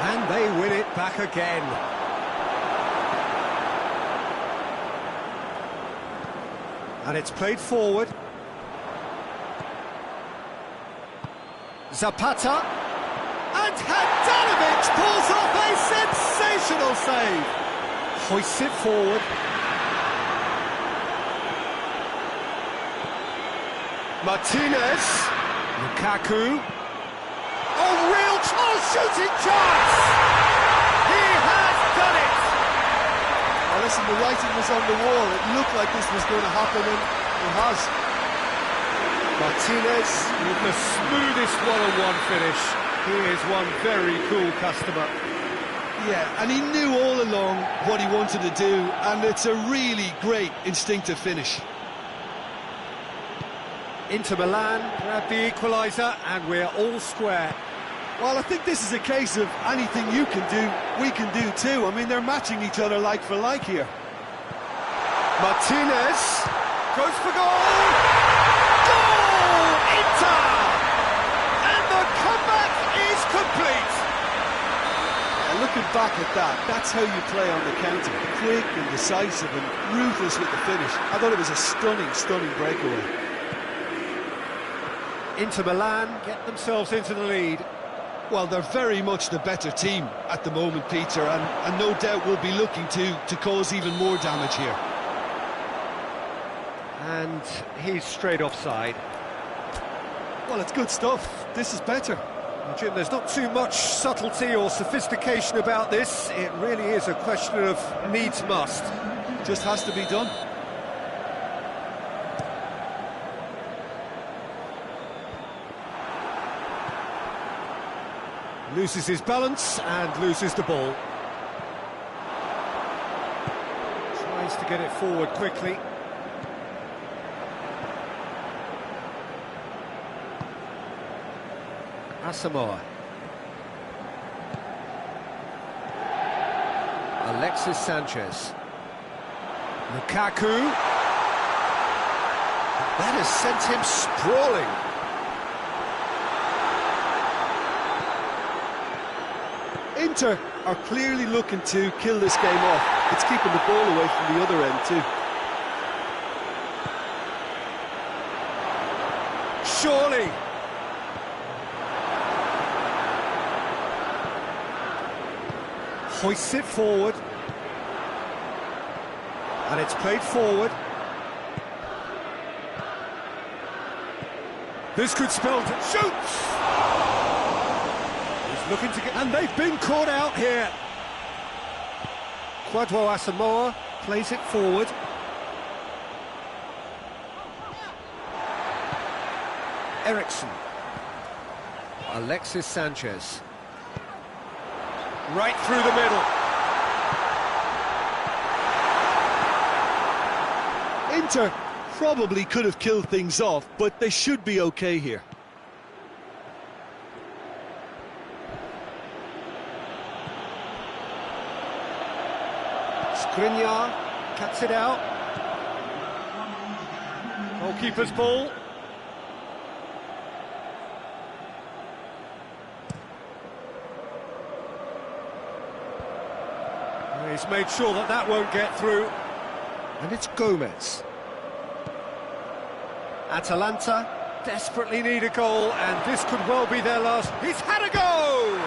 And they win it back again. And it's played forward. Zapata. And Handanovic pulls off a sensational save. Hoists it forward. Martinez. Lukaku. A real shooting chance! He has done it! listen, the writing was on the wall. It looked like this was going to happen, and it has. Martinez with the smoothest one-on-one finish. He is one very cool customer. Yeah, and he knew all along what he wanted to do, and it's a really great instinctive finish. Inter Milan grab the equaliser, and we're all square. Well, I think this is a case of anything you can do, we can do too. I mean, they're matching each other like for like here. Martinez goes for goal! Goal! Inter! And the comeback is complete! Looking back at that, that's how you play on the counter. Quick and decisive and ruthless with the finish. I thought it was a stunning, stunning breakaway. Inter Milan get themselves into the lead. Well, they're very much the better team at the moment, Peter, and no doubt will be looking to cause even more damage here. And he's straight offside. Well, it's good stuff. This is better. Well, Jim, there's not too much subtlety or sophistication about this. It really is a question of needs must. Just has to be done. Loses his balance and loses the ball. Tries to get it forward quickly. Asamoah. Alexis Sanchez. Lukaku. That has sent him sprawling. Inter are clearly looking to kill this game off. It's keeping the ball away from the other end too. Surely. Hoists it forward. And it's played forward. This could spell... Shoots! He's looking to get... And they've been caught out here. Kwadwo Asamoah plays it forward. Eriksson. Alexis Sanchez. Right through the middle. Inter probably could have killed things off, but they should be okay here. Skriniar cuts it out. Goalkeeper's ball. He's made sure that that won't get through. And it's Gomez. Atalanta desperately need a goal, and this could well be their last. He's had a go!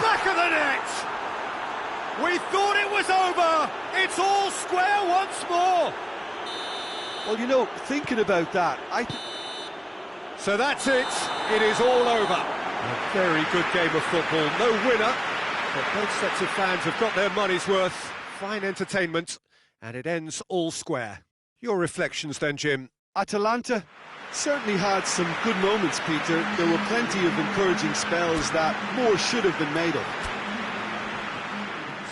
Back of the net! We thought it was over! It's all square once more! Well, you know, thinking about that, So that's it. It is all over. A very good game of football. No winner. But both sets of fans have got their money's worth. Fine entertainment, and it ends all square. Your reflections then, Jim? Atalanta certainly had some good moments, Peter. There were plenty of encouraging spells that more should have been made of.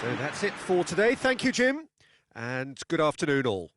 So that's it for today. Thank you, Jim, and good afternoon all.